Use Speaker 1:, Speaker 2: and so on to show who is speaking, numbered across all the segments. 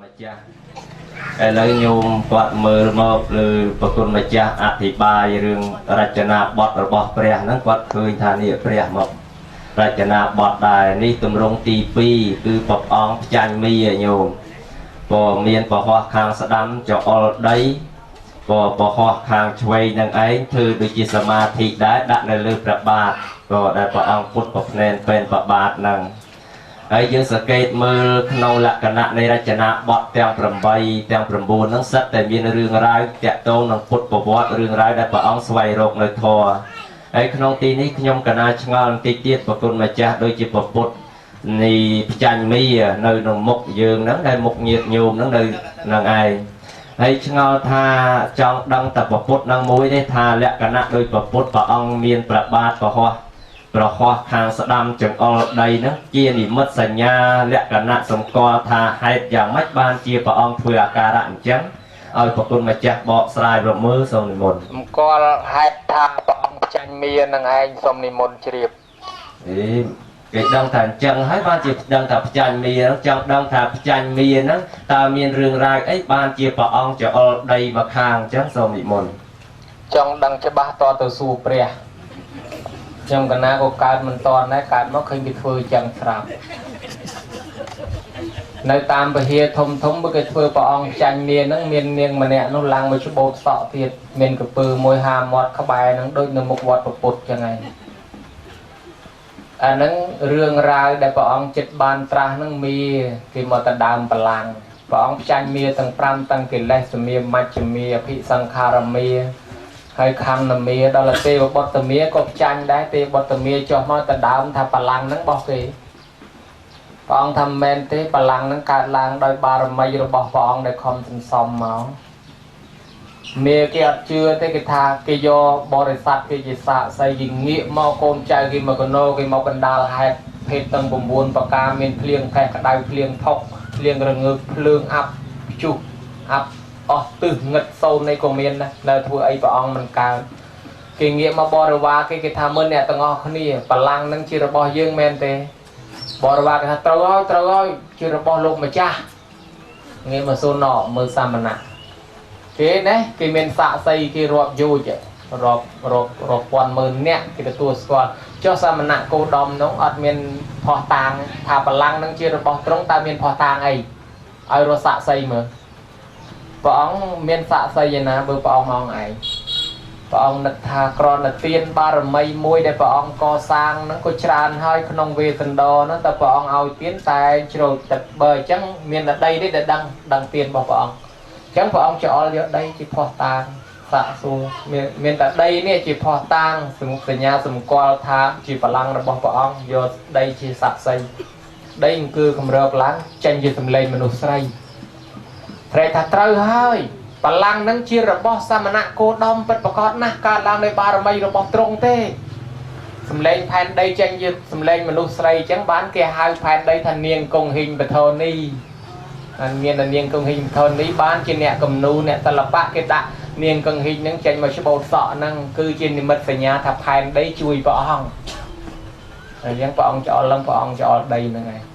Speaker 1: ម្ចាស់ឥឡូវញោមគាត់មើលមកលើប្រគុណម្ចាស់អធិប្បាយរឿងរចនាបថរបស់ព្រះហ្នឹងគាត់ឃើញថានេះព្រះមករចនាបថដែរនេះទម្រង់ទី2គឺព្រះអង្គផ្ចាញ់មីញោមក៏មានពហោះខាងស្ដាំចអុលដីក៏ពហោះខាងឆ្វេងនឹងឯងធ្វើដូចជាសមាធិដែរដាក់នៅលើព្រះបាទក៏ដែលព្រះអង្គពុទ្ធប្រភ្នែនពេលព្រះបាទហ្នឹងហើយយើងសង្កេតមើលក្នុងលក្ខណៈនៃរចនាបថទាំង8ទាំង9ហ្នឹងសិតតែមានរឿងរ៉ាវតាក់ទងនឹងពុទ្ធប្រវត្តិរឿងរ៉ាវដែលព្រះអង្គស្វែងរកនៅធម៌ហើយក្នុងទីនេះខ្ញុំកណាឆ្ងល់បន្តិចទៀតប្រគុណម្ចាស់ដូចជាព្រះពុទ្ធនៃផ្ចាញ់មីនៅក្នុងមុខយើងហ្នឹងដែលមុខញាតញោមហ្នឹងនៅនឹងឯងហើយឆ្ងល់ថាចង់ដឹងតែព្រះពុទ្ធនឹងមួយទេថាលក្ខណៈដោយព្រះពុទ្ធព្រះអង្គមានប្របាទប្រហោះខាងស្ដាំចង្អុលដីហ្នឹងជានិមិត្តសញ្ញាលក្ខណៈសម្គាល់ថាហេតុយ៉ាងម៉េចបានជាព្រះអង្គធ្វើអាការៈអញ្ចឹងឲ្យប្រគុណម្ចាស់បកស្រាយរមើលសូមនិមន្ត
Speaker 2: សម្គាល់ហេតុថាព្រះអង្គចាញ់មានឹងឯងសូមនិមន្តជ្រាប
Speaker 1: គេដឹងថាអញ្ចឹងហើយបានជាដឹងថាផ្ចាញ់មីហ្នឹងចង់ដឹងថាផ្ចាញ់មីហ្នឹងតើមានរឿងរ៉ាវអីបានជាព្រះអង្គចង្អុលដីមកខាងអញ្ចឹងសូមនិមន្ត
Speaker 2: ចង់ដឹងច្បាស់តទៅសួរព្រះខ្ញុំកណាក៏កើតមិនតន់ដែរកើតមកឃើញគេធ្វើចឹងស្រាប់នៅតាមពហិធំបើគេធ្វើព្រះអង្គចាញ់នាងហ្នឹងមាននាងម្នាក់នោះឡើងមកច្បោតសក់ទៀតមានកពើមួយហាមាត់ក្បែរហ្នឹងដូចនៅមុខវត្តពុទ្ធចឹងឯងអាហ្នឹងរឿងរ៉ាវដែលព្រះអង្គចិត្តបានត្រាស់ហ្នឹងមានគេមកទៅដើមបលាំងព្រះអង្គចាញ់មាទាំង5ទាំងកិលេសមាមជ្ឈមាអភិសង្ខារមាហើយខណ្ឌមាដល់ទេវបុត្រមាក៏ចាញ់ដែរទេវបុត្រមាចុះមកទៅដើមថាបលាំងហ្នឹងបោះគេព្រះអង្គថាមិនមែនទេបលាំងហ្នឹងកើតឡើងដោយបារមីរបស់ព្រះអង្គដែលខំសន្សំមកមេគេអត់ជឿទេគេថាគេយកបរិស័ទគេជាសាកសីគេងាកមកកូនចៅគេមកកណោគេមកបណ្ដាលហេតុភេទទាំង9ប្រការមានភ្លៀងកេះក្តៅភ្លៀងថុកភ្លៀងរងើកភ្លើងអាប់ជុះអាប់អស់ទឹះងឹតសូននេះក៏មានដែរនៅធ្វើអីព្រះអង្គមិនកើតគេងាកមកបរិវារគេថាមើលអ្នកទាំងអស់គ្នាបលាំងនឹងជារបស់យើងមែនទេបរិវារគេថាត្រូវហើយជារបស់លោកម្ចាស់ងាកមកសូនណមើលសាមណៈគេណាគេមានសាកសីគេរាប់យោជរាប់ពាន់ម៉ឺនអ្នកគេទទួលស្គាល់ចុះសាមណៈគោដមនោះអត់មានផោះតាងថាបលាំងនឹងជារបស់ត្រង់តើមានផោះតាងអីឲ្យរស់សាកសីមើលព្រះអង្គមានសាកសីឯណាបើព្រះអង្គមកឯងព្រះអង្គនឹកថាក្រណទានបារមីមួយដែលព្រះអង្គកសាងហ្នឹងក៏ច្រើនហើយក្នុងវេទណ្ឌហ្នឹងតែព្រះអង្គឲ្យទានតែជ្រោចទឹកបើអញ្ចឹងមានតែដីនេះដែលដឹងទានរបស់ព្រះអង្គអញ្ចឹងព្រះអង្គចោលយកដីជាផោះតាងសាកសួរមានតែដីនេះជាផោះតាងសញ្ញាសម្គាល់ថាជាបលាំងរបស់ព្រះអង្គយកដីជាសាកសីដីគឺកម្រើកឡើងចេញជាសម្លេងមនុស្សស្រីត្រេកថាត្រូវហើយបលាំងនឹងជារបស់សាមណៈគោដមពិតប្រកបណាស់កើតឡើងដោយបារមីរបស់ទ្រង់ទេសម្លេងផែនដីចេញជាសម្លេងមនុស្សស្រីអញ្ចឹងបានគេហៅផែនដីថានាងកុងហ៊ីងបធនីមានតែនាងកុងហ៊ីងបធនីបានជាអ្នកគំនូអ្នកសិល្បៈគេដាក់នាងកុងហ៊ីងហ្នឹងចេញមកច្បោតសក់ហ្នឹងគឺជានិមិត្តសញ្ញាថាផែនដីជួយព្រះអង្គអញ្ចឹងព្រះអង្គចោលឡើងព្រះអង្គចោលដីហ្នឹងឯង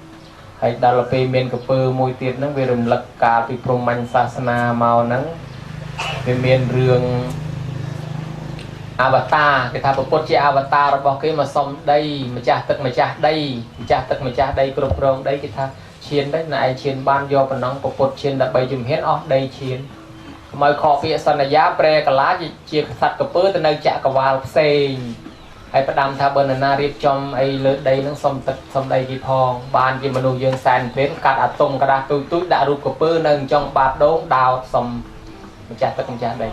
Speaker 2: ហើយដល់ពេលមានកពើមួយទៀតហ្នឹងវារំលឹកកាលពីព្រហ្មញ្ញសាសនាមកហ្នឹងវាមានរឿងអវតារគេថាព្រះពុទ្ធជាអវតាររបស់គេមកសុំដីម្ចាស់ទឹកម្ចាស់ដីម្ចាស់ទឹកម្ចាស់ដីគ្រប់គ្រងដីគេថាឈានđấyណែឯងឈានបានយកប៉ុណ្ណឹងព្រះពុទ្ធឈាន13ជំហានអស់ដីឈានខ្មៅខកពាក្យសន្យាប្រែកាឡាជាក្សត្រកពើទៅនៅចក្រវាលផ្សេងហើយផ្ដាំថាបើនរណារៀបចំអីលើដីហ្នឹងសុំទឹកសុំដីគេផងបានជាមនុស្សយើងសែនព្រានកាត់អាតុងក្រាស់ទូចដាក់រូបកពើនៅចុងបាតដូងដោតសុំម្ចាស់ទឹកម្ចាស់ដី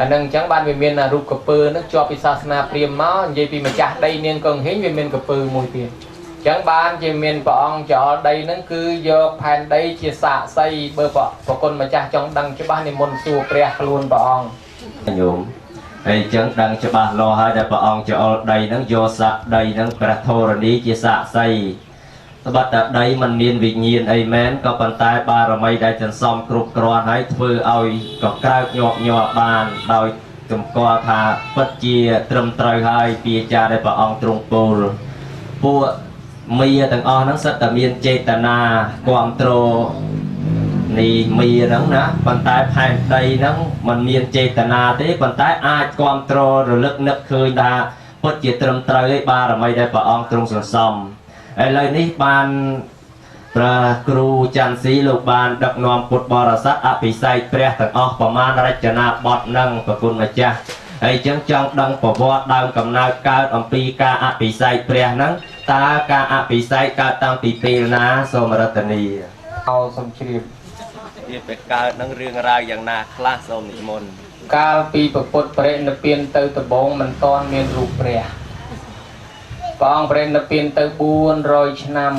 Speaker 2: អានឹងអញ្ចឹងបានវាមានរូបកពើហ្នឹងជាប់ពីសាសនាព្រាហ្មណ៍មកនិយាយពីម្ចាស់ដីនាងកុងហ៊ីងវាមានកពើមួយទៀតអញ្ចឹងបានជាមានព្រះអង្គចោលដីហ្នឹងគឺយកផែនដីជាសាកសីបើប្រគុណម្ចាស់ចង់ដឹងច្បាស់និមន្តសួរព្រះខ្លួនព្រះអង្គ
Speaker 1: ញោមហើយអញ្ចឹងដឹងច្បាស់លាស់ហើយដែលព្រះអង្គចោលដីហ្នឹងយកសាក់ដីហ្នឹងព្រះធរណីជាសាកសីត្បិតតែដីมันមានវិញ្ញាណអីមែនក៏ប៉ុន្តែបារមីដែលសន្សំគ្រប់គ្រាន់ហើយធ្វើឲ្យកក្រើកញាប់ញ័របានដោយសម្គាល់ថាពិតជាត្រឹមត្រូវហើយពីអាចារ្យដែលព្រះអង្គទ្រង់ពោលពួកមីទាំងអស់ហ្នឹងសិតតែមានចេតនាគ្រប់គ្រង นีมีนั่งนะปันท้ายภายใดนั่งมันมีเจตนาที่ปันท้ายอาจความตรอหรือลึกนึกเคยดาพุทธจิตรมตรายบารมีได้ประองตรงส่วนซ้ำไอ้เลยนี่บานพระครูจันทร์ศรีลูกบานดักนอมพุทธบริษัทอภิไสเปรียต่างออกประมาณรัชนาบดนั่งประคุณมาจ้าไอ้จังจังดังประวัติดังกำนาการอปีกาอภิไสเปรียนั่งตากาอภิไสกาตั้งปีปีนะสมรัตนี
Speaker 2: เอาสมชีพ
Speaker 1: นี่เป็นการนั่งเรื่องราวอย่างนาคลาสมนิมนต์
Speaker 2: កាលពីប្រពុតប្រេណពៀនទៅដំបងមិនតាន់មានរូបព្រះព្រះអង្គប្រេណពៀនទៅ400ឆ្នាំ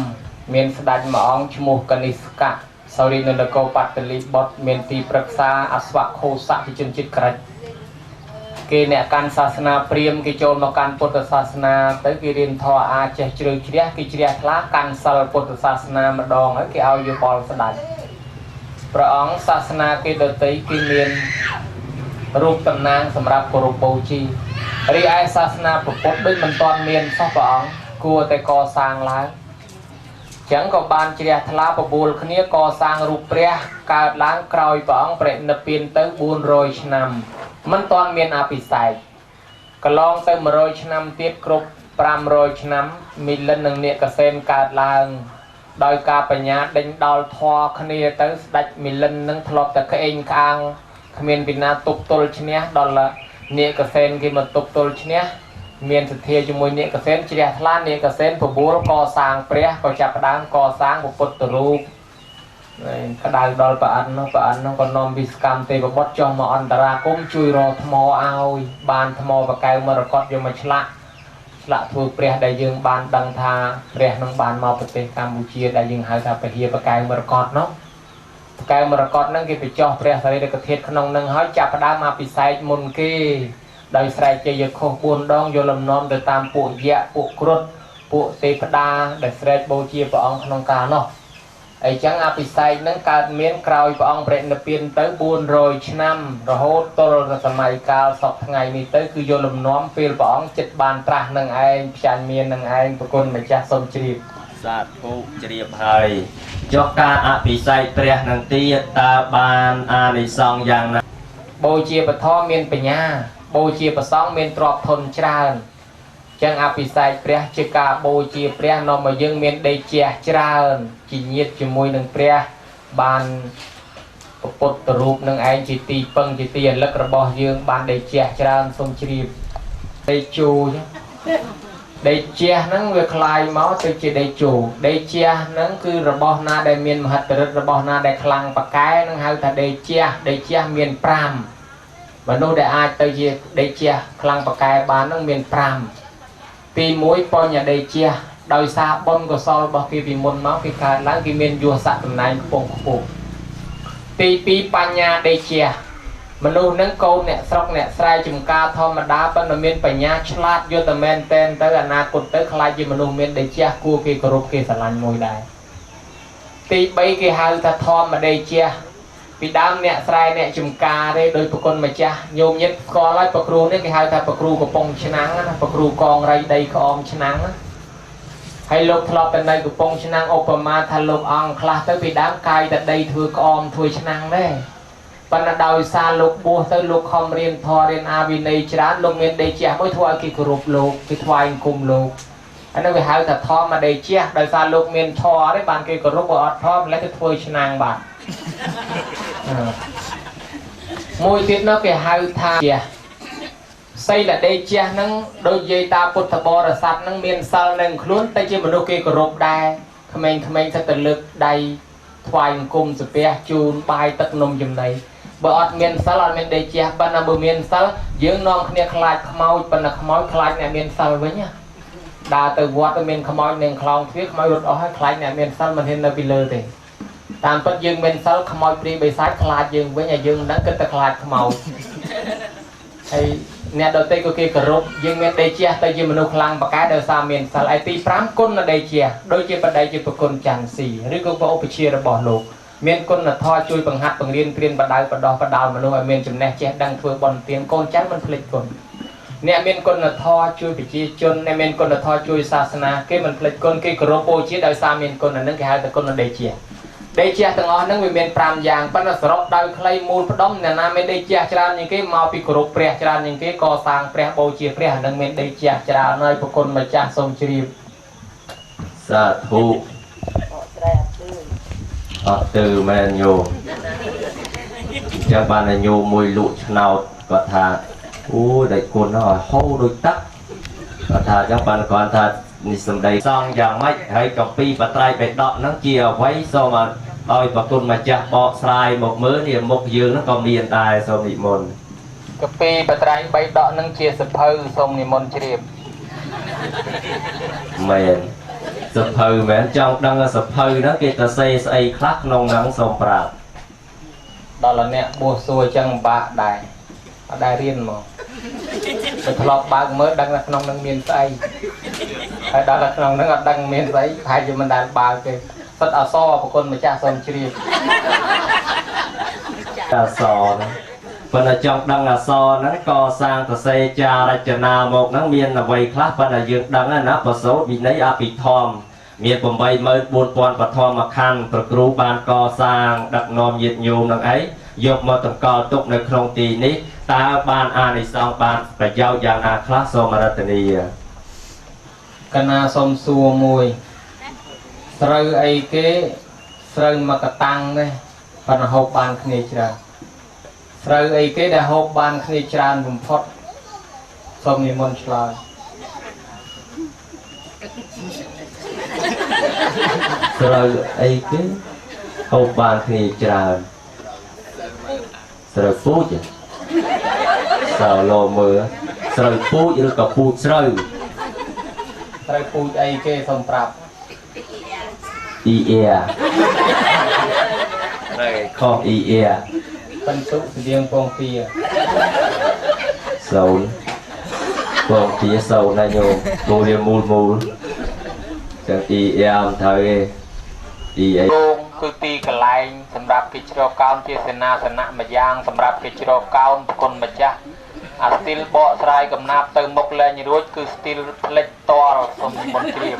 Speaker 2: មានស្ដេចមួយអង្គឈ្មោះកនិស្កៈសរិនគរបត្តលីបុត្រមានទីប្រឹក្សាអស្វខោសៈជាជនជាតិក្រិចគេអ្នកកាន់សាសនាព្រាហ្មណ៍គេចូលមកកាន់ពុទ្ធសាសនាទៅគេរៀនធម៌អាចចេះជ្រៅជ្រះគេជ្រះថ្លាកាន់សិលពុទ្ធសាសនាម្ដងហើយគេឲ្យយោបល់ស្ដេចព្រះអង្គសាសនាគេដទៃគេមានរូបតំណាងសម្រាប់គោរពបូជារីឯសាសនាពុទ្ធដូចមិនទាន់មានសោះព្រះអង្គគួរតែកសាងឡើងចឹងក៏បានជ្រះថ្លាបបួលគ្នាកសាងរូបព្រះកើតឡើងក្រោយព្រះអង្គប្រណិពានទៅ400ឆ្នាំមិនទាន់មានអភិសេកកន្លងទៅ100ឆ្នាំទៀតគ្រប់500ឆ្នាំមីលិននិងនេកសេនកើតឡើងដោយការបញ្ញាដេញដោលធွာគ្នាទៅស្ដេចមីលិននឹងធ្លាប់តែក្អេងក្អាងគ្មានពីណាទប់ទល់ឈ្នះដល់នេកសេនគេមកទប់ទល់ឈ្នះមានសទ្ធាជាមួយនេកសេនជ្រះថ្លានេកសេនបបួលកសាងព្រះក៏ចាប់ផ្ដើមកសាងពុទ្ធរូបក្តៅដល់ប្រអិននោះក៏នាំវិស្កម្មទេវបុត្រចុះមកអន្តរាគមជួយរកថ្មឲ្យបានថ្មបកែវមរកតយកមកឆ្លាក់ធ្វើព្រះដែលយើងបានដឹងថាព្រះនឹងបានមកប្រទេសកម្ពុជាដែលយើងហៅថាពហិបកែវមរកតនោះបកែវមរកតហ្នឹងគេបញ្ចុះព្រះសារីរិកធាតុក្នុងនឹងហើយចាប់ផ្ដើមមកពិសេសមុនគេដោយស្រែកជ័យខុស4ដងយកលំនាំទៅតាមពួកយៈពួកគ្រុឌពួកទេវតាដែលស្រែកបូជាព្រះអង្គក្នុងកាលនោះអញ្ចឹងអភិសេកនឹងកើតមានក្រោយព្រះអង្គប្រណិពានទៅ400ឆ្នាំរហូតទល់សម័យកាលសពថ្ងៃនេះទៅគឺយកលំនាំពេលព្រះអង្គចិត្តបានត្រាស់នឹងឯងផ្ចាញ់មាននឹងឯងប្រគុណម្ចាស់សូមជ្រាប
Speaker 1: សាធុជ្រាបហើយចុះការអភិសេកព្រះនឹងទៀតតើបានអានិសង្សយ៉ាងណា
Speaker 2: បូជាពធមានបញ្ញាបូជាប្រសង់មានទ្រព្យធនច្រើនចឹងអភិសេកព្រះជាការបូជាព្រះនាំមកយើងមានដេជះច្រើនជាញាតិជាមួយនឹងព្រះបានពុទ្ធរូបនឹងឯងជាទីពឹងជាទីរលឹករបស់យើងបានដេជះច្រើនសូមជ្រាបដេជូដេជះហ្នឹងវាคล้ายមកទៅជាដេជូដេជះហ្នឹងគឺរបស់ណាដែលមានមហិទ្ធិឫទ្ធិរបស់ណាដែលខ្លាំងប៉កែនឹងហៅថាដេជះមាន5មនុស្សដែលអាចទៅជាដេជះខ្លាំងប៉កែបាននឹងមាន5ទី1បញ្ញដេជះដោយសារបុណ្យកុសលរបស់គេពីមុនមកគេកើតឡើងគេមានយុស័កតំណែងខ្ពង់ខ្ពស់ទី2បញ្ញាដេជះមនុស្សនឹងកូនអ្នកស្រុកអ្នកស្រែចំការធម្មតាប៉ុន្តែមានបញ្ញាឆ្លាតយកតែមែនតែនទៅអនាគតទៅខ្លាចជាមនុស្សមានដេជះគួរគេគោរពគេស្រឡាញ់មួយដែរទី3គេហៅថាធម្មដេជះពីដើមអ្នកស្រែអ្នកចំការទេដោយប្រគុណម្ចាស់ញោមញាតិស្គាល់ហើយប្រគ្រូនេះគេហៅថាប្រគ្រូកំពង់ឆ្នាំងណាប្រគ្រូកងរៃដីក្អមឆ្នាំងណាហើយលោកធ្លាប់តែនៅកំពង់ឆ្នាំងឧបមាថាលោកអង្គខ្លះទៅពីដើមកាយតែដីធ្វើក្អមធ្វើឆ្នាំងដែរប៉ុន្តែដោយសារលោកបួសទៅលោកខំរៀនធម៌រៀនអាវិន័យច្រើនលោកមានដេជះមួយធ្វើឲ្យគេគោរពលោកគេថ្វាយអង្គមលោកអានោះគេហៅថាធម្មដេជះដោយសារលោកមានធម៌ទេបានគេគោរពបើអត់ធម៌ម្ល៉េះគេធ្វើឆ្នាំងបាទមួយទៀតនោះគេហៅថាសីលដេជះហ្នឹងដូចនិយាយតាពុទ្ធបរិស័ទហ្នឹងមានសិលនឹងខ្លួនតែជាមនុស្សគេគោរពដែរក្មេងៗទៅលើកដៃថ្វាយអង្គមសាពះជូនបាយទឹកនំចំណីបើអត់មានសិលអត់មានដេជះប៉ុន្តែបើមានសិលយើងនាំគ្នាខ្លាចខ្មោចប៉ុន្តែខ្មោចខ្លាចអ្នកមានសិលវិញណាដើរទៅវត្តមានខ្មោចនឹងខ្លោងទ្វារខ្មោចរត់អស់ហើយខ្លាចអ្នកមានសិលមិនហ៊ាននៅពីលើទេតាមពិតយើងមានសិលខ្មោចព្រាយបិសាចខ្លាចយើងវិញហើយយើងមិនដឹងគិតតែខ្លាចខ្មោចហើយអ្នកដទៃក៏គេគោរពយើងមានដេជះទៅជាមនុស្សខ្លាំងបកែដោយសារមានសិលឯទី5គុណដេជះដូចជាបដិជាប្រគុណច័ន្ទស៊ីឬក៏ឧបជារបស់លោកមានគុណធម៌ជួយបង្ហាត់បង្រៀនព្រានបដៅបដោះបដោលមនុស្សឲ្យមានចំណេះចេះដឹងធ្វើបុណ្យទានកូនចៅមិនភ្លេចគុណអ្នកមានគុណធម៌ជួយប្រជាជនអ្នកមានគុណធម៌ជួយសាសនាគេមិនភ្លេចគុណគេគោរពបូជាដោយសារមានគុណអានឹងគេហៅថាគុណដេជះ đây chia từng on nâng về miền Pram giang bắt nó sọt đào clay mùn bắt đom nè nam bên đây chia ra những cái màu pi cột pre ra những cái co sang pre bầu chia pre nâng bên đây chia ra nơi bậc con mà cha sông chìm
Speaker 1: sa thu từ men nhô chẳng bàn là nhô mùi lụt nào và thà đại côn nó hô đôi tắc và thà chẳng bàn còn thàนี่สมัยซองอย่างไม่ให้กับปีปัตไตรไปดอกนังเจียวไว้โซมาเอาปะกุลมาจากบ่อทรายหมกมือเนี่ยหมกยืนนั่นก็มีอันตายโซนิมนกับปีปัตไตรไปดอกนังเจียสะเพอโซนิมนเฉียบแมนสะเพอแมนจ้องดังสะเพอนั่นกิตาเซสไอคลักนองนังสมปราบดอกละเนี่ยบัวซัวจังบะได้เรียนมั้งจะทะเลาะบางเมื่อดังนักนองนังเมียนไซให้ดังนักนองนังดังเมียนไซใครจะมันดันบางเลยสัตว์อาซอพวกคนมาจ้าสมชีพอาซอนะปนจังดังอาซอนั้นก่อสร้างตะเซจาราชนาหมกนังเมียนไว้คลาปนยืนดังนั้นนะประสบมีในอาปิทอมเมียนผมใบเมื่อบุญปอนปทอมมาคันประกรูบานก่อสร้างดักนอมยึดโยมนังไอยกมาตั้งก่อตกในคลองตีนี้ตาบานอาในสองบานประยาวอย่างอาคลาโซมารัตนีกนาสมสัวมวยสระไอเกสระมากตังเนี่ยปัญหาบานคณิจราสระไอเกได้หบบานคณิจรานบุญพดสมนิมนต์ชลอยสระไอเกหบบานคณิจรานสระฟูจสาวโลมือสระฟูจหรือกับฟูสระฟูจไอเกสมปรับอีเอียข้ออีเอียเป็นตุเสียงปองเปียโซนปองเปียโซนนายโยโมเรียมูลจังอีเอียมไทยอีไอคือตีกระไลสำหรับกิจรกรรมเจษนาสนะมายางสำหรับกิจรกรรมคนมาจ้าสติลเบาสายกับนาเติมมกเลนรู้คือสติลเล็กตัวสมบูรณ์เรียบ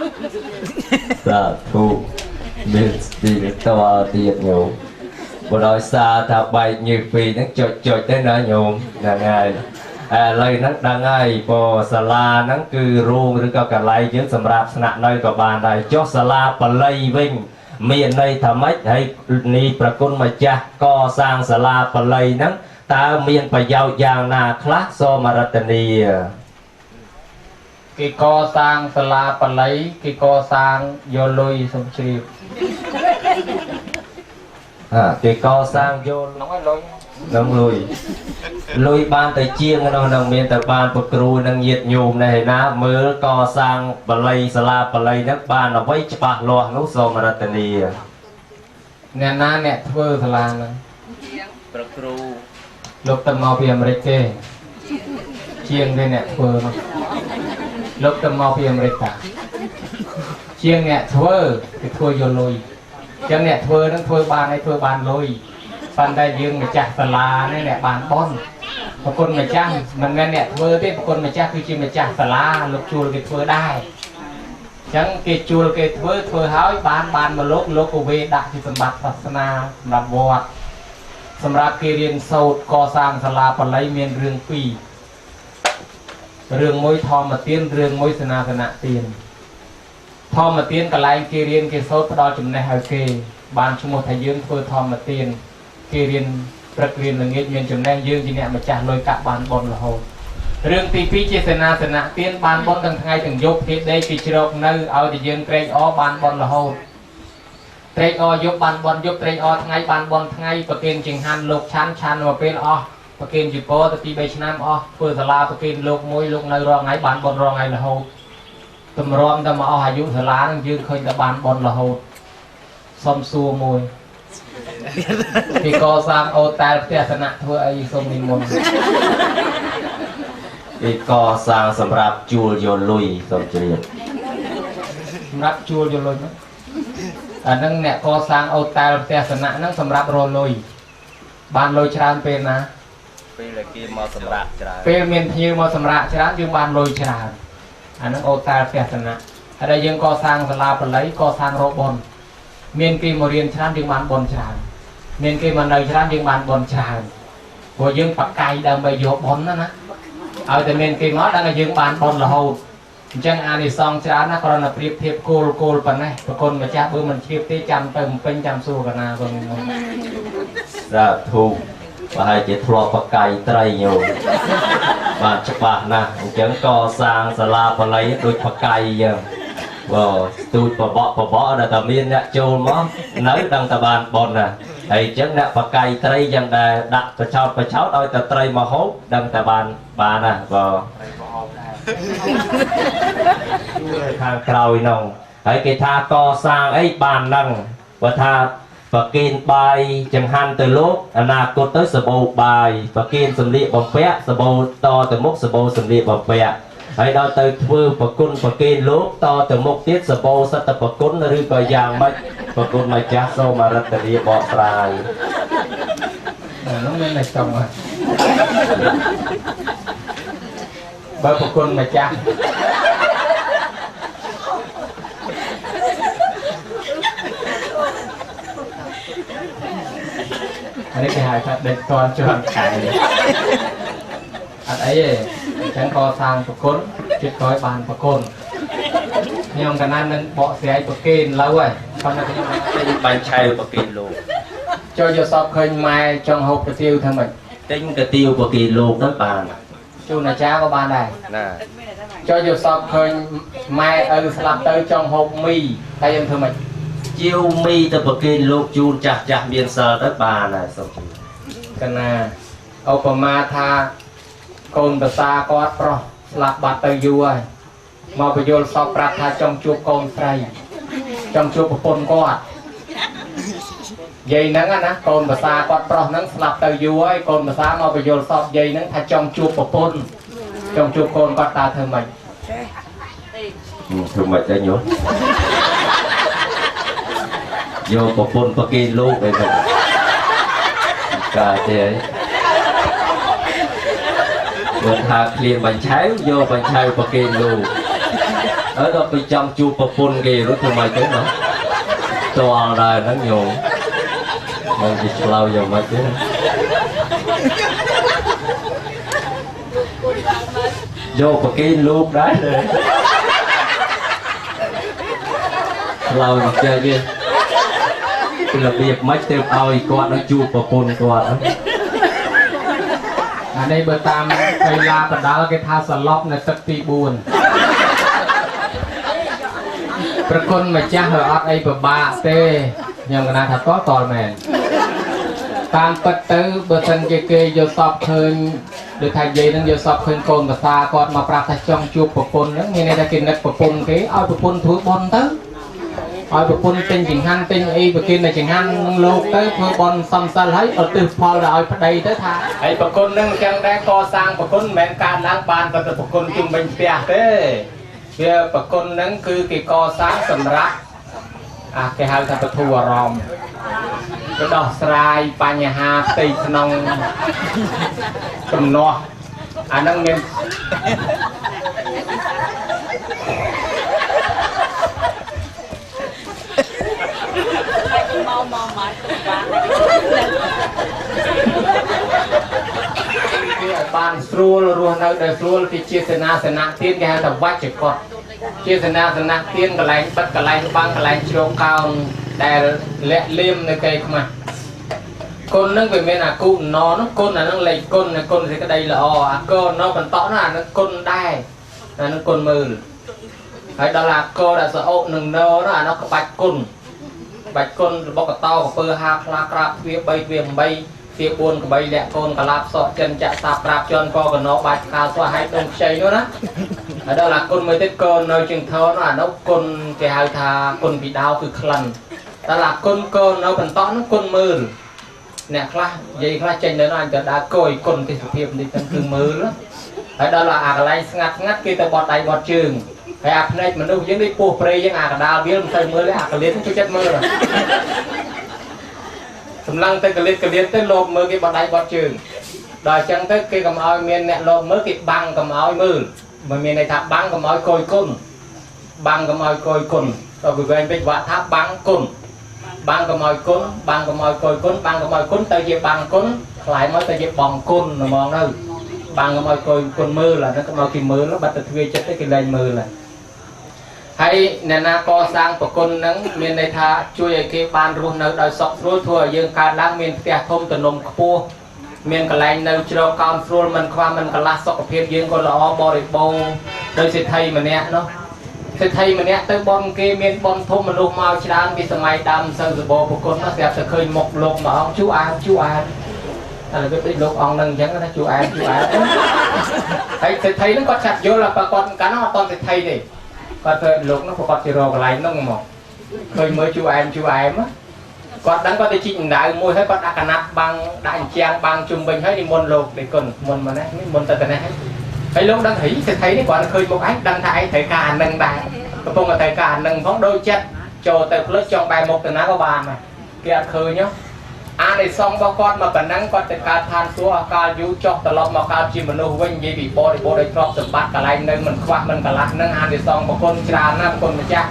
Speaker 1: สาธุมีสติลตัวเตียบโยมบนดอยซาถ้าใบยืดปีนักจดได้นะโยมยังไงเลยนักดังไงพอสลานั่นคือรูหรือก็กระไลยึดสำหรับสนะในกับบานใดจอสลาปลายวิ่งมีในธรรมะให้นี่ประกุลมาจ้าก็สร้างสลาปลายนั้นตาเมียนไปยาวอย่างนาคลาโซมารัตนีกิโกสร้างสลาปลายกิโกสร้างโยลุยสมชีพกิโกสร้างโยน้องลุยน้องลุยบ้านแต่เชียงน้องเมียนแต่บ้านปกรูนังเยียดโยมในนะเมื่อก่อสร้างปลายสลาปลายนักบ้านเอาไว้ฉบับหลวงนุโซมารัตนีเนี่ยน้าเนี่ยเพื่อสลานะปกรูลูกตะมอพิมริกเชียงได้เนี่ยเพื่อลูกตะมอพิมริกาเชียงเนี่ยเพื่อคือเพื่อโยลุยจังเนี่ยเพื่อนั่งเพื่อบ้านให้เพื่อบ้านลุยปันได้ยืงมาจากสลาเนี่ยบ้านบ้อนบางคนมาจ้างมันเนี่ยเพื่อที่บางคนมาจ้างคือจริงมาจากสลาลูกจูลกิเพื่อได้จังกิจูลกิเพื่อหายบ้านมาลูกกูเวดักที่สมบัติศาสนาสำหรับวัดสำหรับเรียนโสดก่อสร้างสลาปลายเมียนเรื่องปีเรื่องมวยทอมาเตียนเรื่องมวยสนาสนะเตียนทอมาเตียนกับลายเรียนโสดดอจุ่มในหายเกบ้านชั่วโมงทายยืนเพื่อทอมาเตียนเรียนประเรียนหนึ่งเงี้ยจุ่มแดงยืนจีเนี่ยมาจากลอยกะบ้านบอลละโหเรื่องตีพีเจสนาสนะเตียนบ้านบอลตั้งไงถึงยกเทได้กิจโรกนั่งเอาแต่ยืนเกรงอ้อบ้านบอลละโหเตรออยกบานบอลยกเตรอทั้งไงบานบอลทั้งไงประเคนจิงหันโลกชันมาเป็นอ้อประเคนจุดโป้ตะตีใบชนะอ้อเพื่อสลาประเคนโลกมวยโลกในรองไงบานบอลรองไงละโหตำรวจตำมาอ้ออายุสลานั่งยืนเคยแต่บานบอลละโหสมซัวมวยที่ก่อสร้างโอตาเทศนะเพื่อไอ้สมนิมนต์ที่ก่อสร้างสำหรับจูลโยลุยสมเจริญสำหรับจูลโยลุยมั้ยอันนั้นเนี่ยก่อสร้างเอาตาเทศนะนั่งสำหรับโรลอยบ้านลอยชราเป็นนะเป็นอะไรกี่มาสำหรับชราเป็นเมียนพิวมาสำหรับชราจึงบ้านลอยชราอันนั้นเอาตาเทศนะอะไรยังก่อสร้างสลาปลายก่อสร้างโรบอน
Speaker 2: miền kia mà riêng chán riêng ban bồn chán miền kia mà nơi chán riêng ban bồn chán của dương bạc cay đang bây giờ bồn đó nè ở tại miền kia nó đang là dương ban bồn là hầu chẳng ai đi xong chán nó còn là priệp thiệp cô phần này và con mà cha bữa mình priệp tí chăm từng pin chăm xu cả na vâng
Speaker 1: ra thu và hai chị thua bạc cay trai nhiều và chụp bạc nè chẳng co sang sà la và lấy đôi bạc cay giờ tôi bỏ là tầm miên nè châu mó nới đang tà bàn bồn nè thầy chẳng nè bạc cay trai dần đà đặt và cháu đôi tà trai mà hốt đang tà bàn bà nè và thang còi nồng hãy cái tha co sang ấy bàn năng và tha và kiên bài chẳng hạn từ lúc là cô tới sờ bầu bài và kiên sầm liệp bằng phe sờ bầu to từ mốc sờ bầu sầm liệp bằng phe hãy đo từ vừa và côn và kiên lúc to từ mốc tiết sờ bầu sát tập và côn là rư bài giang mất và côn mà cha sâu mà rất là đi bỏ trai
Speaker 2: nó nên là chồng rồi bởi một con mà cha anh ấy cái hai phát định toàn cho anh khải anh ấy chẳng có sang một con chết coi bàn một con nhưng cái này nên bỏ xe một kênh lâu rồi còn là cái
Speaker 1: bàn chay và kiên luôn
Speaker 2: cho vô sọp khơi mai trong hộp cái tiêu thôi mình
Speaker 1: tính cái tiêu và kiên luôn đó bàn
Speaker 2: chú là cha của bạn này
Speaker 1: nè
Speaker 2: cho vô sọp khơi mai ở làm tới trong hộp mì hay em thưa mình
Speaker 1: chiêu mi từ bậc kiên luôn chun chặt chặt miền sờ đất bà này xong
Speaker 2: cái này Obama tha con bờ xa có pro lạp bát tới vui mà bây giờ sọp rạp tha trong chuột con trai trong chuột một con có dây nắng á con bờ xa có pro nắng lạp tới vui con bờ xa mà bây giờ sọp dây nắng tha trong chuột một con trong chuột con có ta thưa mình
Speaker 1: thưa mày đã nhớ vô một phun bậc kiên luôn vậy mình cả thế ấy mình thà liền bánh trái vô bánh trái bậc kiên luôn ở đó bị trong chu bậc phun kì rồi thôi mày tới nó toàn là nó nhiều mình chỉ lâu giờ mà chứ vô bậc kiên luôn đấy lâu mà chơi chứ là việc mấy tên ơi con nó chua vào cồn con
Speaker 2: anh đây bữa tam cây la và đó cái tha sờ lóp này tất ti buồnประคนมาจ้าเหรอไอ้บบ้าเต้ยังกันนะถ้าก็ต่อแมนตามปัตเตอร์เบอร์ซันเกย์โยสอบเคินโดยไทยเยนั่งโยสอบเคินโกนภาษาก่อนมาปราบทัชจองจูบประคนนั่งมีในตะกินนักประคนเกย์เอาประคนถือบอลเต้เอาประคนเป็นจิงหันเป็นไอ้ประกินในจิงหันโลกเต้ถือบอลซัมซัลให้เอาตือพอเราเอาพัดใดเต้ท่าไอ้ประคนนั่งจังได้ก่อสร้างประคนแมนการล้างบานแต่ประคนจุ่มเป็นเปียเต้เพื่อประคนนั้นคือกิกอสร้างสำรักแกหาทำประตูรอมก็ดอกสลายปัญหาตีขนองกำนออันนั้นเงินปานสรูลรัวนักเดือดสรูลที่เชี่ยนาสนะเทียนแกแต่วัดจุดกดเชี่ยนาสนะเทียนกระไรบัดกระไรบางกระไรโชว์ข้าวแต่เละเลี่ยมในเกยเข้ามาคนนึกไปเมื่อน่ะกูนอนคนน่ะนั่งเลยคนน่ะคนที่ก็ได้ละอ๋อก็นอนเป็นโต๊ะน่ะนั่งคนได้นั่งคนมือไอ้ดาราก็ได้สะโอกหนึ่งเนอน่ะนั่งก็บัดคนบอกกับเต้ากับเปอร์ฮาคลากราบเวียใบเวียมใบเสียบวนกับใบแหลกคนกับลาบสอดจนจะตาปราบจนก็กับน้องบาดขาตัวให้ตรงใจนู้นนะđó là con mới tới con nơi chừng thơ nó là nó con cái hai thà con bị đau từ khăn đó là con nó còn to nó con mưa nè khla vậy khla trên đó nó anh đã coi con cái thực hiện đi tăng cường mưa đó đó là lại ngắt kia ta bọt đầy bọt trường cái này mình đâu giống đi po pre giống đào biết thời mưa lấy liên cho chất mưa rồi sầm lăng tới cái liên tới lộp mưa cái bọt đầy bọt trường đòi chân tới cái cầm ao miền nè lộp mưa cái băng cầm ao mưa mà miền này tháp băng cầm ao coi côn băng cầm ao coi côn rồi người anh biết vạ tháp băng côn bang cái mồi cún bang cái mồi cồi cún bang cái mồi cún tới về bang cún lại mới tới về bong cún là mong đâu bang cái mồi cồi cún mưa là nó cái mồi kim mưa nó bắt được thuê chết tới cái lên mưa là hay nè na co sang của cún nắng miền này tha chui cái ban ruộng nơi đời sọc ruộng thua dương ca lang miền tè thôm từ nôm cua miền cái lạnh nơi châu cao ruộng mình qua mình cái lá sọc phiền dương còn là bò để bò đời sẽ thay mà nè nó sẽ thay mà nè tới bon kia miền bon thôm mình luôn mau chán cái sợi đầm sơn từ bò của con nó sẽ khơi một lục mà ông chú ai là biết đi lục ông nâng chẳng nó chú ai thấy sẽ thấy nó có chặt vô là bà con cá nó toàn sẽ thay đi còn thời lục nó còn chỉ rồi cái lạnh nó mà khơi mới chú ai á còn đang có thể chỉnh đại môi hết còn đã cả nắp bằng đại trang bằng trung bình hết đi môn lục để còn môn mà này môn tật này thấy lúc đang thấy sẽ thấy còn khơi một ánh đang thấy cả nâng đại cái phong là thấy cả nâng phóng đôi chất cho từ lớp trong bài một từ ná có bàn này kia khơi nhá này xong bao con mà cần năng con từ cả than xuống cả du cho từ lọt mà cả chim mình nuôi vinh gì bị bỏ để cho sầm bát cả lại nâng mình khoác mình cả lại nâng để xong bao con tràn na con mà cha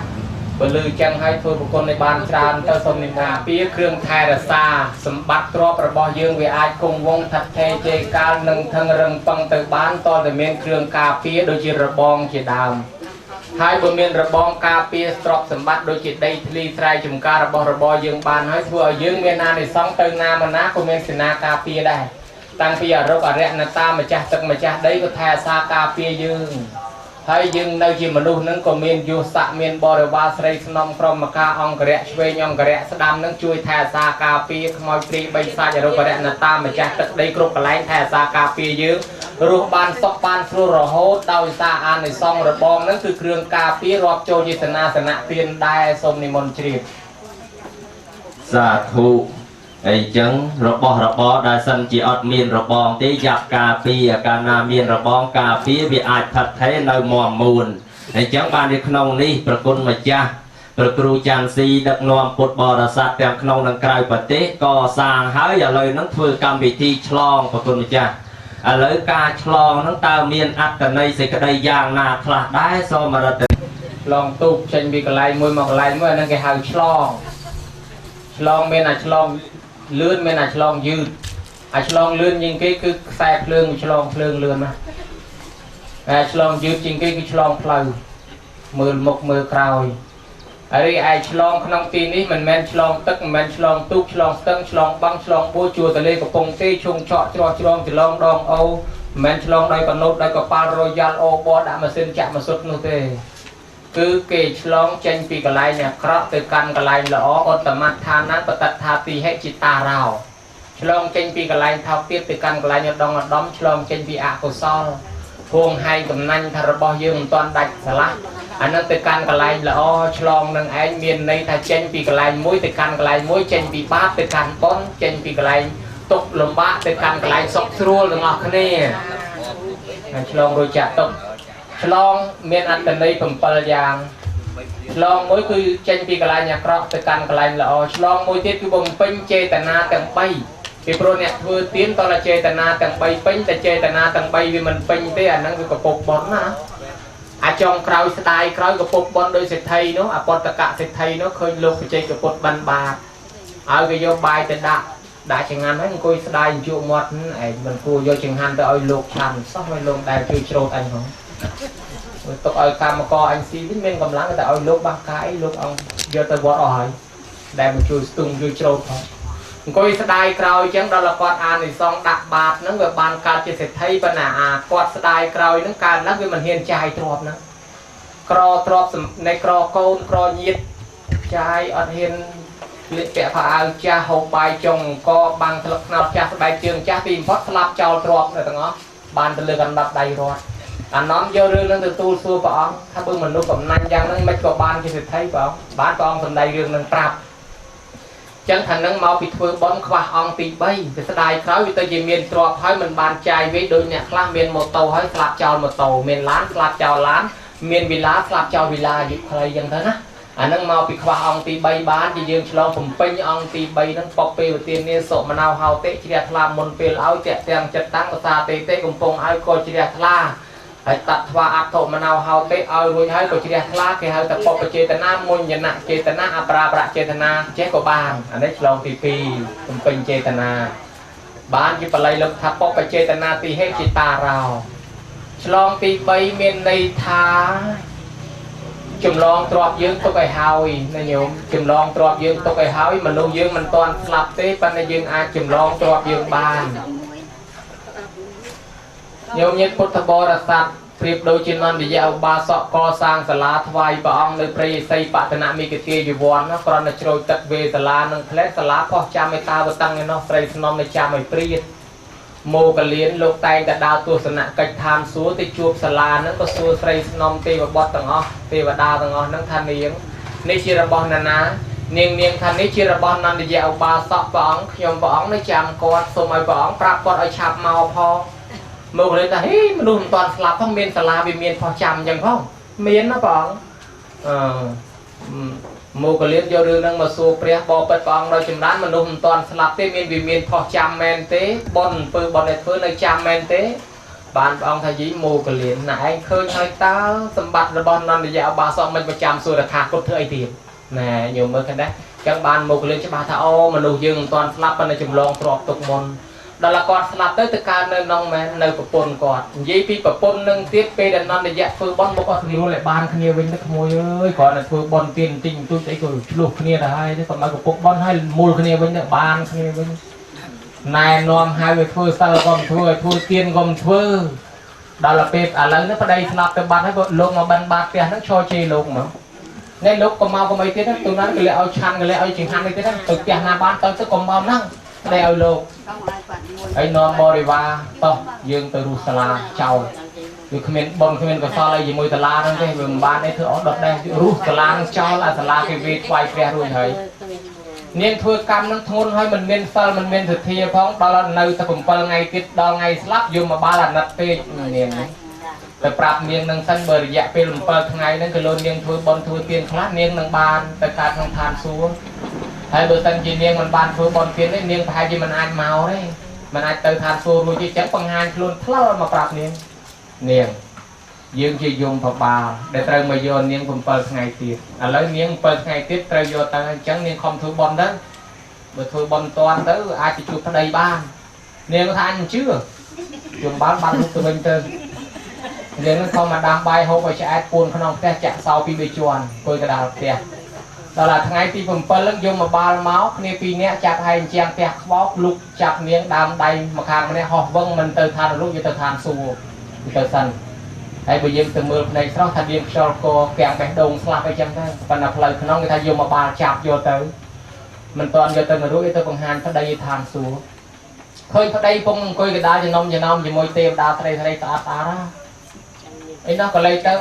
Speaker 2: bởi lư chân hay thôi bao conในบ้านtràn tới xong này mà phía เครื่อง thay là xa sầm bát trọประบอdương về ai cùng vong thật thế chơi ca nâng thân rừng bằng từ bán to để miền เครื่อง cà phía đôi chỉ rập bong chỉ đàm haiบนเมียนระบองกาเปียสตรอกสมบัติโดยจิตได้ทลีไตรจุ่มการระบอยืงบานให้ทั่วยืงเมียนาในซองเติงนามันนะก็เมียนสินากาเปียได้ตั้งปีรบอะไรนาตามาจักตึกมาจักได้ก็แทซากาเปียยืงให้ยืงในจิมนุษย์นั้นก็เมียนยูสะเมียนบริวารใส่สนมพรหมกาองกระเช่วยยองกระสดามนั้นช่วยแทซากาเปียขโมยปรีใบซาจะรบอะไรนาตามาจักตึกได้กรุบกระไรแทซากาเปียยืงรูปบานซอกบานฟลูโรโฮดาวซาอันในซองระบองนั่นคือเครื่องกาปีรอบโจยิสนาสนะเตียนได้สมนิมนต์จีบ
Speaker 1: สาธุไอ้จังระบอได้สันจีอดมีนระบองที่จับกาปีการนามีนระบองกาปีวิอาจทัดเทในมอมมูลไอ้จังบานในขนมนี้ประกุลมาจ้าประครูจันซีดักนวมปุตบอรสัตแต่ขนมนังไกลปฏิก่อสร้างหายอย่าเลยนั่งถือกรรมวิธีฉลองประกุลมาจ้าเลยการฉลองทั้งตาเมียนอัตในสิกระไดยางนาคลาได้โซมาระเตลองตุกเช่นบีกไลมวยหมอกไลเมื่อนั่งแกหาฉลองเมียนฉลองเลื่อนเมียนฉลองยืดฉลองเลื่อนยิงกี้คือแสบเลื่อนฉลองเลื่อนเลื่อนนะฉลองยืดยิงกี้คือฉลองเพลย์มือหมกมือกราวไอ้ฉลองขนมตีนี้มันแมนฉลองตึกมันฉลองตุกฉลองตึงฉลองบังฉลองบัวจัวตะเลกับปงเต้ชงเฉาะฉลองฉลองดองเอาแมนฉลองได้กับโนดได้กับปาโรยัลโอบอดมาเส้นจับมาสุดนู่นเต้คือเกจฉลองเจนปีกะไลเนี่ยเคราะห์ตือกันกะไลละอ้ออัตมัดทานนั้นปตัดทาตีให้จิตตาเราฉลองเจนปีกะไลเท้าเตี้ยตือกันกะไลเนี่ยดองดอมฉลองเจนปีอากุศลพวงให้กำนันทารบยืมตอนดัดสละอันนั้นติการกลายละอ้อฉลองนังไอเมียนในทาเจนปีกลายมุ้ยติการกลายมุ้ยเจนปีบ้าติการป้อนเจนปีกลายตกลมบ้าติการกลายซอกสรัวลงออกนี่ฉลองโดยจะตกฉลองเมียนอันเป็นในผมปลยางฉลองมุ้ยคือเจนปีกลายเนี่ยกรอกติการกลายละอ้อฉลองมุ้ยที่คือบ่มเป็นเจตนาแต่งไปที่โปรเนี่ยเธอเตี้ยนตอนละเจตนาแต่งไปเป็นแต่เจตนาแต่งไปวิมันเป็นที่อันนั้นคือกระปุกบอลนะจองคราวสไตล์คราวกับปบอลโดยเศรษฐีเนาะปอตะกะเศรษฐีเนาะเคยลงไปเจอกับปบบันบาเอาไปโยบายแต่ด่าเชิงงานให้มันคุยสไตล์จุหมดไอ้มันคุยโยเชิงงานแต่เอาโลกชันซักไม่ลงแต่ช่วยโชว์อันของตกเอาคำมากออันซีที่เป็นกำลังแต่เอาโลกบางกายโลกเอาโยแต่บอดอ่อยแต่มันช่วยตุ้งช่วยโชว์เขาคุยสไตล์คราวจังเราละกอดอ่านในซองดักบาดนั่งแบบบานการจะเสร็จไทยปัญหากอดสไตล์คราวนั่งการนักวิมันเฮียนใจตรอบนะกรอตรอบในกรอโกนกรอยิดใจอัดเฮียนเลี้ยแกะผ้าจ้าหกใบจงก็บางทะเลนาจ้าใบเจียงจ้าตีนพอดสลับเจ้าตรอบเลยตั้งอ๋อบานตะลึงกันแบบใดรอดอันน้องเยอะเรื่องนั่งตัวตู้ซัวปองถ้าเบิ่งมันลุกกับนั่งยังนั่งไม่ก็บานจะเสร็จไทยปองบานปองสนใดเรื่องนั่งปรับจังทันนั่งเมาปิดเฟืองบอลขวาองตีใบเป็นสไตล์เขาอยู่ตัวเยี่ยมเมียนตรอบให้มันบานใจไว้โดยเนี่ยคลาเมียนโมโตให้สลับเจ้าโมโตเมียนล้านสลับเจ้าล้านเมียนวิลาสลับเจ้าวิลาอยู่ใครยังเท่านะอันนั่งเมาปิดขวาองตีใบบานจะยืมฉลองผมเป็นองตีใบนั่งปอกเปย์เตียนเนี่ยโสมะนาวเฮาเตะเชียร์ทลามมนเปลเอาเจาะเตียงจัดตั้งภาษาเตะกุมปงไอ้กอเชียร์ทลา
Speaker 2: ហើយតាត់ថ្វាអត្ថមនោហៅទេឲ្យរួចហើយក៏ជ្រះថ្លាគេហៅតែបបចេតនាមុញ្ញណៈចេតនាអប្រាប្រចេតនាចេះក៏បានអានេះឆ្លងទី2ទំពេញចេតនាបានជាបល័យលោកថាបបចេតនាទីហេតុជាតារោឆ្លងទី3មានន័យថាចម្លងទ្របយើងទុកឲ្យហើយណាញោមចម្លងទ្របយើងទុកឲ្យហើយមនុស្សយើងមិនទាន់ស្លាប់ទេប៉ុន្តែយើងអាចចម្លងទ្របយើងបានញោមញាតិពុទ្ធបរិស័ទប្រៀបដូចជានន្ទយៈឧបាសកកសាងសាលាថ្វាយព្រះអង្គនៅព្រៃសីបតនមិគទាយវ័នគ្រាន់តែជ្រោយទឹកវេសាលានឹងផ្លែសាលាផោះចាំឯតាវតាំងឯនោះស្រីស្នំនៅចាំឲ្យព្រាតមកលៀនលោកតែងតែដើរទស្សនកិច្ចឋានសួគ៌ទៅជួបសាលាហ្នឹងក៏សួរស្រីស្នំទេវបុត្រទាំងអស់ទេវតាទាំងអស់ហ្នឹងថានាងនេះជារបស់ណានានាងថានេះជារបស់នន្ទយៈឧបាសកព្រះអង្គខ្ញុំព្រះអង្គនៅចាំគាត់សូមឲ្យព្រះអង្គប្រាប់គាត់ឲ្យឆាប់មកផងមកเลยថាហេមនុស្សមិនតាន់ស្លាប់ផងមានសាលាវាមានផោះចាំអញ្ចឹងផងមានណាព្រះអង្គមកលៀនយករឿងហ្នឹងមកសួរព្រះបបិទ្ធព្រះអង្គដោយចម្រើនមនុស្សមិនតាន់ស្លាប់ទេមានវាមានផោះចាំមែនទេបនអំពើបនឲ្យធ្វើនៅចាំមែនទេបានព្រះអង្គថាយីមកលៀនណាឯងឃើញហើយតើសម្បត្តិរបស់នន្ទយៈឧបាសកមិនប្រចាំសួរថាគាត់ធ្វើអីទៀតណែញោមមើលឃើញដែរចឹងបានមកលៀនច្បាស់ថាអូមនុស្សយើងមិនតាន់ស្លាប់ប៉ុន្តែចម្លងទ្រពទុកមុនដល់គាត់ស្លាប់ទៅកើតនៅក្នុងមែននៅប្រពន្ធគាត់និយាយពីប្រពន្ធនឹងទៀតពេលដែលនន្ទយៈធ្វើបន់មកអត់រួលឲ្យបានគ្នាវិញទៅក្មួយអើយគាត់តែធ្វើបន់ទៀនបន្តិចបន្តួចអីក៏ឆ្លោះគ្នាទៅហើយទៅគាត់មកកំពុកបន់ឲ្យមូលគ្នាវិញទៅបានគ្នាវិញណែនាំឲ្យវាធ្វើសិលក៏មិនធ្វើឲ្យធ្វើទៀនក៏មិនធ្វើដល់ពេលឥឡូវនេះប្តីស្លាប់ទៅបាត់ហើយក៏លោកមកបិណ្ឌបាតផ្ទះហ្នឹងឈរជេរលោកមកនេះលោកក៏មកកុំអីទៀតទៅណាក៏លេឲ្យឆាន់ក៏លេឲ្យចង្ហាន់អីទៀតទៅផ្ទះណាបានទៅកុំមកហ្នឹងប្តីឲ្យលោកហើយនាំបរិវារតោះយើងទៅរុះសាលាចោលវាគ្មានបងគ្មានកសលអីជាមួយសាលាហ្នឹងទេវាមិនបានអីធ្វើអត់ដុតដែររុះសាលានឹងចោលអាសាលាគេវេថ្វាយព្រះរួចហើយនាងធ្វើកម្មនឹងធ្ងន់ហើយមិនមានសិលមិនមានសទ្ធាផងដល់នៅតែ7ថ្ងៃទៀតដល់ថ្ងៃស្លាប់យមមកបាល់អាណិតពេកនាងហ្នឹងទៅប្រាប់នាងនឹងសិនបើរយៈពេល7ថ្ងៃហ្នឹងក៏លោកនាងធ្វើបន់ធ្វើទានខ្លះនាងនឹងបានទៅកើតក្នុងឋានសួគ៌ហើយបើសិនជានាងមិនបានធ្វើបន់ទានទេនាងប្រហែលជាមិនអាចមកទេមិនអាចទៅឋានសួគ៌រួចទេចឹងបង្ហាញខ្លួនផ្លោមកប្រាប់នាងយើងជាយមប្របាលដែលត្រូវមកយកនាង7ថ្ងៃទៀតឥឡូវនាង7ថ្ងៃទៀតត្រូវយកទៅអញ្ចឹងនាងខំធ្វើបន់ទៅបើធ្វើបន់តាន់ទៅអាចទៅជួបប្តីបាននាងថាអញជឿជុំបានរូបទៅវិញទៅនាងនឹងខំមកដាំបាយហូបឲ្យឆ្អែតពួនក្នុងផ្ទះចាក់សោពី3ជាន់អង្គុយកណ្ដាលផ្ទះដល់ថ្ងៃទី7ឡើងយកមកបាល់មកគ្នា2នាក់ចាប់ហើយជាងផ្ទះខ្វោកលុកចាប់នាងដើមដៃមកខាងម្នាក់ហោះវឹងមិនទៅឋានរូបយកទៅឋានសួគ៌ទៅសិនហើយបើយើងទៅមើលផ្នែកស្រស់ថាយើងខ្យល់កកាំងបេះដូងស្លាប់អីចឹងទៅប៉ុន្តែផ្លូវក្នុងគេថាយកមកបាល់ចាប់យកទៅមិនតាន់យកទៅនរកឯទៅបង្ហាញប្តីឋានសួគ៌ឃើញប្តីពងអង្គុយកណ្ដាលចំណុំជាមួយទេវតាស្រីស្អាតស្អាតអីនោះក៏លេចទៅ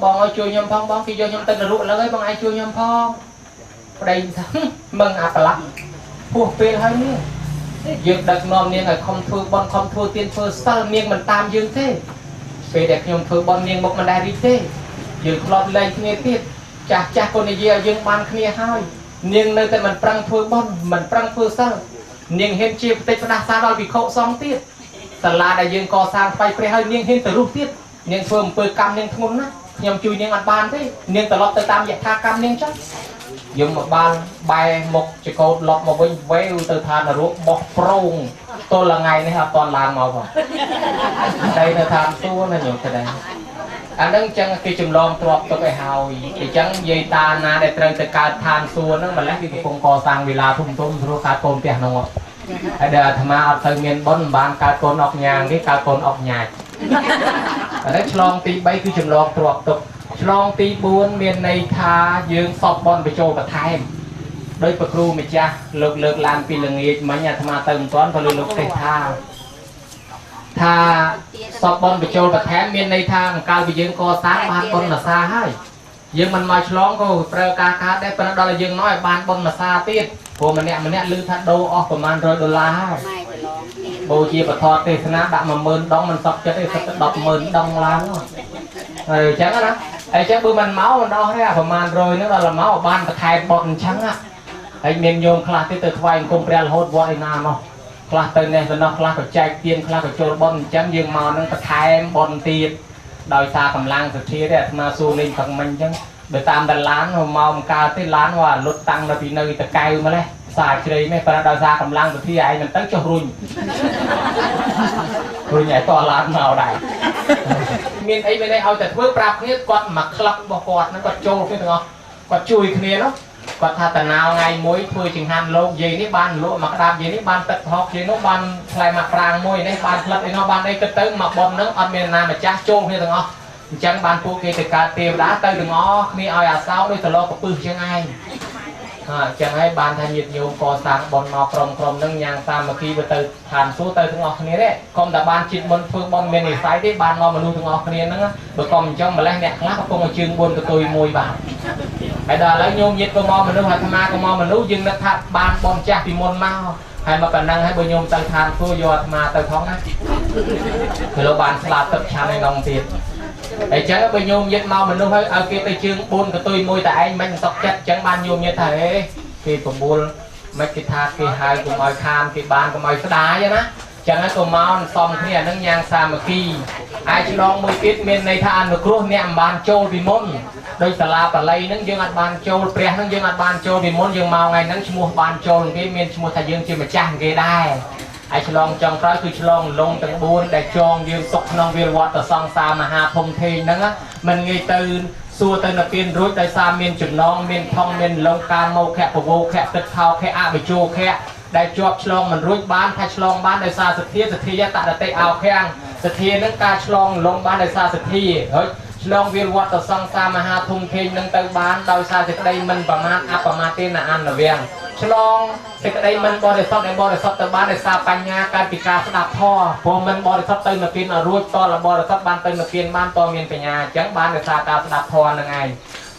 Speaker 2: បងឲ្យជួយខ្ញុំផងបងគេយកខ្ញុំទៅនរកលើហើយបងឯងជួយខ្ញុំផងប្តីថាមឹងអាប្រឡាក់ពោះពេលហើយនេះយើងដឹកនាំនាងឲ្យខំធ្វើបន់ខំធ្វើទានធ្វើសិលនាងមិនតាមយើងទេពេលដែលខ្ញុំធ្វើបន់នាងមកមិនដែររីកទេយើងធ្លាប់លែងគ្នាទៀតចាស់ក៏និយាយឲ្យយើងបានគ្នាហើយនាងនៅតែមិនប្រឹងធ្វើបន់មិនប្រឹងធ្វើសិលនាងហ៊ានជាផ្ទៃផ្ដាសាដល់វិខុសងទៀតសាលាដែលយើងកសាងថ្វាយព្រះហើយនាងហ៊ានទៅរុះទៀតនាងធ្វើអំពើកម្មនាងធ្ងន់ណាស់ខ្ញុំជួយនាងអត់បានទេនាងត្រឡប់ទៅតាមយថាកម្មនាងចុះយើងមកបានបែរមុខចកោតឡប់មកវិញវេវទៅឋាននរកបោះប្រងទល់ថ្ងៃនេះអត់តន់ឡើងមកផងតែនៅឋានសួគ៌ណាញោមទៅដែរអានឹងចឹងគេចម្លងទ្របទុកឲ្យហើយអញ្ចឹងនិយាយតាណាដែលត្រូវទៅកើតឋានសួគ៌ហ្នឹងម្លេះគេកំពុងកសាងវិឡាធំព្រោះកើតកូនផ្ទះហ្នឹងហើយដែលអាត្មាអត់ទៅមានបុណ្យបានកើតកូនអុកញ៉ាងទេកើតកូនអុកញ៉ាចហើយឆ្លងទី3គឺចម្លងទ្របទុកឆ្លងទី4មានន័យថាយើងសពបនបញ្ចូលបន្ថែមដោយព្រះគ្រូម្ចាស់លើកឡើងពីល្ងាចមិញអាត្មាទៅមិនទាន់ក៏លោកទេថាសពបនបញ្ចូលបន្ថែមមានន័យថាអង្កលពីយើងកសាងបានបុណ្យរសាហើយយើងមិនមកឆ្លងក៏ប្រើការកើតដែរប៉ុន្តែដល់យើងមកឲ្យបានបុណ្យរសាទៀតព្រោះម្នាក់ឮថាដូរអស់ប្រហែល$100ហើយបូជាបធរទេសនាដាក់10000ដងមិនសក់ចិត្តទេសឹកទៅ100000ដងឡើងហើយអញ្ចឹងណាហើយអញ្ចឹងបើមិនមកមិនដោះទេអាប្រហែល100ហ្នឹងដល់មកបានបន្ថែមបត់អញ្ចឹងហើយមានញោមខ្លះទៀតទៅថ្វាយអង្គមព្រះរហូតវត្តឯណានោះខ្លះទៅនេះទៅនោះខ្លះក៏ចែកទៀនខ្លះក៏ចូលបន់អញ្ចឹងយើងមកនឹងបន្ថែមបន់ទៀត ដោយសារកម្លាំងសទ្ធាទេអាត្មាសួរលេងខាងមិញអញ្ចឹងបើតាមតឡានមកមកកើតទេឡានว่าលុតតាំងនៅពីនៅតកៅម្លេះផ្សាយជ្រៃមែនប៉ុន្តែដោយសារកម្លាំងសទ្ធាឯងមិនទៅចុះរុញឲ្យតឡានមកដែរមានអីមានអីឲ្យតែធ្វើប្រាប់គ្នាគាត់មកក្លឹបរបស់គាត់ហ្នឹងគាត់ចូលគ្នាទាំងអស់គាត់ជួយគ្នានោះគាត់ថាតាណៅថ្ងៃមួយធ្វើចង្ហាន់លោកយាយនេះបានលក់មកក្តាប់យាយនេះបានទឹកហុកយាយនោះបានផ្លែមកប្រាងមួយនេះបានផ្លិតអីនោះបានអីគិតទៅមកប៉ុនហ្នឹងអត់មានណាម្ចាស់ចូលគ្នាទាំងអស់អញ្ចឹងបានពួកគេទៅកើតទេវតាទៅទាំងអស់គ្នាឲ្យអាសោដោយត្រឡប់កពឹសជាងឯងអញ្ចឹងហើយបានថាញាតិញោមកសាងប៉ុនមកក្រុមហ្នឹងញ៉ាំងសាមគ្គីទៅឋានសួគ៌ទៅទាំងអស់គ្នាទេកុំតែបានជាតិមុនធ្វើប៉ុនមាននិស័យទេបានមកមនុស្សទាំងអស់គ្នាហ្នឹងបើកុំអញ្ចឹងម្លេះអ្នកខ្លះកំពុងឲ្យជើង4កតុយមួយបាទហើយដល់ឥឡូវញោមញាតិក៏មកមនុស្សអាត្មាក៏មកមនុស្សយើងនឹកថាបានប៉ុនចាស់ពីមុនមកហើយមកប៉ុណ្ណឹងហើយបើញោមទៅឋានសួគ៌យកអាត្មាទៅផងណាគឺលោកបានស្លាប់ទឹកឆានឯងទៀតអញ្ចឹងបើញោមញាតិមកមនុស្សហើយឲ្យគេទៅជើង4កតុយមួយតែឯងមិនសុខចិត្តអញ្ចឹងបានញោមញាតិថាហេគេប្រមូលមិនគេថាគេហៅកុំឲ្យខានគេបានកុំឲ្យស្ដាយណាចឹងហើយក៏មកសំគ្នាអានឹងញ៉ាំងសាមគ្គីឯឆ្លងមួយទៀតមានន័យថាអនុគ្រោះអ្នកមិនបានចូលពីមុនដោយសាលាបាលីហ្នឹងយើងអត់បានចូលព្រះហ្នឹងយើងអត់បានចូលពីមុនយើងមកថ្ងៃហ្នឹងឈ្មោះបានចូលគេមានឈ្មោះថាយើងជាម្ចាស់គេដែរឯឆ្លងចុងក្រោយគឺឆ្លងលងទាំង4ដែលចងយើងទុកក្នុងវាលវត្តសង្សារមហាធំធេងហ្នឹងមិនងាយទៅសួរទៅនៅពៀនរួចដោយសារមានចំណងមានថងមានលងការមកខៈពវោខៈទឹកខោខៈអបជោខៈដែលជាប់ឆ្លងមិនរួចបានថាឆ្លងបានដោយសារសទ្ធាសទ្ធាយតតិអោខាំងសទ្ធានឹងការឆ្លងលងបានដោយសារសទ្ធាហើយឆ្លងវាលវត្តសង្សារមហាធំធេងនឹងទៅបានដោយសារសេចក្តីមិនប្រមាទអបមាទេនអនវាំងឆ្លងសេចក្តីមិនបរិសុទ្ធដែលបរិសុទ្ធទៅបានដោយសារបញ្ញាកើតពីការស្ដាប់ធម៌ព្រោះមិនបរិសុទ្ធទៅនៅគៀនអរួចតលបរិសុទ្ធបានទៅនៅគៀនបានតមានបញ្ញាអញ្ចឹងបានដោយសារការស្ដាប់ធម៌នឹងឯង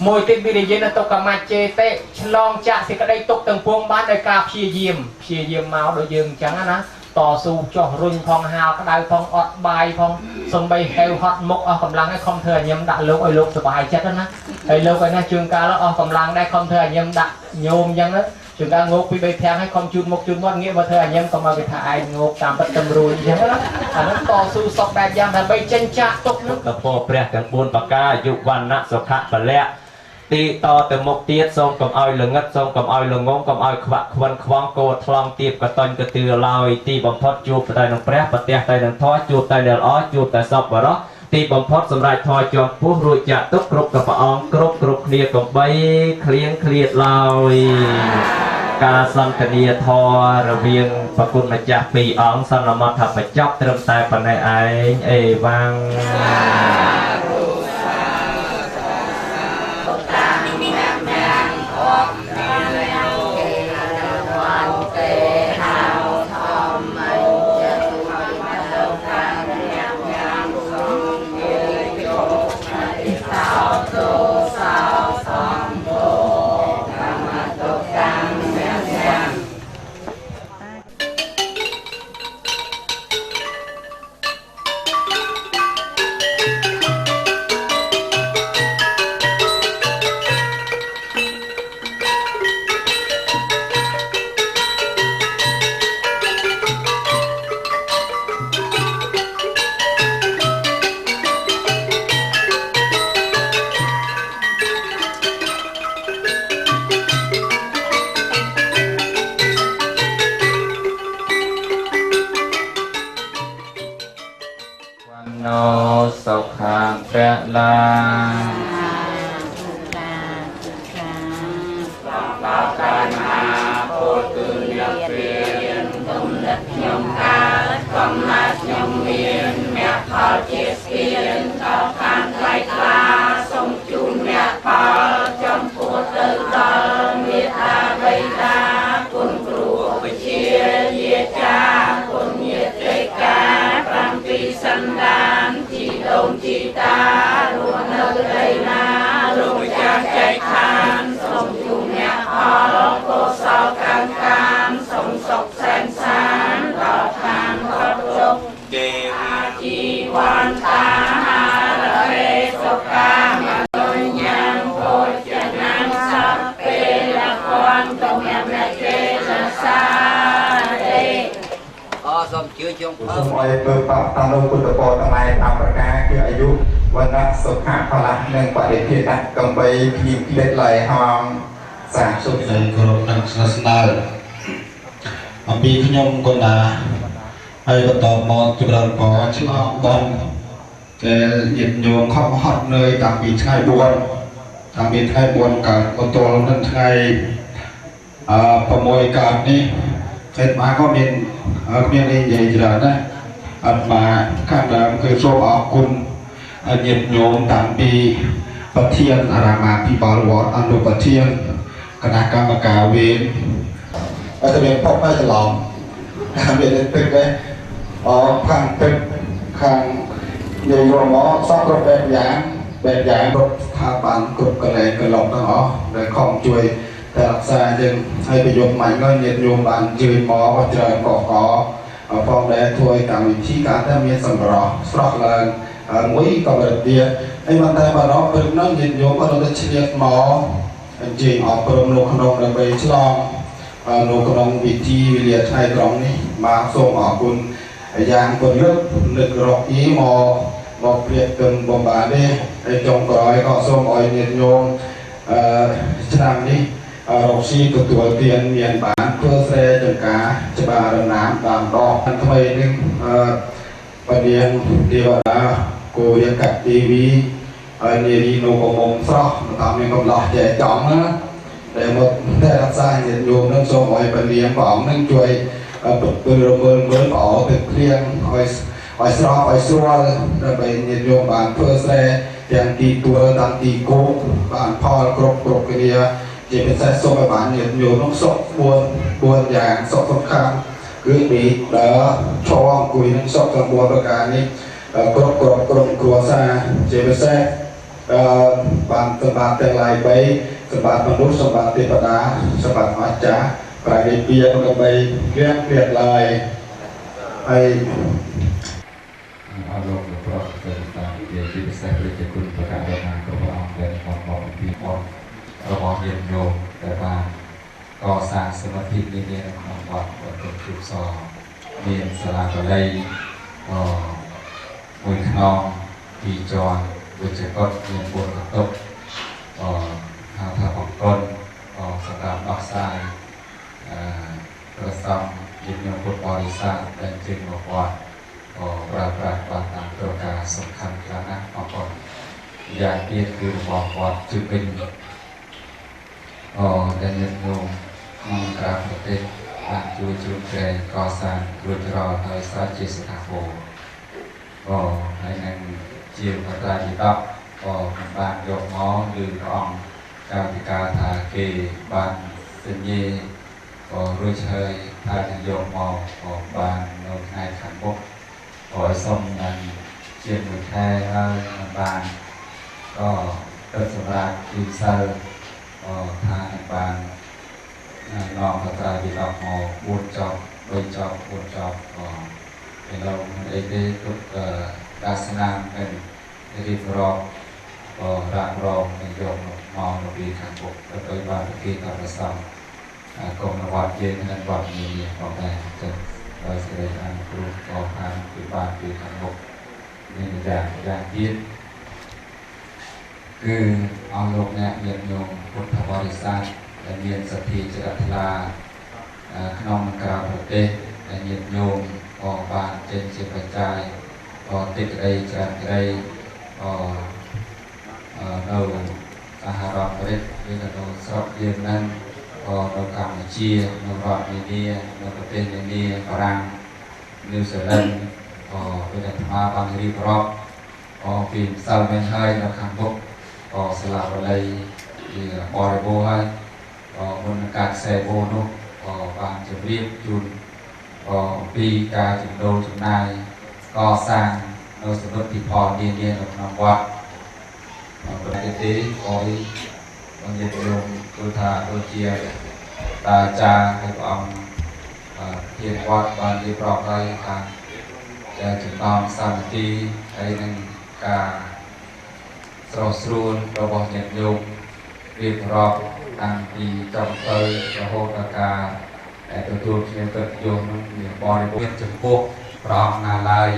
Speaker 2: មួយទៀតវិរិយនតុកមច្ចេតិឆ្លងចាក់សេចក្តីទុកទាំងពួងបានដោយការព្យាយាមមកដូចយើងអញ្ចឹងណាតស៊ូចោះរុញផងហាលក្តៅផងអត់បាយផងសំបីហេវហត់មុខអស់កម្លាំងឲ្យខំធ្វើឲ្យញឹមដាក់លោកឲ្យលោកសុបាយចិត្តណាហើយលោកឲ្យណាជួនកាលអស់កម្លាំងដែរខំធ្វើឲ្យញឹមដាក់ញោមអញ្ចឹងណាជួនកាលងោកពី3 5ឲ្យខំជូតមុខជូតមាត់ងាកមកធ្វើឲ្យញឹមកុំឲ្យគេថាឯងងោកតាមពិតតម្រួយអញ្ចឹងណាអានោះតស៊ូសពបែបយ៉ាងដើម្បីចេញចាក់ទុកនោះក៏ពោព្រះទាំង4ប្រការអាយុវណ្ណៈសុខៈពលៈទីតទៅមុខទៀតសូមកុំឲ្យល្ងឹតសូមកុំឲ្យល្ងងកុំឲ្យខ្វាក់ខ្វិនខ្វងកោថ្លង់ទៀតកតញ្ញកទឿឡើយទីបំផុតជួបតែនឹងព្រះប្រទះតែនឹងធម៌ជួបតែអ្នកល្អជួបតែសពបរោះទីបំផុតសម្រាប់ធម៌ជាប់ពោះរួចចាក់ទុកគ្រប់កព្រះអង្គគ្រប់គ្នាកំបីឃ្លៀងឃ្លាតឡើយការសន្ទនាធម៌រវាងប្រគុណម្ចាស់2អង្គសន្មតថាបញ្ចប់ត្រឹមតែប៉ុណ្ណេះឯងអេវ៉ាំងសុខាព្រះឡាសូមអើពើបតាមលោកពុទ្ធពរទាំងឡាយតាមប្រការគឺអាយុវ
Speaker 3: วันนั้นสุขภาพพละหนึ่งปฏิทินนะกำไปพิมพ์เล็ดไหลห้องสามสุด
Speaker 4: ในกรมนักศาสนาอันปีขยมคนนาให้ต่อมอจุฬาปอชลองบอลแต่หยิบโยมเข้าฮอดเนยตามปีไทยบวนตามปีไทยบวนกับอตโตนั้นไทยประมวยการนี้เห็นมาก็มีมีอะไรใหญ่จรานะอันมาข้างหลังคือโซออกคุณหยิบโยมตามปีปะเทียนอารามาพิบาลวอดอันดุปะเทียนคณะกรรมการเวรอาจจะเป็นพบไม่ฉลองเวียนตึกเลยข้างตึกข้างใหญ่รวมซอกรถแบบอย่างรถทาบันกรุบกระเลงกระหลงทั้งเลยข้องช่วยแต่รักษาจึงให้ประโยชน์ใหม่เงินเย็นโยมบานยืนว่าเจริญก่อฟองแดงถวยตามวิธีการที่มีสมรสระแรงงุ้ยกับระเบียบไอ้มันแต่บารอเป็นนั่งเย็นโยมก็เราจะเชียร์หมอจริงออกปรมโลกนงระเบิดฉลองโลกนงวิธีวิเลียไทยตรงนี้มาส่งออกคุณอย่างคนเลือกนึกรอกอีหมอเปรียบกันบ่มบาได้ไอ้จงกรอยก็ส่งอ้อยเนียนโยมฉะนั้นนี้รกชีตัวเตียนเมียนบ้านเพื่อแสดงกาจะบาดน้ำตามดอกทำไมนึงประเดี๋ยวเดียวนะกูยังกัดทีวีเนี่ยดีโนกมงซอกตามยังกำลังแจกจ่องนะแต่หมดแต่รักษาเห็นโยมนั่งส่งอ้อยประเดี๋ยวบอกนั่งช่วยปึกระเบิดเบิร์นออกตึกเรียงอ้อยสระอ้อยสวลระเบิดเนี่ยโยมบ้านเพื่อแสดงอย่างตีตัวตามตีโก้บ้านพ่อกรบกันเดียจะเป็นสายส่งไปบ้านเนี่ยโยมต้องส่งบวนอย่างส่งค่อนข้างคือมีแล้วช่องคุยนั่งส่งกระบวนการนี้กรบครัวซาเจเปเซ่บางสมบัติแต่ลายใบสมบัติมนุษย์สมบัติเทวดาสมบัติอาจารย์ปลายเปียกับใบเลี้ยงเปลี่ยนลายไออารมณ์เพราะเป็นตามเกี่ยวกับเสพติดคุณประกาศงานกระบอกเป็นความบอกปีบอลกระบอกเย็นโยมแต่บางก่อสร้างสมาธิในเรื่องของวัดวัดตุจุสอบเรียนสลากเลยมวยขนองปีจอนวิจัยกฎเรียนบนกระตุกหาทางของก้นสำหรับดอกทรายกระซำยินยงพุทธบริษัทเป็นจึงบอกว่าปราบตามตัวการสำคัญแล้วนะบางคนอย่างเดียวคือบอกว่าจึงเป็นดันยันโยมมังกรประเทศการช่วยจุดแรงก่อสร้างรถรอไทยสัจจิสถาโภในนั้นเจียวพระราชิตบ้านยกม้อหรือรองเจ้าธิการทาเกบ้านเซนเย่รุ่ยเชยทาโยกม้อบ้านโนนายขันบกส่งนั้นเชียงมือแท้บ้านก็ต้นสำราญดินเซอร์ทางบ้านนองพระราชิตบุญจอบบุญจอบเป็นเราได้ทุกดาสนามเป็นรีบรอบรางรองในโยมมองนบีขันบกแล้วก็บ้านที่ทำประสามกรมนวัดเย็นนั้นวัดมีของแดงจะโดยเสด็จอันครูออกทางที่บ้านที่ขันบกนี่อย่างที่คือเอาลงเนี่ยเรียนโยมพุทธบริษัทและเรียนสถิจรัตลาขนมกราบประเทศและเรียนโยมบ้านเจนเจริญใจติดอะไรจันอะไรเราสหรัฐอเมริกาหรือเราสอบเรียนนั้นเรากัมพูชีเรารอดในนี้เราประเทศในนี้ฝรั่งนิวซีแลนด์เป็นธรรมะบางทีรอบปีนซาลเมนไฮเราขังบกสลับอะไรบริโภคบนอากาศแสบโนุบางจะเรียบจุนปีการจุดโดจุดนายก่อสร้างโดยสมมติพอเนียนของนวัดประเทศนี้คอยบางอย่างลงตัวทาตัวเจียตาจาให้องเทียนวัดบางที่ปลอดภัยทางจะถึงตอนสามทีให้นั่งการสโลสรูนระบบอย่างโยมเรียบรอบทางปีจอมเตยระโหตากาแต่ตัวเชียงเกิดโยมมีบริบทจำพวกพร้อมนาลาย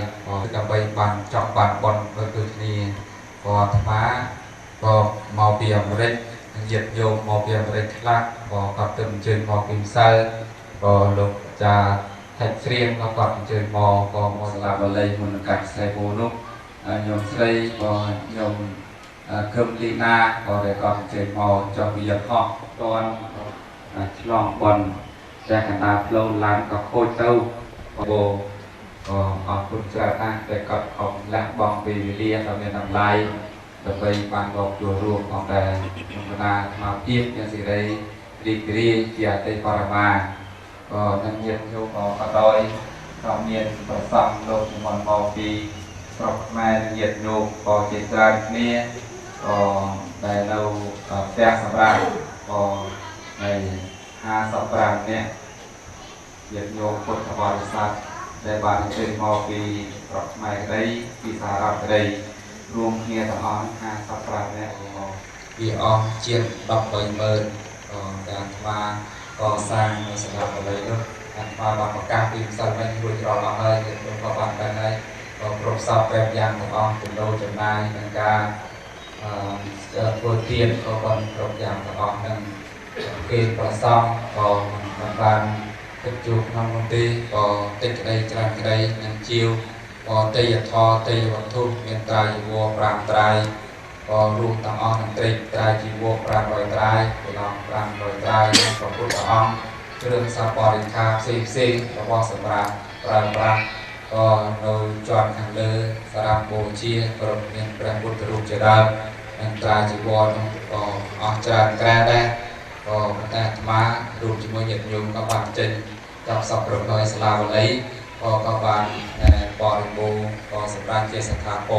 Speaker 4: จะไปบันจับบันบอลเกิดนี้
Speaker 5: ก็ธรรมะก็มาเปียมเร็จเหยียดโยมมาเปียมเร็จคลักก็กอบเติมเชิญมาพิมพ์เซอร์ก็ลงจะแท็กเรียงก็กอบเชิญมาก็มาสลาบเลยมันกัดใส่โบนุกโยมใส่ก็โยมเครื่องลีนาก็ได้กอบเชิญมาจอมเหยียดหอกตอนฉลองบอลแจกนาโปรลานก็โคตรเต้าโบก็ขอบคุณเจ้าท่านได้กอบของและบองปีวิเลียเราเนี่ยนำลายต่อไปบางบอกตัวรวมของแต่มุขนามาเทียบยังสิได้ดีกรีเกียรติปรมาก็นั่งเย็นโยก็กระดอยก็เมียนประสัมโลกมันบอกปีปรบมาเย็นโยก็เจตนาเนี่ยก็ได้เราแฝงสำราญก็ใน5 สัปดาห์เนี่ยเย็นโยพุทธบริษัทได้บานเป็นมอปีปรบมาได้ปีสารับได้รวมเฮียต่ออน5 สัปดาห์เนี่ยปีออกเชียนดอกใบเมินการมาก่อสร้างในสถาบันเลยด้วยการมาบางประการปีสันไม่รู้จะรอเราเลยเดี๋ยวเราบางกันเลยก็ปรบสอบแบบอย่างต่ออนเป็นโลจำนายในการตัวเทียนก็เป็นปรบอย่างต่ออนหนึ่งเกณฑ์ประสองก็บางติดจุกน้องคนตีก็ติดกระไดจานกระไดนั่งชิวก็ตีทอตีวัตถุเมียนตรายวัวปรามตรายก็รวมต่างอ่อนตรีตรายจีวัวปรามลอยตรายไปลองปรามลอยตรายก็พูดต่างอ่อนเรื่องซาปอรินคาซีแล้วก็สำหรับปรามก็เราจอนทางเลือสรามโบชีกรมเมียนแปลงบุตรรูปเจริญเมียนตรายจีวัวก็ออกจานแกล้ได้ก็แต่ธรรมะรูปจมูกหยัดยุงก็บางจริงกับสับปะรดโดยสลาวเลยก็บางปอริบูก็สำหรับเจสถาโป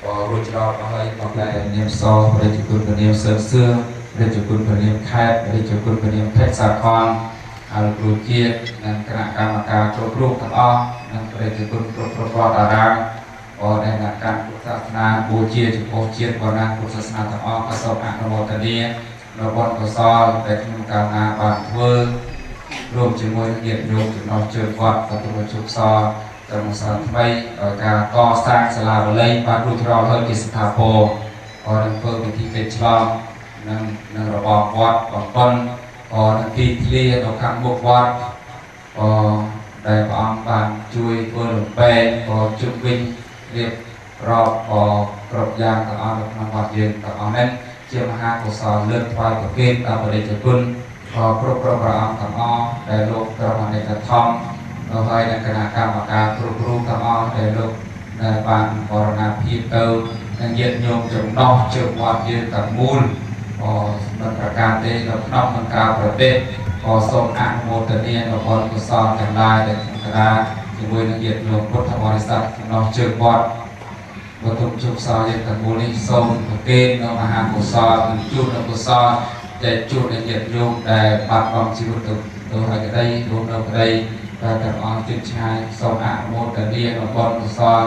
Speaker 5: ก็รู้จักเราให้บอกได้เนียมซอได้จุกุลเนียมเสือเสื้อได้จุกุลเนียมแคบได้จุกุลเนียมเพชรสาครอาลูกรูเกียรนั่นคณะกรรมการครบรูปทั้งอ้อนั่นได้จุกุลครบรอดารางก็ได้นักการพุทธศาสนาบูเชียจุโพเชียบนาพุทธศาสนาทั้งอ้อก็สอบอนุโมทนีเราบนก็ซอได้ทำการงานบางเวอร์รวมจมูกเหยียดโยมจุดนอนเชิญวัดประตูชุกซอแต่มุสลิมไม่การก่อสร้างศาลาเลยปารุทรอเฮกิสถาโพก็นั่งเพิ่มเป็นที่เป็นฉลองนั่งระบอบวัดก่อนต้นก็นั่งที่ทะเลเราขังบกวัดก็ได้พระองค์บานช่วยเพื่อหลวงเป้ก็จุดวิ่งเรียบรอบก็กรบยางต่างอ่อนต่างวัดยืนต่างอ่อนนั้นเชื่อมหากุศลเลือดควายประเกตตามประเด็นคุณก็พระพระองค์ต่างอ่อนได้โลกกระมาในกระทอมเราให้ในคณะกรรมการครูทั้งอ้อได้ลูกในบางบรณาพิเตอร์ในเย็นโยมจงนอกเชื่อวัดยืนกับมูลก็มันประการได้เรานอกมันกาวประเทศก็ทรงอนุโมทนีเราบริกุศลแต่งลายในคณะที่บุญในเย็นโยมพุทธบริษัทนอกเชื่อวัดบทุมชุกซาเย็นกับมูลนี้ทรงเกณฑ์เรามหากุศลจุดกุศลได้จุดในเย็นโยมได้ปัดบองชีวิตตัวให้ได้รวมเราได้แต่แต่อจิตชายทรงอนุโมทนีเราบนซอย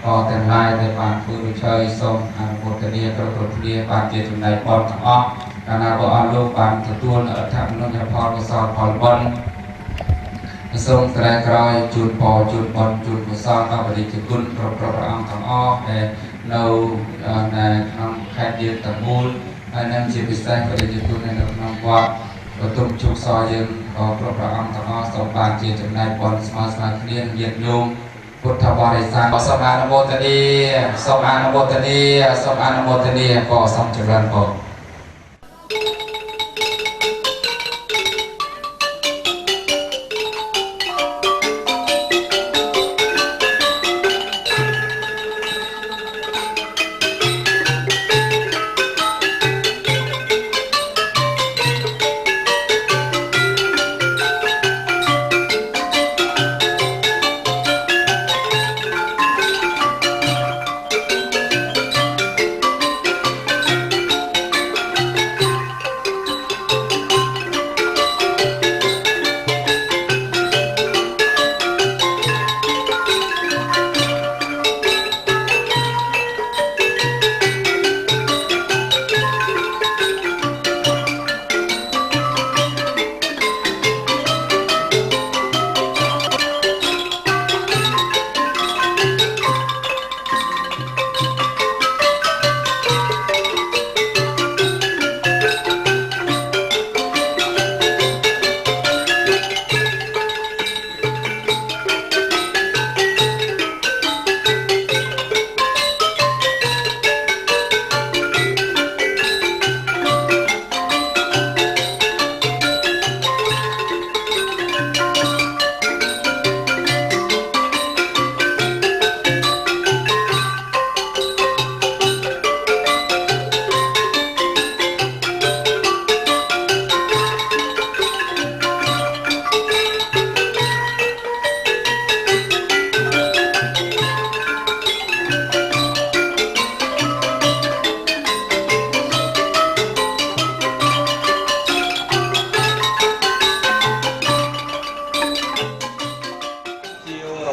Speaker 5: ก็แต่งลายในบานผู้รู้เชยทรงอนุโมทนีกระตุ้นนีบานเจตุในบนทั้งอ้อการนาบอันโลกบานตัวตัวทางนนทพรกุศลพรบนทรงแต่กรอยจุดปอจุดบนจุดกุศลก็บริจิกุลพระองค์ทั้งอ้อในเราในน้องแพทย์ยืนตะมูลในนำจิตวิสัยบริจิกุลในน้องวัดประตูชุกซอยยืนก็พระองค์ทั้งอ้อสมบัติเจตุในบนสมาสมาเนียนเยียดโยมพุทธบริษัทสมานโมทนีสมานโมทนีสมานโมทนีก็สมเจริญพร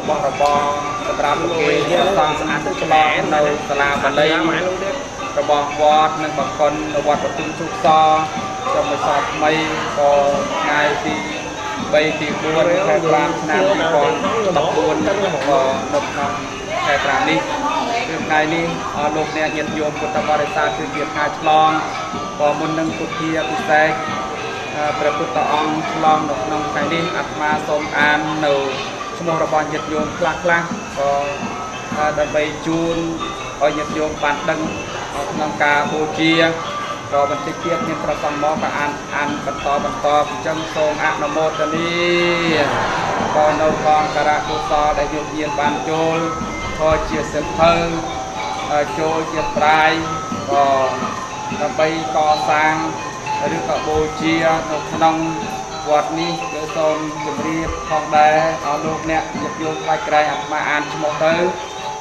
Speaker 6: របស់របរសម្រាប់គេសង់ស្អាតឆ្លងនៅសាលាបាលីរបស់វត្តនិងបង្គន់នៅវត្តបទុមជោគសចំមិនសពថ្មីក៏ថ្ងៃទី3ទី4ខែ5ឆ្នាំ2014ក៏នៅក្នុងខែ5នេះគឺថ្ងៃនេះលោកអ្នកញាតិញោមពុទ្ធបរិស័ទគឺជាថ្ងៃឆ្លងក៏មុននឹងពុទ្ធាពិសេសព្រះពុទ្ធអង្គឆ្លងនៅក្នុងថ្ងៃនេះអាត្មាសូមអាននៅឈ្មោះរបស់ញាតិញោមខ្លះក៏ដើម្បីជូនឲ្យញាតិញោមបានដឹងក្នុងការបូជាក៏បន្តិចទៀតមានប្រសងមកក៏អានបន្តអញ្ចឹងសូមអនុមោទនាក៏នៅកងការៈកុសលដែលយោគយានបានចូលក៏ជាសិទ្ធិចូលជាប្រាយក៏ដើម្បីកសាងឬក៏បូជានៅក្នុងវត្តនេះគឺសូមជម្រាបផងដែរឲ្យលោកអ្នកយកខ្លាចក្រែងអាត្មាអានឈ្មោះទៅ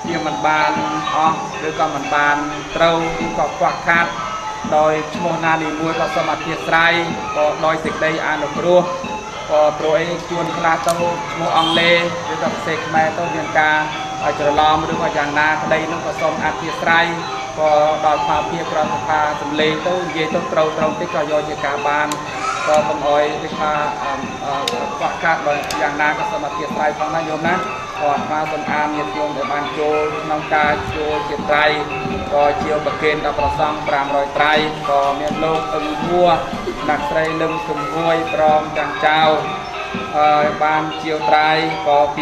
Speaker 6: វាមិនបានអស់ឬក៏មិនបានត្រូវឬក៏ខ្វះខាតដោយឈ្មោះណានីមួយក៏សូមអធិស្ឋានក៏ដោយសេចក្តីអនុគ្រោះក៏ព្រោះអីជួនខ្លះទៅឈ្មោះអង់គ្លេសឬក៏ភាសាខ្មែរទៅមានការច្រឡំឬក៏យ៉ាងណាក្តីនោះក៏សូមអធិស្ឋានក៏ដល់ផលភាពប្រតិថាសម្លេងទៅនិយាយទៅត្រូវតិចក៏យកជាការបានក៏កុំអោយគេថាខ្វះខាតដោយយ៉ាងណាក៏សូមអធិស្ឋានផងណាញោមណាក៏អាត្មាសូមអានញាតិញោមដែលបានចូលក្នុងការចូលជាត្រៃក៏ជាប្រគេនដល់ព្រះសង្ឃ500ត្រៃក៏មានលោកអឹងហួរអ្នកស្រីលឹមជំនួយព្រមទាំងចៅបានជាត្រៃក៏$250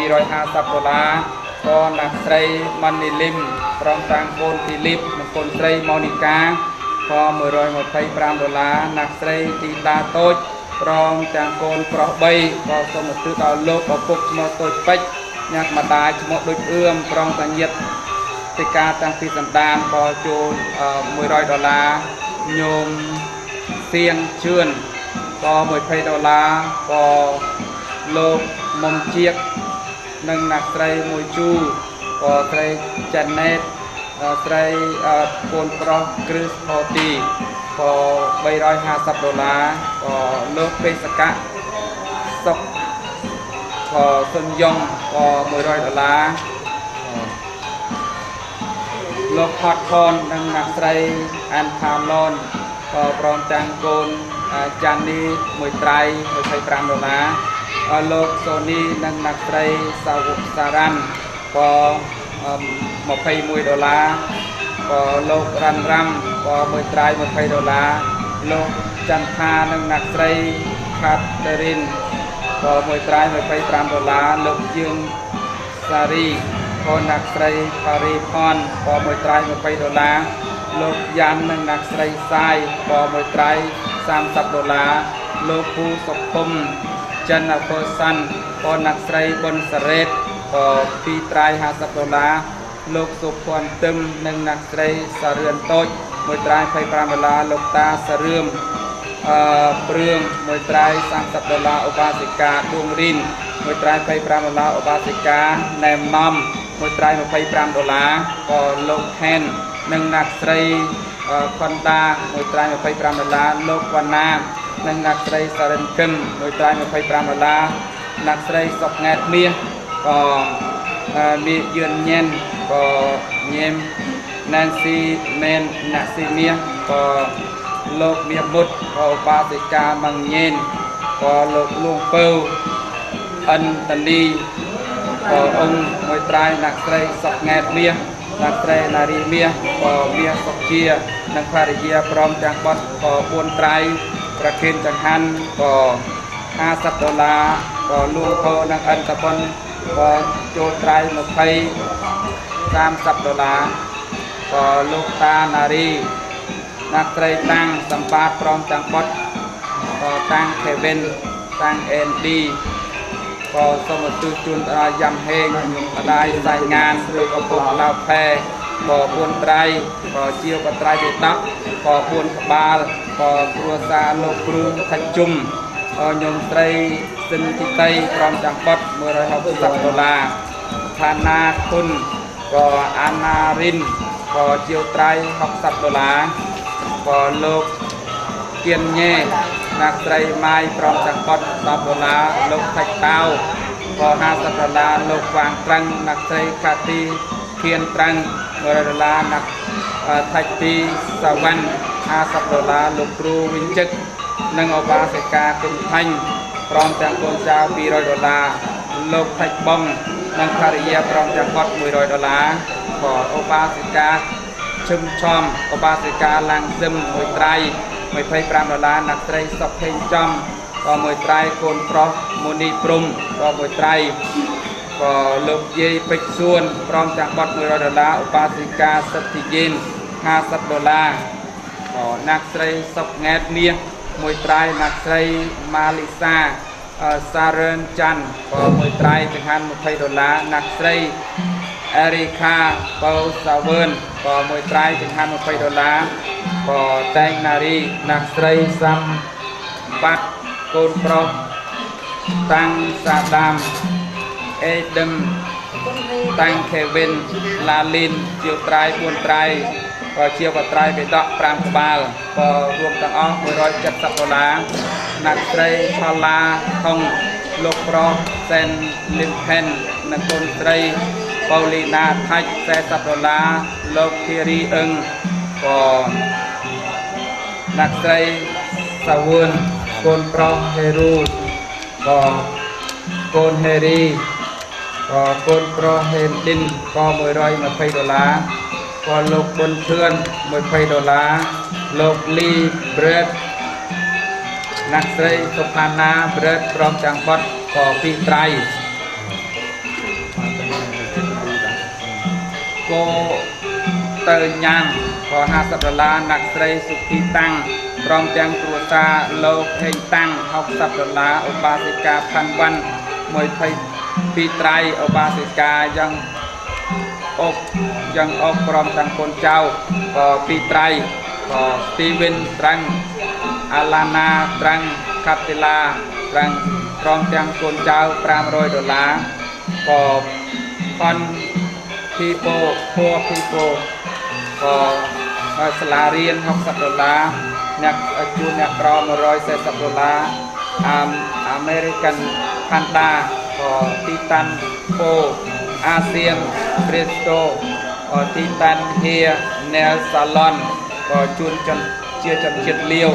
Speaker 6: ក៏អ្នកស្រីម៉ាន់នីលឹមព្រមទាំងកូនភីលីបនិងកូនស្រីម៉ូនីកាក៏$125អ្នកស្រីទីតាតូចព្រមទាំងកូនប្រុស3ក៏សូមឧទ្ទិសដល់លោកឪពុកឈ្មោះតូចពេជ្រញ៉ាំម្ដាយឈ្មោះដូចអឿមព្រមទាំងញាតិទីការតាំងពីសន្តានក៏ចូល$100ញោមសៀងជឿនក៏$20ក៏លោកមុំជៀកនិងអ្នកស្រីមួយជូក៏ស្រីចាណេតស្រីកូនប្រុសគ្រឹះផូទីក៏$350ក៏លោកបេសកៈសុកក៏សុនយ៉ងក៏$100លោកផាត់ខននិងអ្នកស្រីអានខាឡនក៏ព្រមទាំងកូនចាន់នីមួយត្រៃ$25លោកសូនីនិងអ្នកស្រីសាវុសារ៉ាន់ក៏$21ក៏លោករ៉ាន់រ៉ាំក៏មួយត្រៃ$20លោកចន្ទថានិងអ្នកស្រីខាត់ដេរិនក៏មួយត្រៃ$25លោកជាងសារីក៏អ្នកស្រីផារីផនក៏មួយត្រៃ$20លោកយ៉ាន់និងអ្នកស្រីសាយក៏មួយត្រៃ$30លោកពូសុខុមចិនអពើសាន់ក៏អ្នកស្រីប៊ុនសារ៉េតក៏2ត្រៃ$50លោកសុភ័ណ្ឌទឹមនិងអ្នកស្រីសារឿនតូចមួយត្រៃ$25លោកតាសារឿមព្រឿងមួយត្រៃ$30ឧបាសិកាដួងរីនមួយត្រៃ$25ឧបាសិកាណែមណំមួយត្រៃ$25ក៏លោកហែននិងអ្នកស្រីខុនដាមួយត្រៃ$25លោកវណ្ណានិងអ្នកស្រីសារិនគឹមមួយត្រៃ$25អ្នកស្រីសុកង៉ែតមាសក៏មានយឿនញ៉ែនក៏ញៀមណានស៊ីមែនអ្នកស៊ីមាសក៏លោកមាសមុតក៏ឧបាសិកាម៉ងញ៉ែនក៏លោកលួងពៅអិនតានីក៏អង្គមួយត្រៃអ្នកស្រីសុកង៉ែតមាសអ្នកស្រីណារីមាសក៏មាសសុកជានិងភរិយាព្រមទាំងបុត្រក៏4ត្រៃប្រគិនចង្ហាន់ក៏$50ក៏លួងពៅនិងអិនតប៉ុនក៏ចូលត្រៃ$30ក៏លោកតាណារីអ្នកស្រីតាំងសម្បត្តិព្រមទាំងបុត្រក៏តាំងខេវិនតាំងអេនឌីក៏សូមឧទ្ទិសជូនដល់យ៉ាំហេងម្ដាយស្ដាយងានឬក៏ពុកឡៅផែក៏4ត្រៃក៏ជាបត្រៃទី10ក៏4ក្បាលក៏គ្រួសារលោកគ្រូថាច់ជុំញោមស្រីសិនទីតីព្រមទាំងបុត្រ$160ឋានាគុណក៏អាណារិនក៏ជាត្រៃ$60ក៏លោកគៀនញ៉ែអ្នកស្រីម៉ាយព្រមទាំងបុត្រ$10លោកថាច់តៅ ก็50 ดอลลาร์លោកវ៉ាងត្រឹងนักស្រីកាទីខៀនត្រឹង100 ដុល្លារนักថៃទីសវណ្ណ50 ដុល្លារលោកគ្រូវិញ្ជិតនិងឧបាសិកាគុណថាញ់ព្រមទាំងកូនចៅ200 ដុល្លារលោកថៃបងនិងភរិយាព្រមទាំងគាត់100 ដុល្លារក៏ឧបាសិកាឈឹមឆំឧបាសិកាឡាំងស៊ឹមមួយត្រៃ25 ដុល្លារអ្នកស្រីសុកហេងចំក៏មួយត្រៃកូនប្រុសមូនីព្រំក៏មួយត្រៃក៏លោកយាយពេជ្រសួនព្រមទាំងបាត់100 ដុល្លារឧបាសិកាសិទ្ធិយេន50 ដុល្លារក៏អ្នកស្រីសុកង៉ែតមាសមួយត្រៃអ្នកស្រីម៉ាលីសាសារ៉ិនច័ន្ទក៏មួយត្រៃចង្ហាន់20 ដុល្លារអ្នកស្រីអេរីខាបូសាវឿនក៏មួយត្រៃចង្ហាន់20 ដុល្លារក៏តែងណារីអ្នកស្រីសំបាត់កូនប្រុសតាំងសាដាមអេដឹមតាំងខេវិនឡាលីនជាវត្រៃ4ត្រៃក៏ជាវត្រៃបេដក5ក្បាលក៏រួមទាំងអស់170 ដុល្លារអ្នកស្រីផល្លាថងលោកប្រុសសេនលីមផេននិងកូនស្រីប៉ូលីណាថាច់40 ដុល្លារលោកធីរីអឹងក៏អ្នកស្រីសាវឿនកូនប្រុសហេរូក៏កូនហេរីក៏កូនប្រុសហេឌិនក៏120 ដុល្លារក៏លោកប៊ុនធឿន20 ដុល្លារលោកលីប្រេតអ្នកស្រីសុផាណាប្រេតព្រមទាំងបាត់ក៏2ត្រៃក៏ទៅញ៉ាំក៏50 ដុល្លារអ្នកស្រីសុភីតាំងព្រមទាំងគ្រួសារលោកហេងតាំង60 ដុល្លារឧបាសិកាផាន់វ៉ាន់22 ត្រៃឧបាសិកាយ៉ាងអុកព្រមទាំងកូនចៅក៏2ត្រៃក៏ Steven ត្រាំង Alana ត្រាំង Katila ត្រាំងព្រមទាំងកូនចៅ500 ដុល្លារក៏ផនពីពោក៏សាលារៀន60 ដុល្លារអ្នកជួនអ្នកក្រ140 ដុល្លារAmerican Panda ក៏ទីតាន់ពោអាស៊ានព្រីស្តូក៏ទីតាន់ហៀណែលសាឡុនក៏ជួនជាជនជាតិលាវ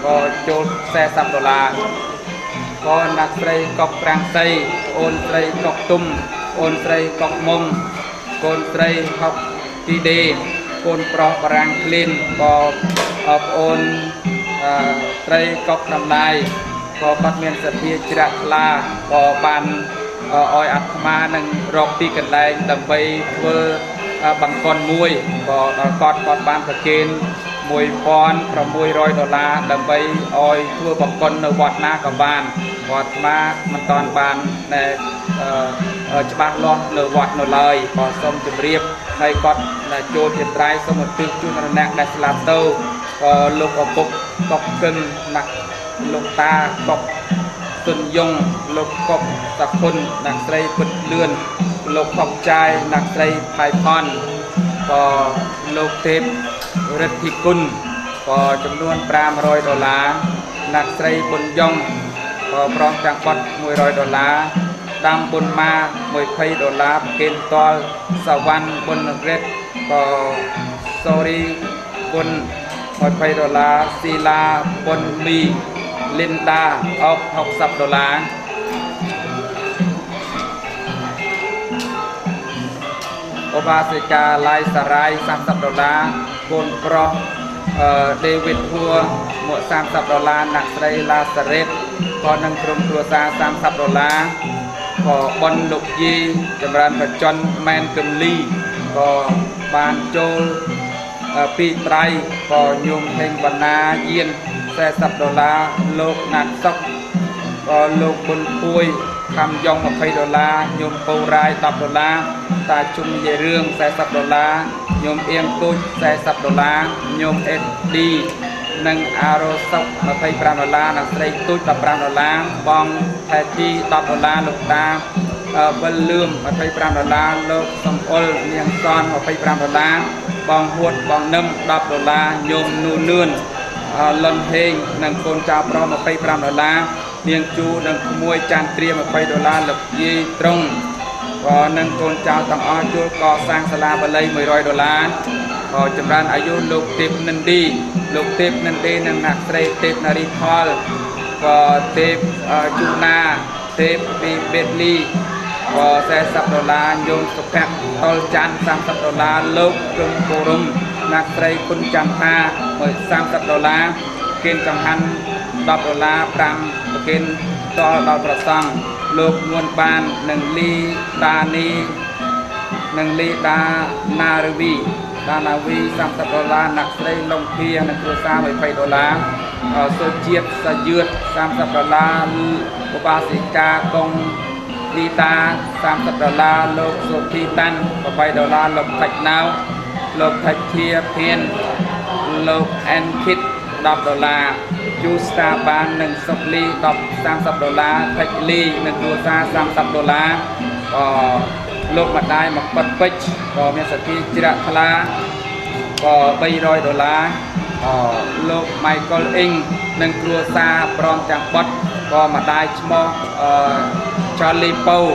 Speaker 6: ក៏ចូល40 ដុល្លារក៏អ្នកស្រីកុកប្រាំងសីអូនស្រីកុកទុំអូនស្រីកុកមុំកូនស្រីហុកទីដេកូនប្រុសបារាំងក្លីនក៏ប្អូនស្រីកុកដំណៃក៏គាត់មានសទ្ធាជ្រះថ្លាក៏បានឲ្យអាត្មានឹងរកទីកន្លែងដើម្បីធ្វើបង្កន់មួយក៏ដល់គាត់បានប្រគេន1600 ដុល្លារដើម្បីឲ្យធ្វើបង្កន់នៅវត្តណាក៏បានគាត់អាត្មាមិនតាន់បានច្បាស់លាស់នៅវត្តនៅឡើយក៏សូមជម្រាបហើយគាត់ចូលជាត្រៃសូមឧទ្ទិសជូនអ្នកដែលស្លាប់ទៅក៏លោកឪពុកកុកគឹងណាក់លោកតាកុកទុនយងលោកកុកតាគុណអ្នកស្រីពិតលឿនលោកកុកចាយអ្នកស្រីផៃផនក៏លោកទេពរិទ្ធិគុណក៏ចំនួន500 ដុល្លារអ្នកស្រីប៊ុនយ៉ងក៏ព្រមទាំងបាត់100 ដុល្លារដាំប៊ុនម៉ា20 ដុល្លារប្រគេនតលសវណ្ណប៊ុនរ៉េតក៏សូរីប៊ុន20 ដុល្លារស៊ីឡាប៊ុនមីលីនដាអុក60 ដុល្លារឧបាសិកាឡៃសារ៉ៃ30 ដុល្លារកូនប្រុសដេវីតហួរមក30 ដុល្លារអ្នកស្រីឡាសារ៉េតក៏នឹងក្រុមគ្រួសារ30 ដុល្លារក៏បនលោកយីចម្រើនបច្ចុប្បន្នម៉ែនគឹមលីក៏បានចូល2ត្រៃក៏ញោមហេងបណ្ណាយាន40 ដុល្លារលោកណាត់សុកក៏លោកប៊ុនពួយខំយ៉ង20 ដុល្លារញោមពៅរាយ10 ដុល្លារតាជុំនិយាយរឿង40 ដុល្លារញោមអៀងទូច40 ដុល្លារញោមអេឌីនិងអារ៉ូសុក25 ដុល្លារនិងស្រីទូច15 ដុល្លារបងថេទី10 ដុល្លារលោកតាវិលលឿម25 ដុល្លារលោកសំអុលនាងសន25 ដុល្លារបងហួតបងនឹម10 ដុល្លារញោមនូនឿនលុនហេងនិងកូនចៅប្រុស25 ដុល្លារ នាងជូនឹងមួយចាន់ត្រៀម$20លោកយាយត្រង់ក៏នឹងកូនចៅទាំងអស់ជួលកសាងសាលាបាលី$100ក៏ចម្រើនអាយុលោកទេពនិន្ទីលោកទេពនិន្ទីនិងអ្នកស្រីទេពនារីផលក៏ទេពជូណាទេពពីបេតលីក៏$40ញោមសុភ័ក្រតលច័ន្ទ$30លោកគឹមគោរមអ្នកស្រីគុណចន្ទថា$30គិនចង្ហាន់$10 5ប្រគិនតដល់ប្រសង់លោកនួនបាននិងលីដានីនិងលីដាណារវី$30អ្នកស្រីលំភានិងគ្រួសារ$20សុជាតិសាយឿត$30ឧបាសិកាកុងលីតា$30លោកសុភីតាន់$8លោកថៃណៅលោកថៃធាភានលោកអែនគិត$10ជូស្តាបាននិងសុកលី$30ថៃលីនិងគ្រួសារ$30ក៏លោកម្ដាយមកប៉ិតពេជ្រក៏មានសទ្ធាជ្រះថ្លាក៏$300លោក Michael Ing និងគ្រួសារព្រមទាំងបុត្រក៏ម្ដាយឈ្មោះCharlie Pau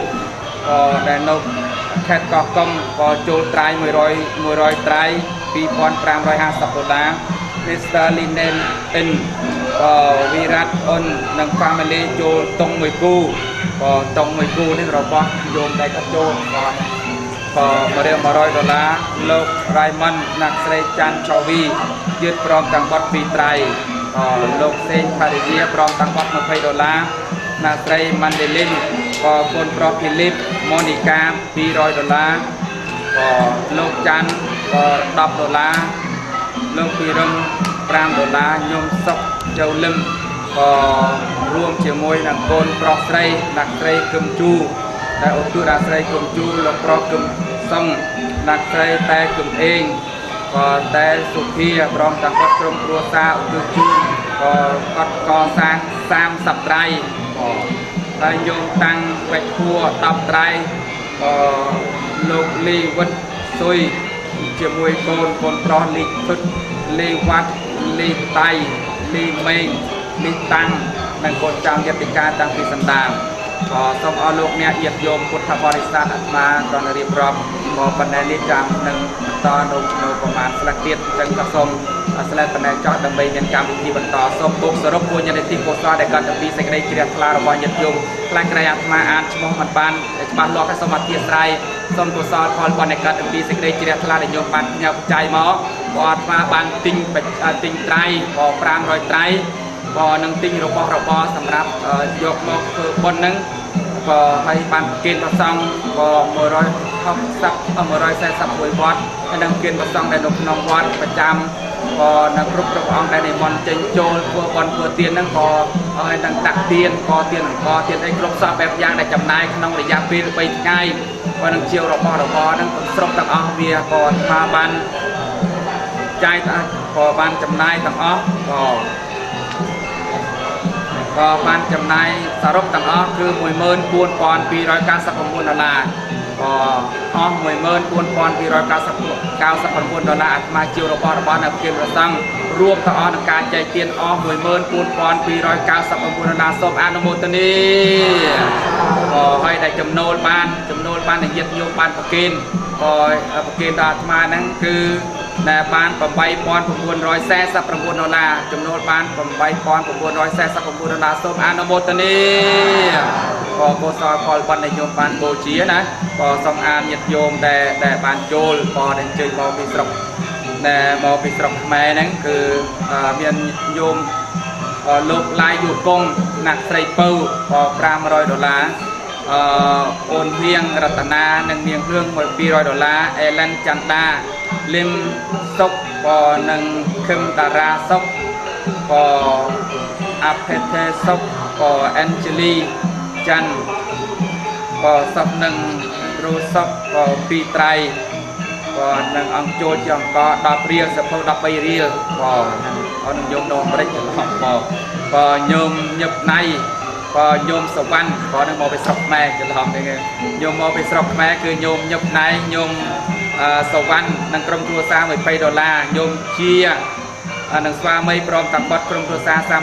Speaker 6: ក៏ដែលនៅខេត្តកោះកុងក៏ចូលត្រាយ100ត្រាយ$2550 Mr. Linen In ក៏វិរៈអ៊ុននិង family ចូលតុងមួយគូក៏តុងមួយគូនេះរបស់យោមដែលគាត់ចូលក៏$100លោក Raymond អ្នកស្រីច័ន្ទឆាវីយឺតព្រមទាំងបុត្រ2ត្រៃក៏លោកសេងផារីយាព្រមទាំងបុត្រ$20អ្នកស្រី Mandelin ក៏កូនប្រុស Philip Monica $200ក៏លោកច័ន្ទក៏$10លោកពីរឹម$5ញោមសុកជៅលឹមក៏រួមជាមួយនឹងកូនប្រុសស្រីអ្នកស្រីគឹមជូដែលឧទ្ទិសដល់ស្រីគឹមជូលោកប្រុសគឹមសឹងអ្នកស្រីតែគឹមអេងក៏តែសុភាព្រមទាំងគាត់ក្រុមគ្រួសារឧទ្ទិសជូក៏គាត់កសាង30ត្រៃក៏ហើយញោមតាំងវេខួរ10ត្រៃក៏លោកលីវិតស៊ុយជាមួយកូនប្រុសលីធុតលីវ៉ាត់លីតៃលីមេងលីតាំងនិងកូនចៅយតិកាតាំងពីសន្តានក៏សូមអរលោកអ្នកញាតិញោមពុទ្ធបរិស័ទអាត្មាក៏រៀបរាប់ក៏បណ្ណនេះចាំនឹងបន្តនៅប្រមាណស្លាកទៀតចឹងក៏សូមស្លាកបណ្ណចោះដើម្បីមានកម្មវិធីបន្តសូមពុកសរុបពុញ្ញនិតិកុសលដែលកើតពីសេចក្តីជ្រះថ្លារបស់ញាតិញោមខ្លាំងក្រៃអាត្មាអានឈ្មោះមិនបានច្បាស់លាស់ហើយសូមអធិស្ឋានសូមកុសលផលបុណ្យដែលកើតពីសេចក្តីជ្រះថ្លាដែលញោមបានផ្ញើបច្ច័យមកក៏អាត្មាបានទិញត្រៃក៏500ត្រៃក៏នឹងទិញរបស់របរសម្រាប់យកមកធ្វើបុណ្យហ្នឹងក៏ហើយបានគិនប្រសង់ក៏141វត្តហើយនឹងគិនប្រសង់ដែលនៅក្នុងវត្តប្រចាំក៏នឹងគ្រប់អង្គដែលនិមន្តចេញចូលធ្វើបុណ្យធ្វើទានហ្នឹងក៏ហើយនឹងតាក់ទានក៏ទានអង្គទានអីគ្រប់សពបែបយ៉ាងដែលចំណាយក្នុងរយៈពេល3ថ្ងៃក៏នឹងជារបស់របរហ្នឹងស្រុកទាំងអស់វាក៏ថាបានចាយក៏បានចំណាយទាំងអស់ក៏បានចំណាយសរុបទាំងអស់គឺ$14,299ក៏អស់$14,299អាត្មាជារបស់របរនៅគិមរសង្ឃរួមទាំងអស់នឹងការចែកទានអស់$14,299សូមអនុមោទនាក៏ហើយដែលចំណូលបានដែលញាតិញោមបានប្រគេនក៏ប្រគេនដល់អាត្មាហ្នឹងគឺដែលបាន$8,949ចំណូលបាន$8,949សូមអនុមោទនាក៏កុសលផលបុណ្យដែលញោមបានបូជាណាក៏សូមអានញាតិញោមដែលបានចូលក៏ដែលជើញមកពីស្រុកខ្មែរហ្នឹងគឺមានញោមលោកឡាយយូកុងអ្នកស្រីពៅក៏$500អូនហៀងរតនានិងនាងហឿង$200អេឡិនចន្ទដាលឹមសុកក៏នឹងខឹមតារាសុកក៏អភេទេសុកក៏អេនជេលីច័ន្ទក៏សុកនឹងគ្រូសុកក៏2ត្រៃក៏នឹងអង្គចូលជាអង្គ10រៀលសភៅ13រៀលក៏នឹងញោមនៅអាមេរិកក៏ញោមញឹបណៃក៏ញោមសវណ្ណក៏នឹងមកពីស្រុកខ្មែរច្រឡំហ្នឹងញោមមកពីស្រុកខ្មែរគឺញោមញឹបណៃញោមសវណ្ណនិងក្រុមគ្រួសារ$20ញោមជានឹងស្វាមីព្រមទាំងបុត្រក្រុមគ្រួសារ$30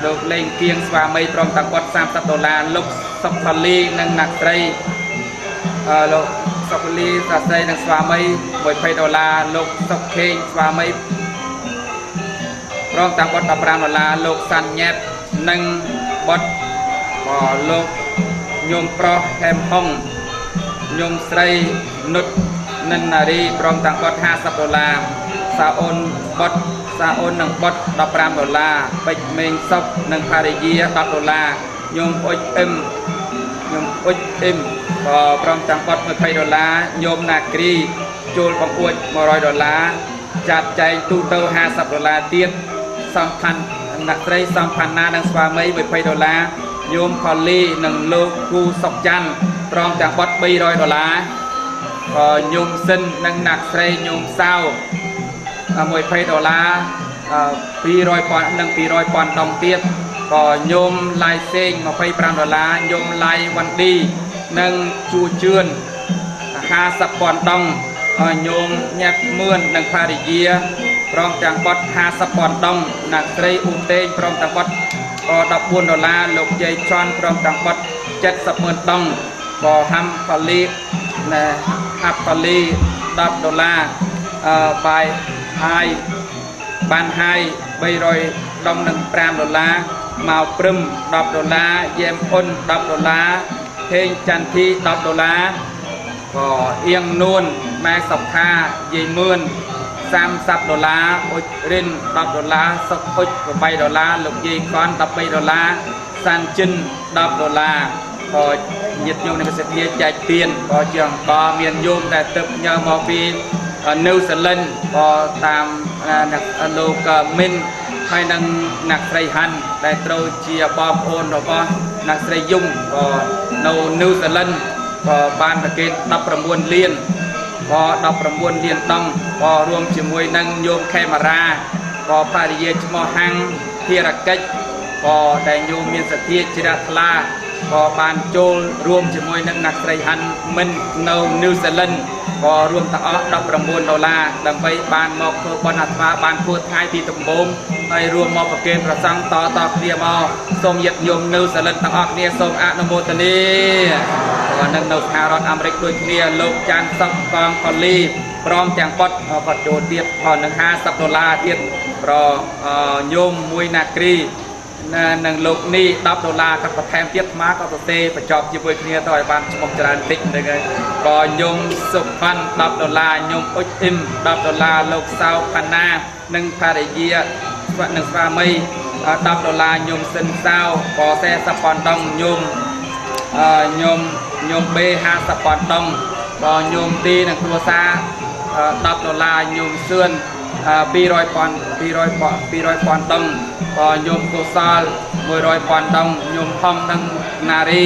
Speaker 6: លោកលេងគៀងស្វាមីព្រមទាំងគាត់$30លោកសុកផលីនិងអ្នកស្រីលោកសុកផលីស្រីនិងស្វាមី$20លោកសុកខេងស្វាមីព្រមទាំងគាត់$15លោកសាន់ញ៉ែតនិងបុត្រលោកញោមប្រុសហែមហុងញោមស្រីនុតនិនណារីព្រមទាំងគាត់$50សាអូនបុត្រសាអូននិងបុត្រ$15ពេជ្រមេងសុកនិងភរិយា$10ញោមអ៊ុចអ៊ឹមព្រមទាំងគាត់$20ញោមណាគ្រីចូលបង្អួច$100ចាត់ចែងទូទៅ$50ទៀតសំខាន់អ្នកស្រីសំខាន់ណានិងស្វាមី$20ញោមផលីនិងលោកគូសុកច័ន្ទព្រមទាំងបុត្រ$300ញោមសិននិងអ្នកស្រីញោមសៅ$20 200,000និង200,000ដុំទៀតក៏ញោមឡាយសេង$25ញោមឡាយវ៉ាន់ឌីនិងជួជឿន50,000ដុំញោមញាត់មឿននិងភរិយាព្រមទាំងបុត្រ50,000ដុំអ្នកស្រីអ៊ូតេងព្រមទាំងបុត្រ$14លោកយាយឆាន់ព្រមទាំងបុត្រ70,000ដុំក៏ហាំប៉ាលីហាប់ប៉ាលី$10បាយហើយបានហើយ300ដុំនិង$5មកព្រឹម$10យែមអ៊ុន$10ហេងចន្ទធី$10ក៏អៀងនួនម៉ែសុខាយាយមឿន$30អ៊ុចរិន$10សុកអ៊ុច$8លោកយាយខន$13សាន់ជិន$10ក៏ញាតិញោមនៃសិទ្ធិចែកទានក៏ជាអង្គមានញោមតែទឹកញើមកពីនៅសលិនក៏តាមលោកមីនហើយនឹងអ្នកស្រីហាន់ដែលត្រូវជាបងប្អូនរបស់អ្នកស្រីយំក៏នៅនៅសលិនក៏បានប្រកេត19លានក៏19លានដុំក៏រួមជាមួយនឹងញោមខេមរាក៏ភរិយាឈ្មោះហាំងភារកិច្ចក៏ដែលញោមមានសទ្ធាជ្រះថ្លាក៏បានចូលរួមជាមួយនឹងអ្នកស្រីហាន់មិននៅញូហ្សេឡង់ក៏រួមទាំងអស់$19ដើម្បីបានមកធ្វើបុណ្យអាត្មាបានធ្វើថ្ងៃទីដំបូងហើយរួមមកប្រគេនព្រះសង្ឃតគ្នាមកសូមញាតិញោមញូហ្សេឡង់ទាំងអស់គ្នាសូមអនុមោទនាក៏នឹងនៅសហរដ្ឋអាមេរិកដូចគ្នាលោកចាន់សុកកងកលីព្រមទាំងបុត្រក៏ចូលទៀតក៏នឹង$50ទៀតប្រញោមមួយណាគ្រីនឹងលោកនេះ$10ក៏បន្ថែមទៀតស្មាក៏ទៅទេបញ្ចប់ជាមួយគ្នាទៅឲ្យបានឈ្មោះច្រើនតិចហ្នឹងហើយក៏ញោមសុផាន់$10ញោមអ៊ុចអ៊ីម$10លោកសៅផាណានិងភរិយានិងស្វាមី$10ញោមសិនសៅក៏40,000ដុំញោមបេ50,000ដុំក៏ញោមទីនិងគ្រួសារ$10ញោមសឿន200,000ដុំក៏ញោមកុសល100,000ដុំញោមហំនិងណារី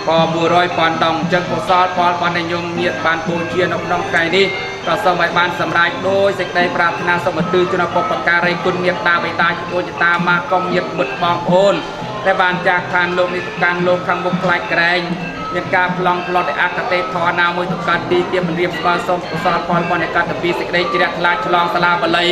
Speaker 6: ក៏100,000ដុំចឹងកុសលផលបានញោមញាតបានបូជានៅក្នុងថ្ងៃនេះក៏សូមឲ្យបានសម្រេចដោយសេចក្តីប្រាថ្នាសូមឧទ្ទិសជូនបុព្វការីគុណមេត្តាបិតាជាដូនជាតាមកកុំញាតមិត្តបងប្អូនដែលបានចាកឋានលោកនេះទៅកាន់លោកខាងមុខខ្លាចក្រែងមានការប្លង់ផ្លត់អកតេធរណាមួយទៅកាន់ទីទៀតមិនរៀបស្មើសូមកុសលផលបនកតពីសេចក្តីជ្រះថ្លាឆ្លងសាលាបាលី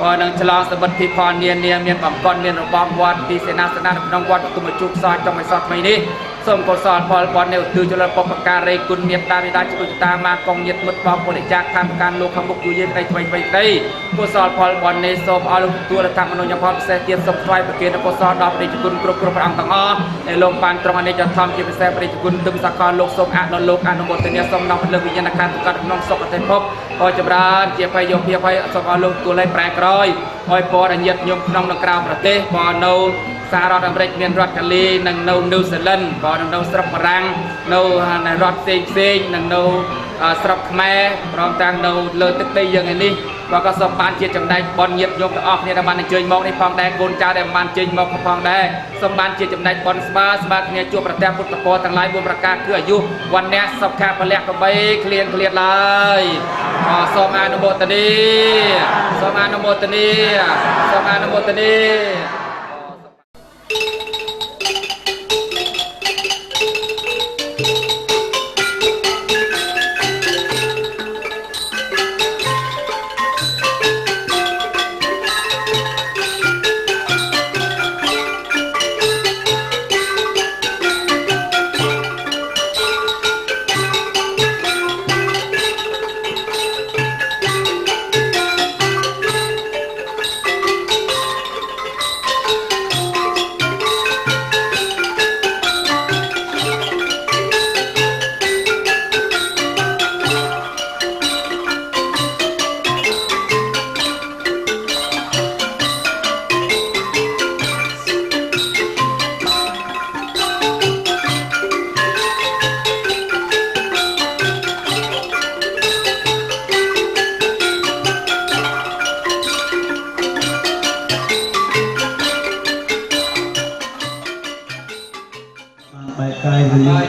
Speaker 6: ក៏នឹងឆ្លងសមិទ្ធិផលនានាមានបំកន់មានរបស់វត្តទីសេនាសនៈក្នុងវត្តទុំជុកសោះចុងឲ្យសោះថ្មីនេះសូមកុសលផលបននៅឧទ្ទិសជូនបុព្វការីគុណមេត្តាបិតាជាតាមកកងញាតមិត្តបងប្អូនចាក់តាមការលោកខាងមុខជួយយើងថ្មីក្តីកុសលផលបននេះសូមឲ្យលោកទទួលតាមមនុញ្ញផលពិសេសទៀតសូមថ្វាយប្រគេនកុសលដល់ព្រះគុណគ្រប់ព្រះអង្គទាំងអស់ដែលលោកបានទ្រង់អនិច្ចធម្មជាពិសេសព្រះគុណទឹមសកលលោកសូមអនុមោទនាសូមនាំពលវិញ្ញាណកាតុកតក្នុងសុគតិភពក៏ចម្រើនជាភ័យយោភាពហើយសូមឲ្យលោកទទួលឲ្យប្រែក្រោយឲ្យពរញាតញោមក្នុងនិងក្រៅប្រទេសក៏នៅសហរដ្ឋអាមេរិកមានរដ្ឋកាលីនិងនៅញូហ្សេឡង់ក៏នៅស្រុកបារាំងនៅរដ្ឋផ្សេងនិងនៅស្រុកខ្មែរព្រមទាំងនៅលើទឹកដីយើងឯនេះក៏សូមបានជាចំណែកបនញាតញោមទាំងអស់គ្នាដែលបានអញ្ជើញមកនេះផងដែរកូនចៅដែលបានចេញមកផងដែរសូមបានជាចំណែកបនស្មើគ្នាជួបប្រទះពុទ្ធពរទាំងឡាយ4ប្រការគឺអាយុវណ្ណៈសុខៈពលៈកបីឃ្លានឡើយសូមអនុមោទនាសូមអនុមោទនាសូមអនុមោទនា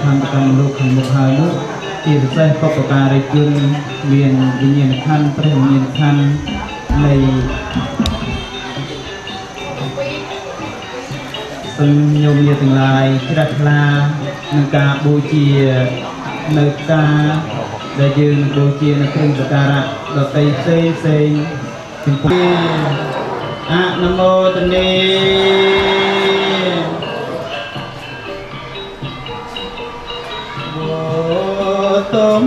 Speaker 7: ทำกรรมลูกขันมุขหานุที่จะใช้ก็ประการในจุนเวียนวิญญาณขันพระวิญญาณขันในสัญญาณต่างหลายที่รักลาในการบูชาในการได้ยืนบูชาในเครื่องสักการะเราไปเซย์ถึงปีอะนะโมตัสสะโอตุม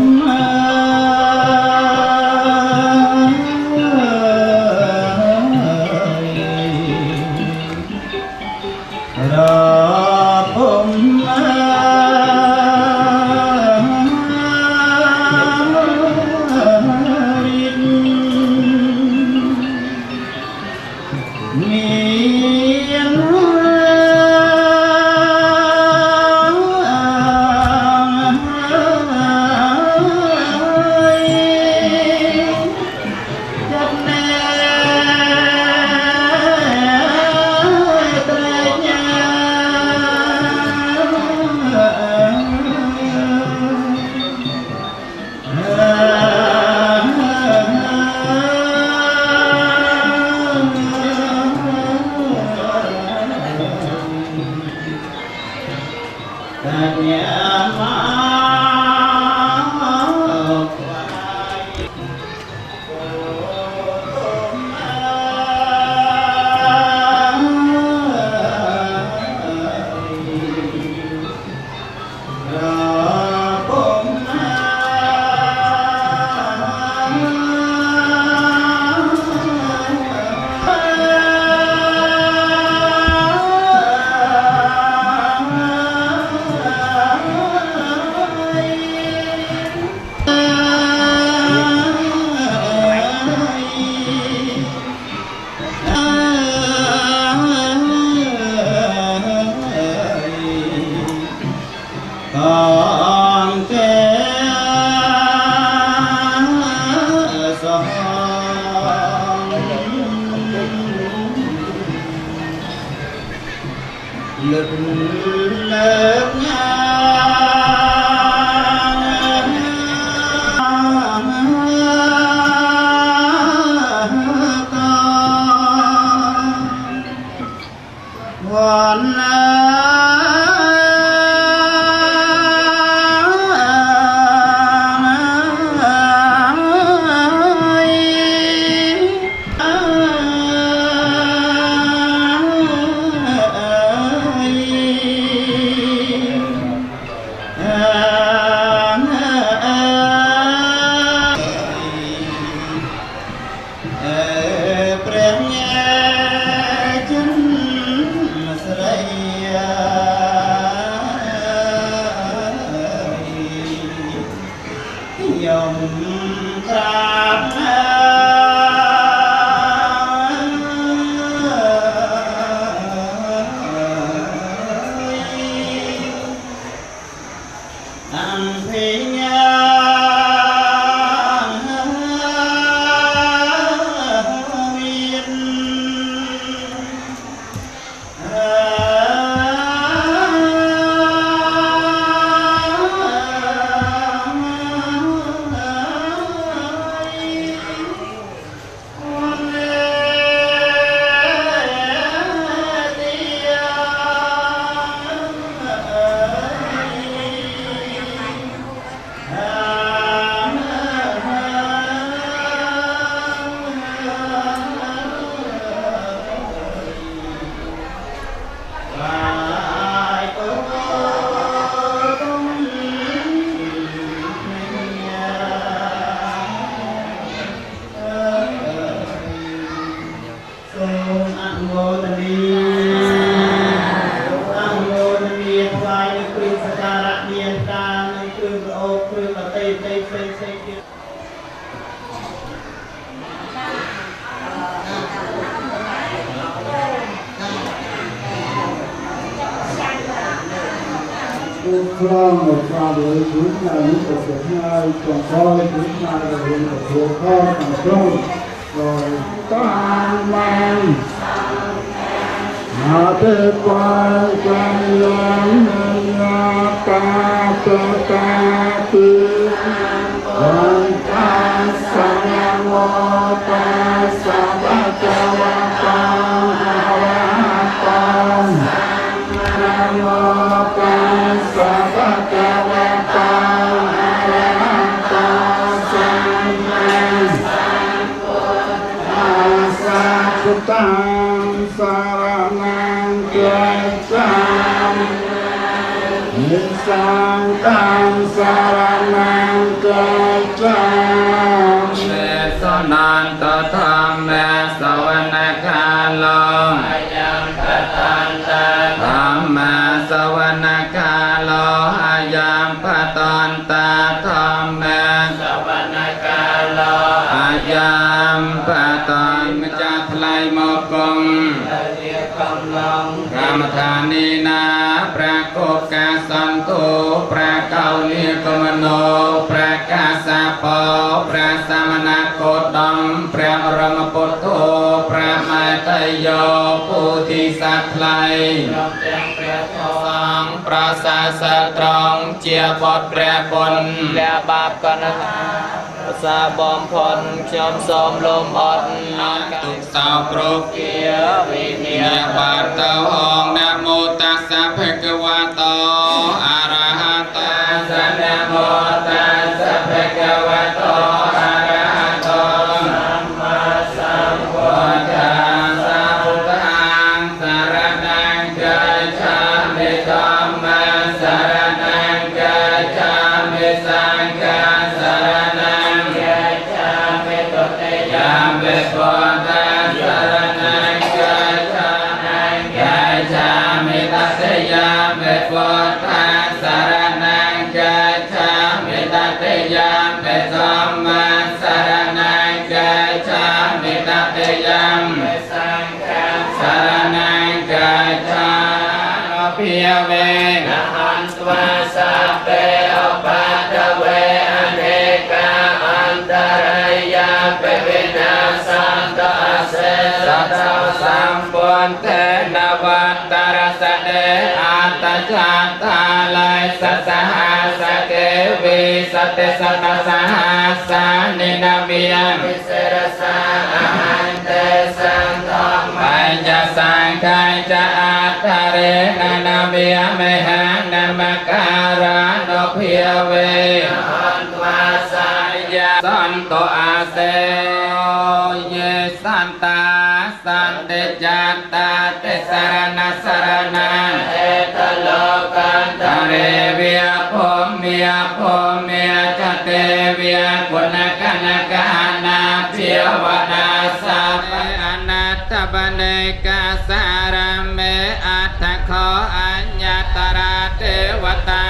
Speaker 8: From the travelers, we now use the signal from God, we now use the control, rồi toàn vàng อาเตปายกัญญาณญาตาตตาติวันตาสังโมตัสสะภะคะวะโตอะระหะโตนะโมตัสสะภะคะวะโตอะระหะโตสัมมาสัมพุทธัสสะพุทธังสรณังกัจฉามิสังฆังสรณังกัจฉามิ
Speaker 6: เมสนันตธรรมเมสวนกาลงยังปตันตาธรรมเมสวนกาลอายังปตันตาธรรมเมสวนกาลอายังปตันมจัทไลมกงกรรมฐานีนาประกอบกาสันตุประเกาเนียกมโนประกาสาปพระสมณโคตมพระอรมปุตโตพระไมตรโยปุติสัตไลสังประสาสตรองเจียบทพระบนและบาปกันนะสาบอมพลชมสมลมอดตุกสาวกรุกเกียวิเนียบาตเตองนะโมตัสสะภะคะวะโตอะระหะโตนะโมตัสสะภะคะวะโตอะระหะโตสัมมาสัมพุทธัสสะพุทธังสรณังกัจฉามิธัมมังสรณังกัจฉามิสังฆังสรณังกัจฉามิตุติยามปิพุทธังสรณังกัจฉามิตัสสะยามปิพุทธังสรณังกัจฉามิตัสสะยามปิธัมมังสรณังกัจฉามิตัสสะยามปิสังฆังสรณังกัจฉามิพิยเวนะหันตวาสัพเพอุปัฏฐเวอเนกาอันตรายาเปวินาสันตอาเสสัตสัมปุญเทนวัตตรสเดอัตตจัตตาลัยสัสหาสเกวิสเตสัตสหัสสานินาเวียงวิเศรสาอาหันเตสังธรรมปัญจสังฆัยจะอัตตเรนานาเวียเมหังนามการานุพิยเวหันตวาสายาสันโตอาเซเยสันตาสันเตจัตตาเตสรณะสรณังเอตโลกันตะเรเวียพมเมียพมเมียจเตเวียกุณกนกานาเพียวนาสัพเพอนัตตบเนกาสารเมอัตถะขออัญญตราเทวตา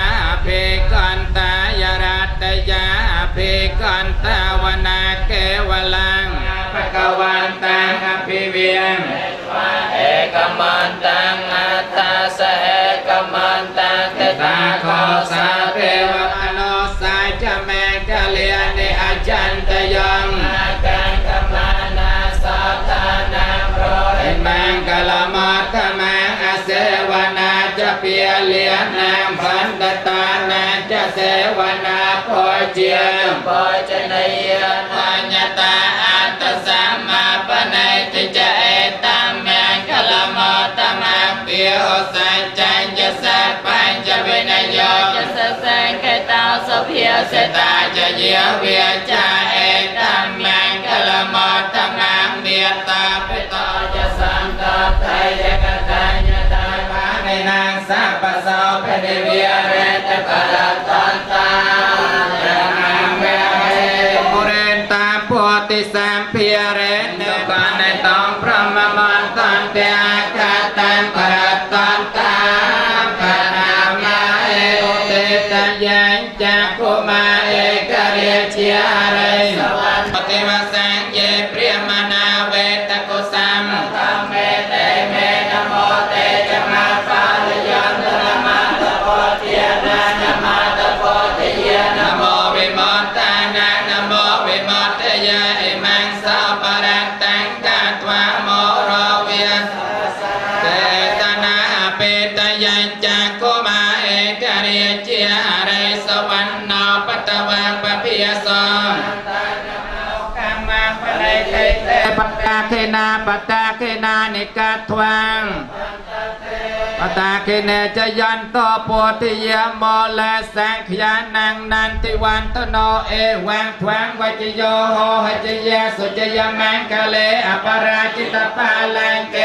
Speaker 6: ภิกันตายรัตยาภิกันตาวนาเกวลังภะคะวันตังอภิเวียงเอกมันตังอัตตาสะเอกมันตังเตตาขอสาเทวมโนสายจะแมกะเลียนในอาจันตยังอาการกมานาสัพทานาโปรยมังกลมัตถมังอเสวนาจะเปียเลียนางพันตตานาจะเสวนาโพเจียมโพจเนยปัญญตาอัตตสัมมาปนัยติจะเอตัมมังกลมัตถมังเปียวสัจจัญญสัพพัญจะวินโยจะสแสงเกตาสเพียเสตาจะเยียเวียจาเอตัมมังกลมัตถมังเมียตาปิตาจะสังกัปไทยจะกตัญญตาภาในนางสัพพะโสเพเดเวียเรตกะลัตตันตาจะนังเวปุเรนตาโพติสัมพิเรนเนปานในตองพระมมันตันเตอาคาตันปรัตตันตาปนามาเอโอเตตัญญัญจักขุมาเอกเรียเชียเรสวัสดิวสังเยเปรียมนาเวตกุสัมธรรมเมเตเมนโมเตจะมาปาลยันตระมาตะโพเทียนานะมาตะโพเทียนะโมวิมตตานะนะโมวิมตตยะอิมังสัพพะรัตตังกัตวะโมโรเวียเต เขนาปัตตาเขนานิกาทวังปัตตาเขเนจะยันโตโพธิยมอและแสงขยานังนันติวันตโนเอวังทวังวัจโยโหหจยะสุจยมังกะเลอปราจิตปาลังเก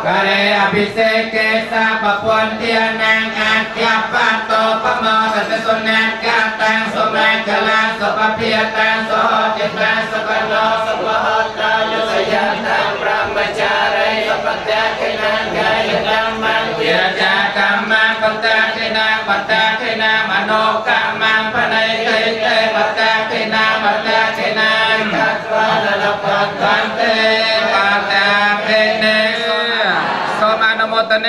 Speaker 6: กะเลอภิเศกเกสาปปนเทียนังอาเทียปันโตปะโมกัสสุนังกาตังสมังกลาสปะเพียตังโสจิตังสปะโนสปะหตายุสยันตังพระมจารีสปัตตะเขนังกายตังมังเวียจากรรมังปัตตะเขนังปัตตะเขนังมโนกรรมังภนัยเตเตปัตตะเขนังปัตตะเขนังขัดวันละปัตตันเตปัตตะเขเนสมานโมตเน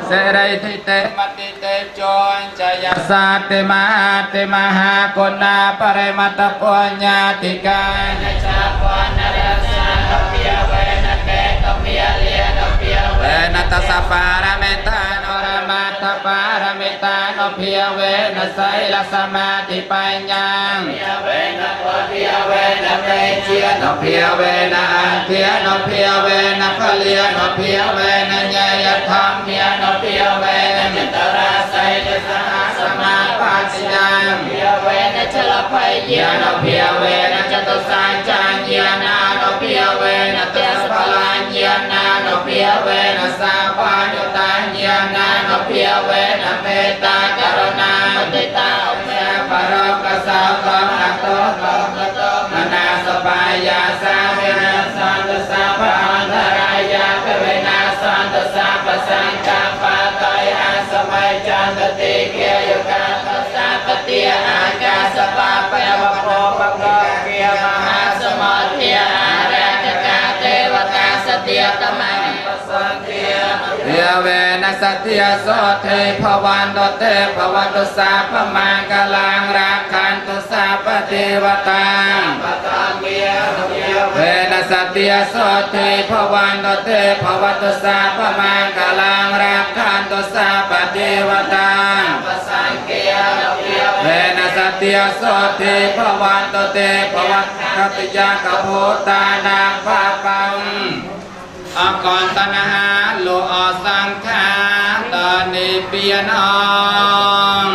Speaker 6: เสรัยทิเตมติเตจรจยสัตติมหาติมหากุณาปริมัตตปุญญาติกายนะจาปนรสาตเปียเวนะเกตเมียเลียนเปียเวนะตัสสะปารเมตานุรมัตถปารเมตานุเพียเวนะไสลสมาธิปัญญาเพียเวนะโพเพียเวนะเมเจียนุเพียเวนะอันเพียนุเพียเวนะขเลียนุเพียเวนะญยธรรมเมียนุเพียเวนะมิตราไสลสหสมาปัสสะเพียเวนะชลภัยเยนุเพียเวนะจตุสัจจัญญานานุเพียเวนะเตสพลัญญานานุเพียเวนะสาปาญตัญญานานุเพียเวนะเมตตากรุณามุติตาอุเบกขาปรกสาวกอัตโตโลกโตมนาสปายาสาเวนะสันตสาปะอันตรายาเวนะสันตสาปะสังฆาปะตอยอาสมัยจันตติเกียยุกาตสาปติอากาสปะปะวะโพปะโกเกียมหาสมัทธิอาราคกาเทวตาสติยตมังปสังเทียเยเวนะสัตถิยโสเทภวันโตเตภวันตุสาพมังกลังราคันตุสาปเทวตังเวนะสัตถิยโสเทภวันโตเตภวันตุสาพมังกลังราคันตุสาปเทวตังเวนะสัตถิยโสเทภวันโตเตภวันคัตติยากโพตานังภาปังอกรตนะหาโลอสังขาตานิเปียนอง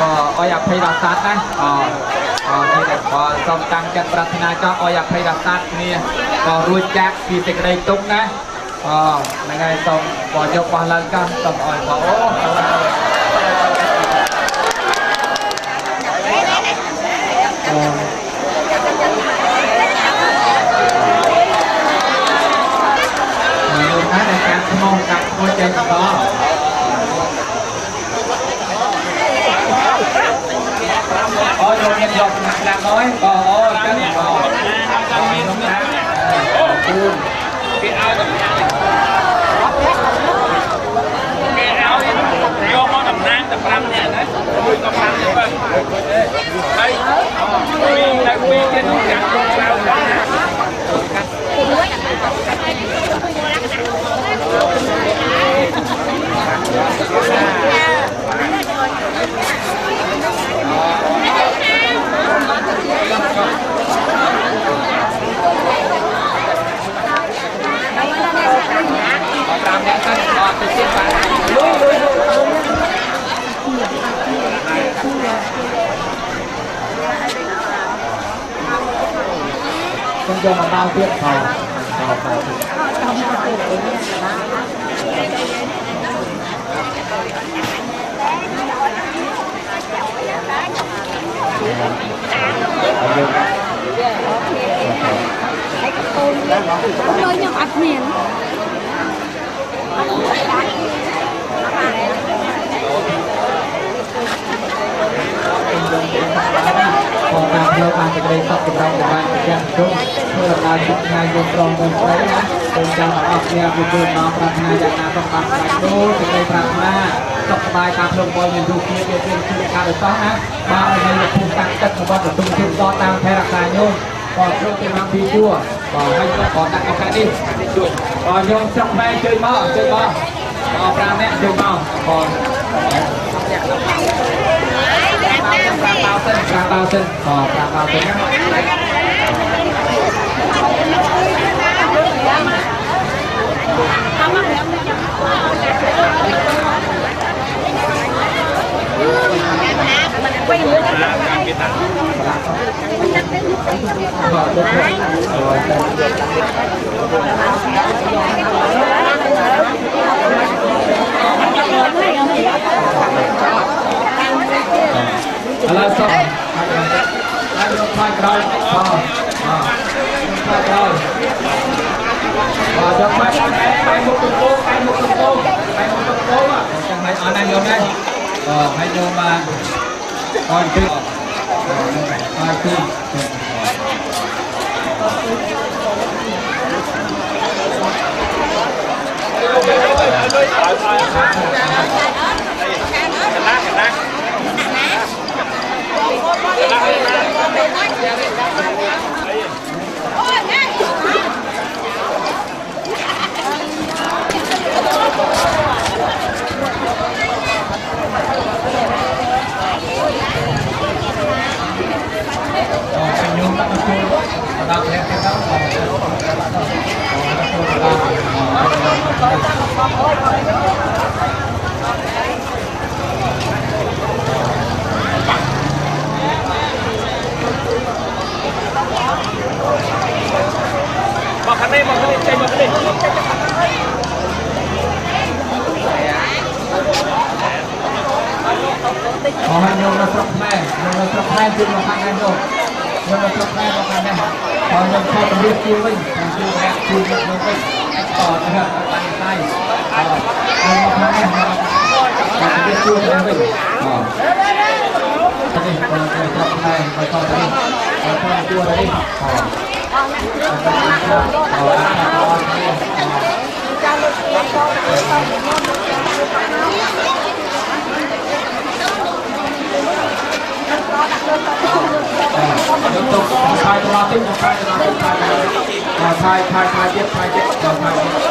Speaker 6: ก็ออยากให้รักษานะนี่แหละก็สมตั้งใจปรารถนาเจ้าออยากให้รักษาเนี่ยก็รู้จักปีติกได้ตุกนะในไงสมปอยกบาลังกันสมออยบอกโอ้ในการขโมยกับโคเจนต่อโยนเงินหยอกหนักหนักน้อยก็จังก็มีน้ำหนักคูณพี่เอาโยม
Speaker 2: Không cho mà bao tiếp
Speaker 9: Tôi nhập ắt miền
Speaker 2: còn tạm lâu ban từ đây sắp từ trong ban từ dân trung พื่อเราจุดงานยนตรงเดินไปนะเป็นการออกเนี่ยบุญดูน้องปรารถนาจากนาต้องการไปดูถึงในปรารถนาต้องสบายตามลมบอลยืนดูเพียงเพียงคือการเดินต้องนะบางในภูมิตั้งจัดของบอลตุ้มตุ้มต่อตามแพร่กายโยมก่อนช่วงเป็นน้ำพีชั่วก่อนให้ก่อนตั้งเอาแค่นี้ก่อนโยมจับแม่เจยมอก่อนปราแม่เจยมอก่อนปราเบาเส้นก่อนปราเบาเส้นอะไรสักอะไรพายกระไรพายกระไรจะไปมุกตุ้งโป้อ่ะจังไรอันนั้นโยมได้ให้โยมมาก่อนขึ้นไปขึ้นขอให้โยมมาสักแม่ขึ้นมาทางนั้นโยมมาสักแม่มาทางนั้นขอโยมเข้าไปเรียกคิววิ่งคิวแบบคิววิ่งต่อนะครับตั้งใจโยมมาทางนั้นมาเรียกคิววิ่งนี่เราจะสักแม่ไปต่อไปไปต่อตัวเลยuntuk saya terlatih sayaเย็บพอจะพายเย็บจำเลย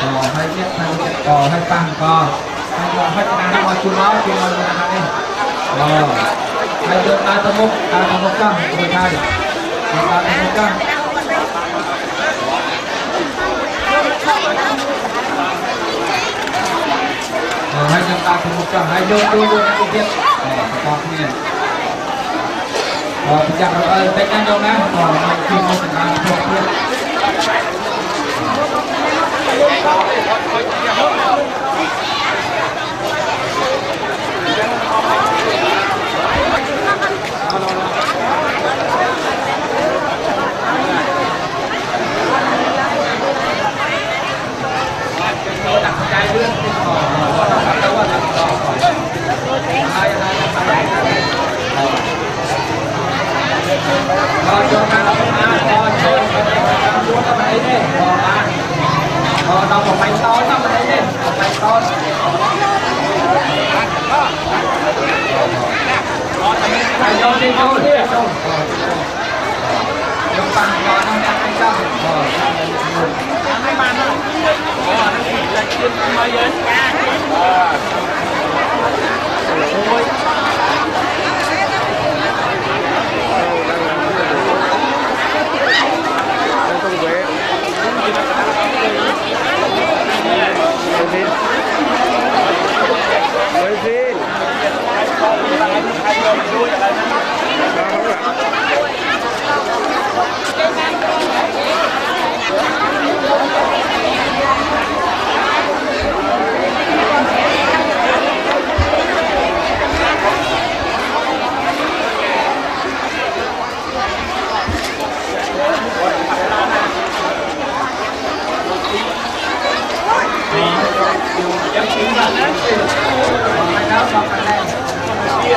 Speaker 2: ก่อนให้เย็บให้ตั้งก็ให้ขนาดว่าจุดล้อจุดล้อนะครับนี่ให้เดินตาตะมุกก็ไม่ใช่ตาตะมุกก็ให้เดินตาตะมุกก็ให้โยนให้เย็บต่อเนี่ยพยายามเป็นการโยนนะต่อมาทีมมันจะทำพวกเพื่อน Hãy subscribe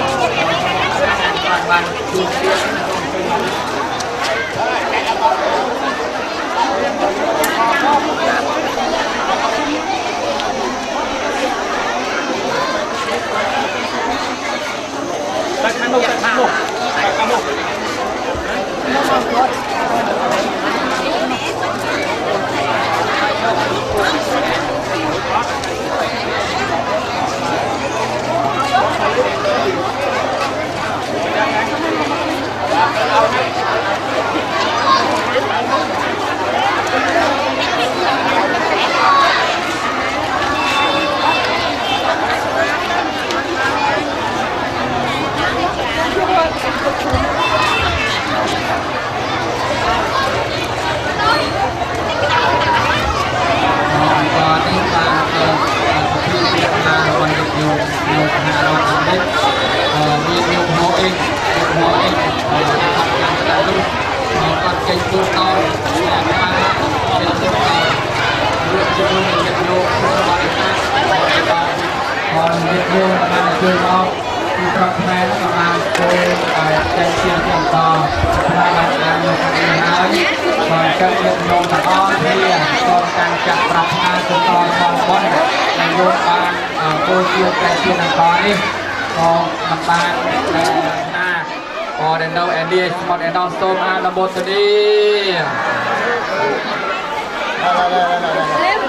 Speaker 2: cho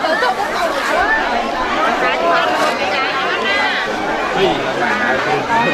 Speaker 2: kênh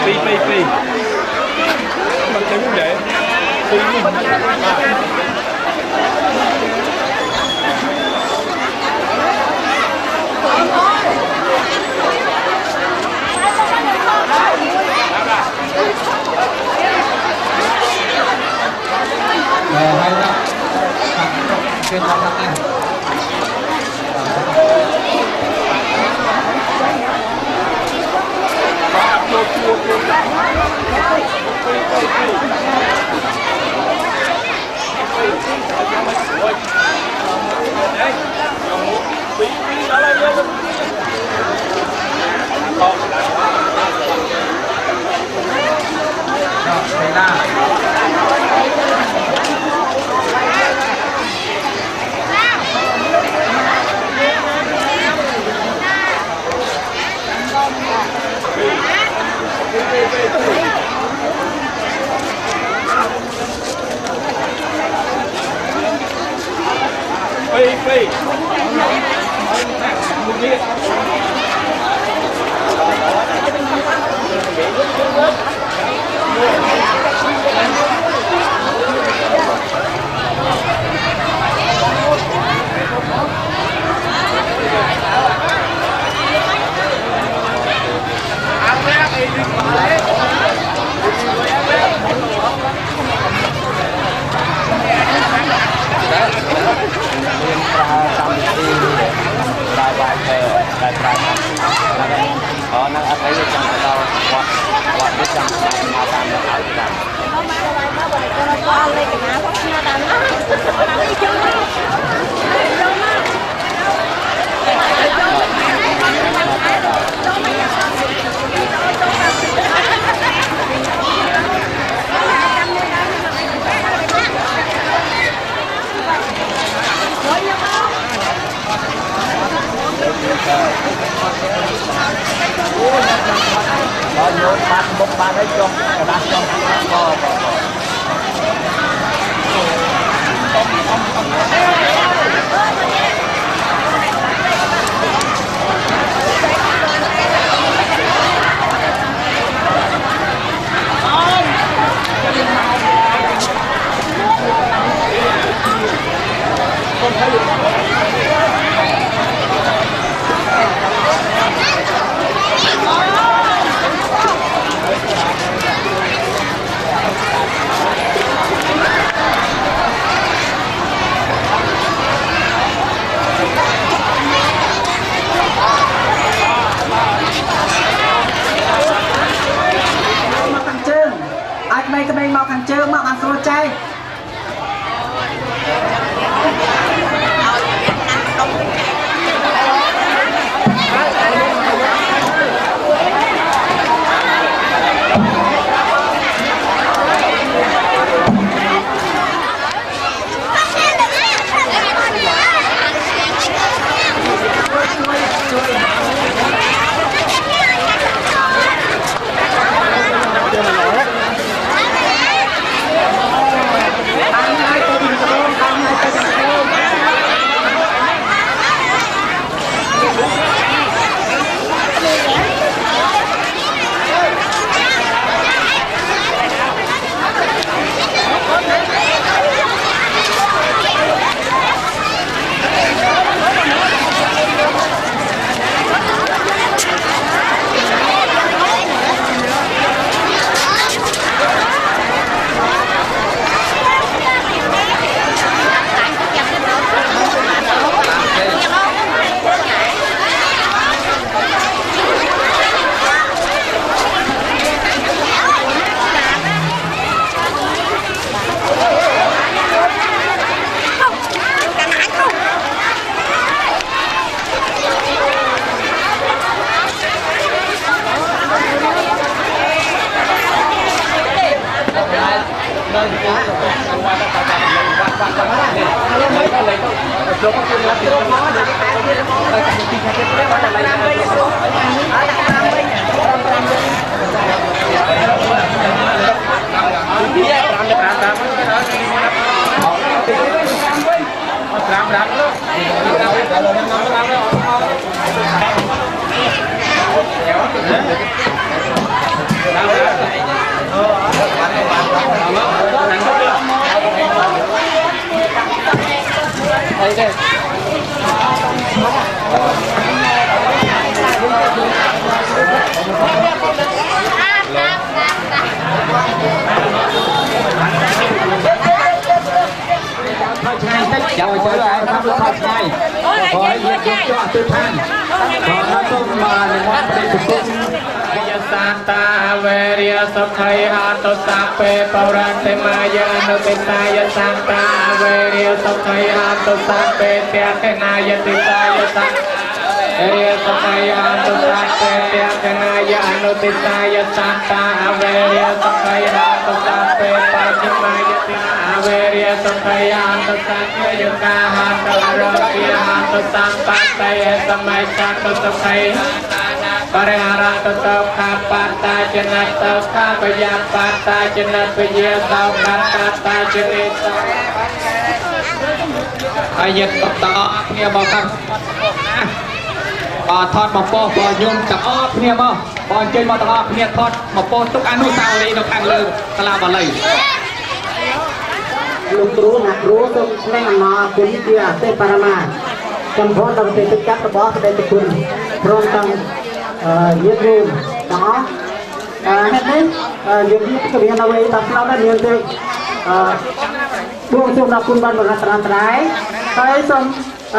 Speaker 2: Ghiền Mì Gõ để không bỏ lỡ
Speaker 7: ចាំឲ្យចូលអាយថាលោកខុសឆ្ងាយขอให้ยึดยกเจาะตื้อท่านขอให้ต้นมาในวัดปฏิสุขยสานตาเวริยสัพไทอาตุสัพเปปรันเตมายานุติตายสานตาเวริยสัพไทอาตุสัพเปเตเตนายติตายสัพเรียสัพไทอาตุสัพเปเตเตนายานุติตายสานตาเวริยสัพไทอาตุสัพเปปัจจิมายติเวริยสัพไทอาตุสัพเปยุกาหันตะโรปิหันตุสัมปัตไตสมัยจัตุสัพไทปริหาระตตขาปัตตาจนะตขาปยาปัตตาจนะปเยตาปัตตาจนิตอายุตตาเนี่ยบอกกันทอดมาโป้ปอยมจับอ้อเนี่ยบ่ปอยเจนมาตลอดเนี่ยทอดมาโป้ทุกอนุสาวรีย์เราทางเลยตลาดอะไรลูกรู้นักรู้ต้องแม่มาคุณเดียเตปารามาจำพอนเราเป็นจักรบอสได้คุณพร้อมตั้งยึดรูต่อเห็นไหมยึดยึดก็มีเอาไว้ตัดเราได้เรียนเด็กดวงช่วงนักคุณบ้านบริษัทอันตรายไปส่ง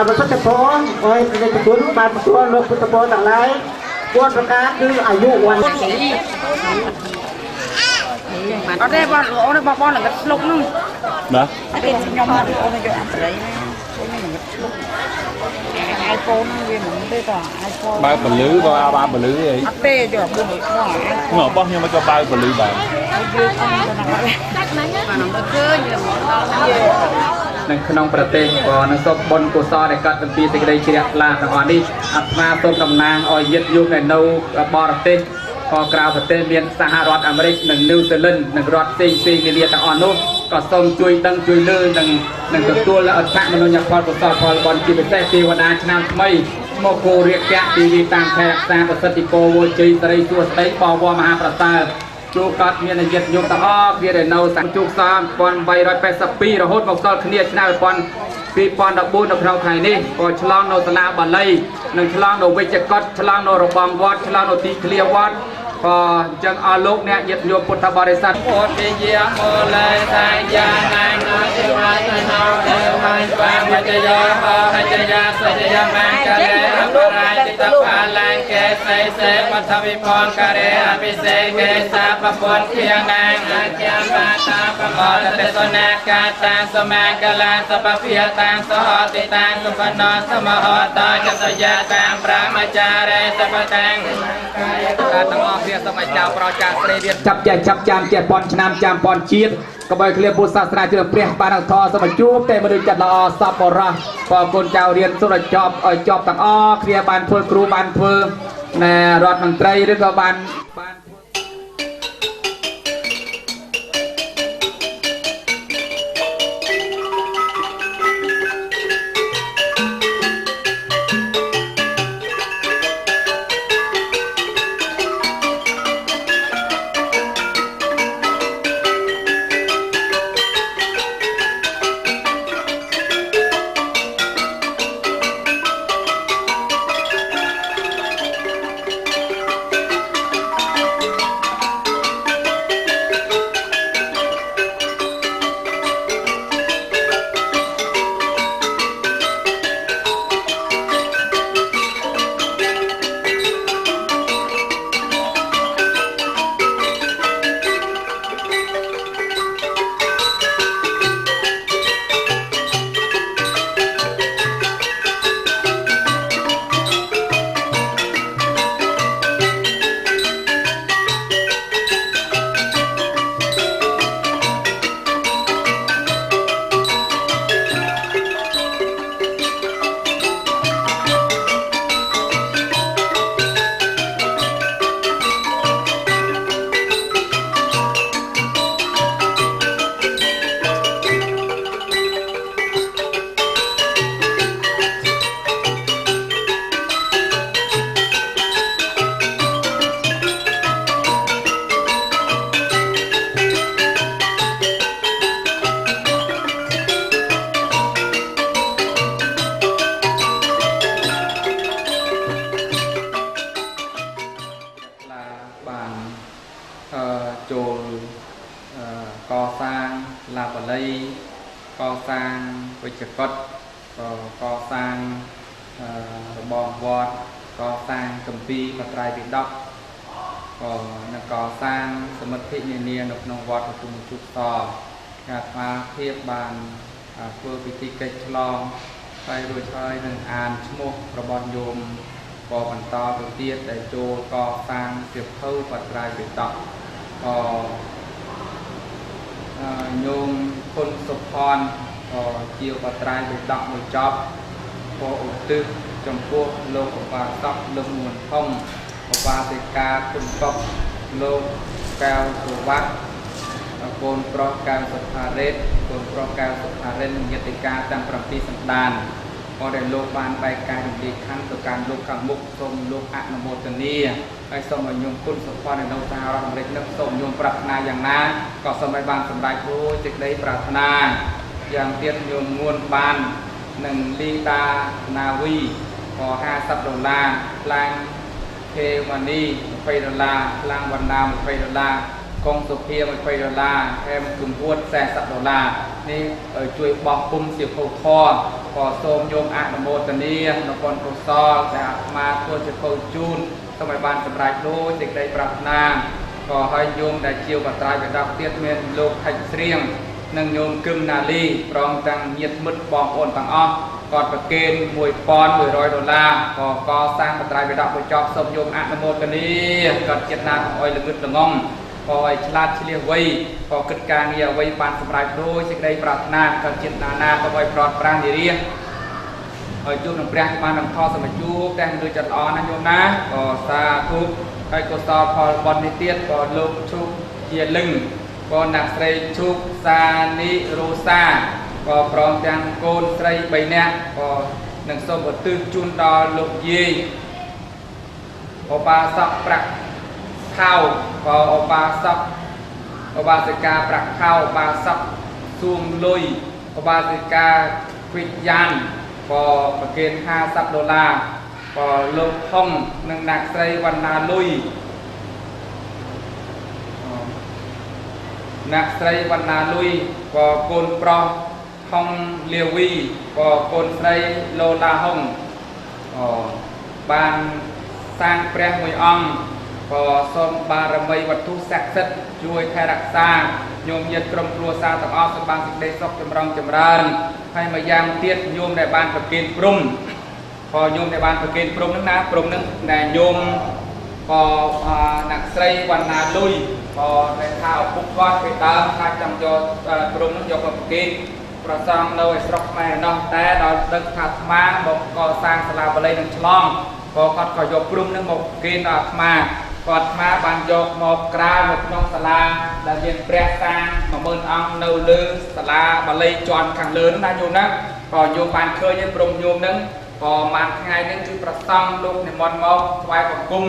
Speaker 7: บริษัทจะพอนโอ้ยได้คุณบ้านตัวลูกพุทธโพต่างไรบวชประกาศคืออายุวัน
Speaker 9: ở đây bọn là gật lục luôn đó ở đây nhóm nó ôn cho ăn đấy iPhone vì mình đây cả iPhone
Speaker 10: bao bự lưới bao ba bự lưới vậy
Speaker 9: HP cho bự
Speaker 10: ngọt bao nhiêu mới cho bao bự lưới bạn
Speaker 7: ในขนมประเทศก็ในสบบนกุศลในการเป็นปีสิ่งใดเชียร์ลาต่างๆนี้อัตมาต้นตำนานอ้อยยึดยุคในโนบอร์เตก็กล่าวประเทศเมียนสหรัฐอเมริกหนึ่งนิวซีแลนด์หนึ่งรัฐซีเรียต่างๆนู้ก็ส่งช่วยตั้งช่วยเลื่อนหนึ่งตัวและอัตมนุษย์พรกุศลพรบอลกีเป็นเทวดาชนะไม่โมโกเรียกแกะตีวีตามแพร่สร้างประสิทธิโกโวจีตรีตัวสเตปวมหาประสาทจูกัดเมียนยึดยุคต่างๆเรียนเอาสังจุกสามปอนใบรอย80 ปีเราโหดหมกซอลขณีชนะปอนปีปอนดับบูนดับเราไทยนี่ก็ฉลองโนตลาบัลเลยหนึ่งฉลองโนเวจกัดฉลองโนระบำวัดฉลองโนตีเคลียวัดพอจังอาโลกเนี่ยยึดโยมพุทธบริษัทโอติยะโมเลยสายยานังนาจิวัตนาเดวันความปัจยาพอปัจยาสัจยามังกะเรอภรายติตาภาลังเกสเสมัทวิพรกะเรอภิเษเกสาปปนเคียงนางอาจามาตาปมอลเตสนากาตาสมังกลาสปพิยตังสหติตังสุปนสมหตาจัตยาตังพระมจาเรสปตังตั้งออกเรียนสมัยเจ้าประจักษ์เรียนจับแจกจับจามแจกปอนชนามจามปอนชีดกบฏเคลียบุษศาสนาเชื่อเปรียบปานังทอสมัยจูบเตมดุจัดละอสับประพอคนเจ้าเรียนสุรจอบจอบตั้งอเคลียบานเพื่อครูบานเพื่อในรัฐมนตรีหรือก็บาน
Speaker 6: ងវិជ្ជកតកសាងរបបវត្តកសាងគម្ពីរបត្រៃពិដកនិងកសាងសមិទ្ធិនានានៅក្នុងវត្តប្រទុំជុកតអាត្មាភាពបានធ្វើពិធីកិច្ចឆ្លងហើយរួចហើយនឹងអានឈ្មោះរបស់ញោមបន្តទៅទៀតដែលចូលកសាងសៀវភៅបត្រៃពិដកញោមគុណសុផនជាបត្រៃពិដកមួយចប់ឧទ្ទិសចំពោះលោកឧបាសកលឹមនួនថងឧបាសិកាគុណកប់លោកកែវសុវត្ថិកូនប្រុសកែវសុផារេតកូនប្រុសកែវសុផារេតនិងញាតិការទាំង7សន្តានក៏ដែលលោកបានបែកការរំលាយខណ្ឌទៅកាន់លោកខាងមុខសូមលោកអនុមោទនាហើយសូមឲ្យញោមគុណសុផននៅសហរដ្ឋអាមេរិកនឹងសូមញោមប្រាថ្នាយ៉ាងណាក៏សូមឲ្យបានសម្រេចដូចសេចក្តីប្រាថ្នាយ៉ាងទៀតញោមងួនបាននឹងលីតាណាវីក៏$50ឡើងខេម៉ានី$20ឡើងវណ្ណា$20កងសុភា$20ហែមគំហួត$40នេះជួយបោះពុំសៀវភៅធម៌ក៏សូមញោមអនុមោទនានៅបុណ្យកុសលដែលអាត្មាធ្វើសៀវភៅជូនសូមឲ្យបានសម្រេចដូចសេចក្តីប្រាថ្នាក៏ឲ្យញោមដែលជាបត្រៃពិដកទៀតមានលោកហិចស្រៀងនិងញោមគឹមណាលីព្រមទាំងញាតិមិត្តបងប្អូនទាំងអស់គាត់ប្រគេន$1,100ក៏កសាងបត្រៃពិដកបញ្ចប់សូមញោមអនុមោទនាគាត់ចិត្តណាឲ្យល្ងឹតល្ងងក៏ឲ្យឆ្លាតឆ្លៀសវៃក៏គិតការងារអ្វីបានសម្រេចដូចសេចក្តីប្រាថ្នាក៏ចិត្តណាក៏ឲ្យប្រត់ប្រាស់និរាឲ្យជួបនឹងព្រះបាននឹងផលសមជួបតែមនុស្សចិត្តល្អណាស់ញោមណាក៏សាធុហើយកុសលផលបុណ្យនេះទៀតក៏លោកឈុកជាលឹងក៏អ្នកស្រីឈុកសានីរ៉ូសាក៏ព្រមទាំងកូនស្រី3នាក់ក៏នឹងសូមឧទ្ទិសជូនដល់លោកយាយឧបាសកប្រាក់ខោក៏ឧបាសិកាប្រាក់ខោឧបាសកសួងលុយឧបាសិកាវិជ្ញានក៏ប្រគេន$50ក៏លោកហុងនិងអ្នកស្រីវណ្ណាលុយអ្នកស្រីវណ្ណាលុយក៏កូនប្រុសហុងលាវីក៏កូនស្រីឡូឡាហុងបានសាងព្រះមួយអង្គក៏សូមបារមីវត្ថុស័ក្តិសិទ្ធិជួយថែរក្សាញោមញាតិក្រុមគ្រួសារទាំងអស់សូមបានសេចក្តីសុខចម្រុងចម្រើនហើយមួយយ៉ាងទៀតញោមដែលបានប្រគេនព្រំក៏ញោមដែលបានប្រគេនព្រំហ្នឹងណាព្រំហ្នឹងដែលញោមក៏អ្នកស្រីវណ្ណាលុយក៏ដែលថាឪពុកគាត់ពីដើមថាចង់យកព្រំហ្នឹងយកមកប្រគេនប្រសង់នៅឯស្រុកខ្មែរឯណោះតែដល់ដឹកថាអាត្មាមកកសាងសាលាបាលីនឹងឆ្លងក៏គាត់ក៏យកព្រំហ្នឹងមកប្រគេនដល់អាត្មាគាត់អាត្មាបានយកមកក្រាលនៅក្នុងសាលាដែលមានព្រះតា10000អង្គនៅលើសាលាបាលីជាន់ខាងលើហ្នឹងណាញោមណាក៏ញោមបានឃើញព្រំញោមហ្នឹងក៏បានថ្ងៃហ្នឹងគឺប្រសង់លោកនិមន្តមកថ្វាយបង្គំ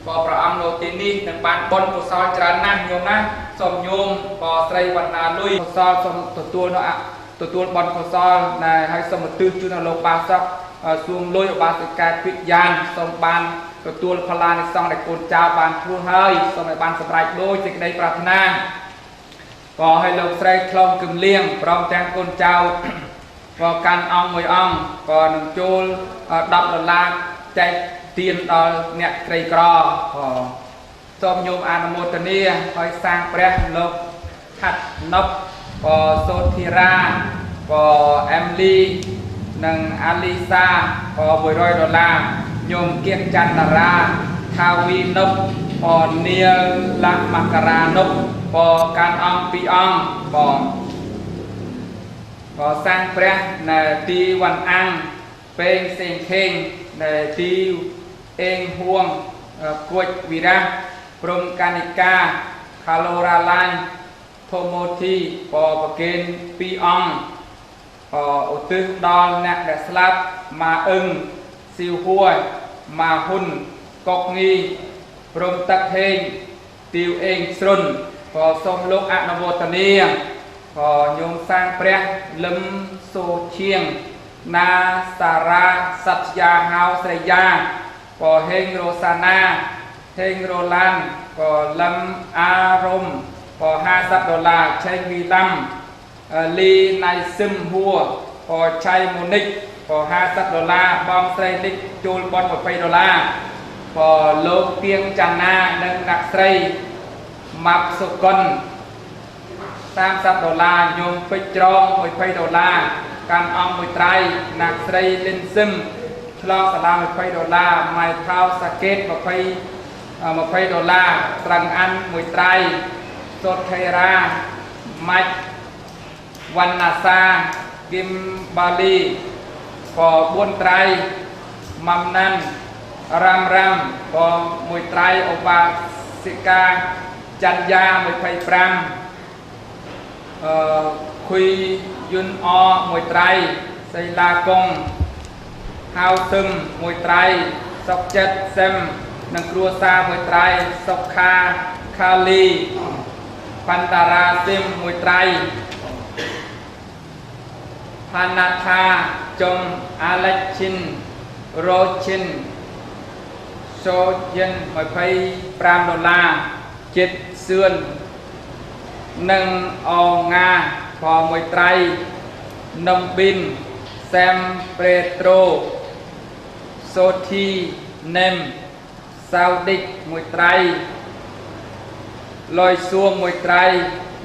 Speaker 6: ក៏ព្រះអង្គនៅទីនេះនឹងបានបុណ្យកុសលច្រើនណាស់ញោមណាសូមញោមក៏ស្រីវណ្ណាលុយកុសលសូមទទួលបុណ្យកុសលដែលឲ្យសូមឧទ្ទិសជូនដល់លោកបាសកសួងលុយឧបាសិកាវិជ្ញានសូមបានទទួលផល្លានិសង្ឃដែលកូនចៅបានធ្វើហើយសូមឲ្យបានសម្រេចដូចសេចក្តីប្រាថ្នាក៏ឲ្យលោកស្រីខ្លងគឹមលៀងព្រមទាំងកូនចៅក៏កាន់អង្គមួយអង្គក៏នឹងចូល$10ចែកទានដល់អ្នកក្រីក្រក៏សូមញោមអនុមោទនាឲ្យសាងព្រះលោកខាត់ណប់ក៏សូធីរ៉ាក៏អេមលីនិងអាលីសាក៏$100ញោមគៀងចន្ទរាថាវីនុបក៏នីលឡាមករានុបក៏កាន់អង្គ2អង្គក៏សាងព្រះនៅទីវណ្ណអាំងពេងសេងខេងនៅទីអេងហួងគួចវិរៈព្រំកានិកាខាឡូរ៉ាឡាញធូម៉ូធីក៏ប្រគេន2អង្គឧទ្ទិសដល់អ្នកដែលស្លាប់ម៉ាអឹងស៊ីវហួយម៉ាហ៊ុនកុកងីព្រំទឹកហេងទីវអេងស្រុនក៏សូមលោកអនុមោទនាក៏ញោមសាងព្រះលឹមសូឈៀងណាសារ៉ាសត្យាហៅស្រីយ៉ាក៏ហេងរ៉ូសាណាហេងរ៉ូឡានក៏លឹមអារ៉ុំក៏$50ឆេងវីឡាំ លីណៃស៊ឹមហួរក៏ឆៃមូនិកក៏$50បងស្រីនិកចូលបន$20ក៏លោកទៀងចាន់ណានិងអ្នកស្រីម៉ាប់សុកុន$30ញោមពេជ្រច្រង$20កាន់អង្គមួយត្រៃអ្នកស្រីលិនស៊ឹមឆ្លងសាលា$20ម៉ៃថៅសាកេត$20ត្រឹងអាន់មួយត្រៃសុតខេរាម៉ាច់វណ្ណាសាគឹមបាលីក៏4ត្រៃម៉ាំណាន់រ៉ាំក៏មួយត្រៃឧបាសិកាច័ន្ទយា25ខុយយុនអមួយត្រៃសីឡាកុងហៅសឹមមួយត្រៃសុកចិត្តសឹមនិងគ្រួសារមួយត្រៃសុកខាខាលីបណ្តារាសិមមួយត្រៃផាណាថាចុងអាឡិចឈិនរ៉ូឈិនសូយិន$25ចិត្តសឿននិងអងាក៏មួយត្រៃនំប៊ីនសាំប្រេត្រូសូធីណេមសាវឌិកមួយត្រៃលយសួងមួយត្រៃ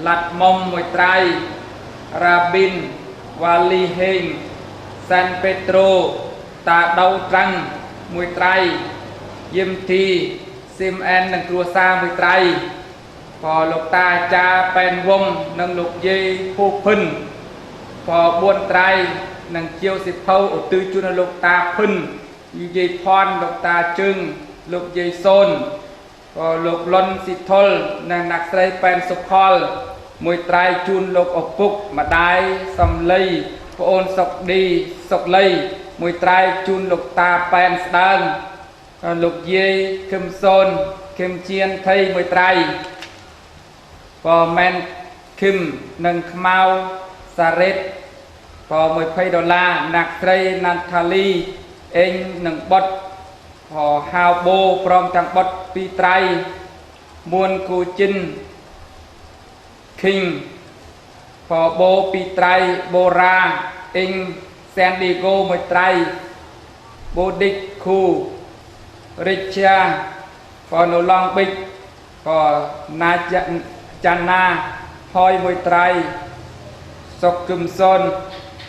Speaker 6: ឡាត់មុំមួយត្រៃរ៉ាប៊ីនវ៉ាលីហេងសាន់ពេត្រូតាដៅត្រាំងមួយត្រៃយឹមធីស៊ីមអែននិងគ្រួសារមួយត្រៃក៏លោកតាអាចារ្យប៉ែនវងនិងលោកយាយភូភិនក៏4ត្រៃនិងជាវសិភៅឧទ្ទិសជូនលោកតាភិនយាយផនលោកតាជឹងលោកយាយសូនក៏លោកលុនស៊ីថុលនិងអ្នកស្រីប៉ែនសុខលមួយត្រៃជូនលោកឪពុកម្ដាយសំលីប្អូនសុកឌីសុកលីមួយត្រៃជូនលោកតាប៉ែនស្ដើងលោកយាយខឹមសូនខឹមជៀនថៃមួយត្រៃក៏មែនខឹមនិងខ្មៅសារ៉េតក៏$20អ្នកស្រីណាន់ថាលីអេងនិងបុតក៏ហៅបូព្រមទាំងបុត2ត្រៃមួនគូជិនឃីងក៏បូ2ត្រៃបូរ៉ាអេងសានឌីហ្គោមួយត្រៃបូឌិកខូរិជ្ជាក៏នៅឡង់ប៊ិចក៏ណាចាន់ណាហើយមួយត្រៃសុកគឹមសុន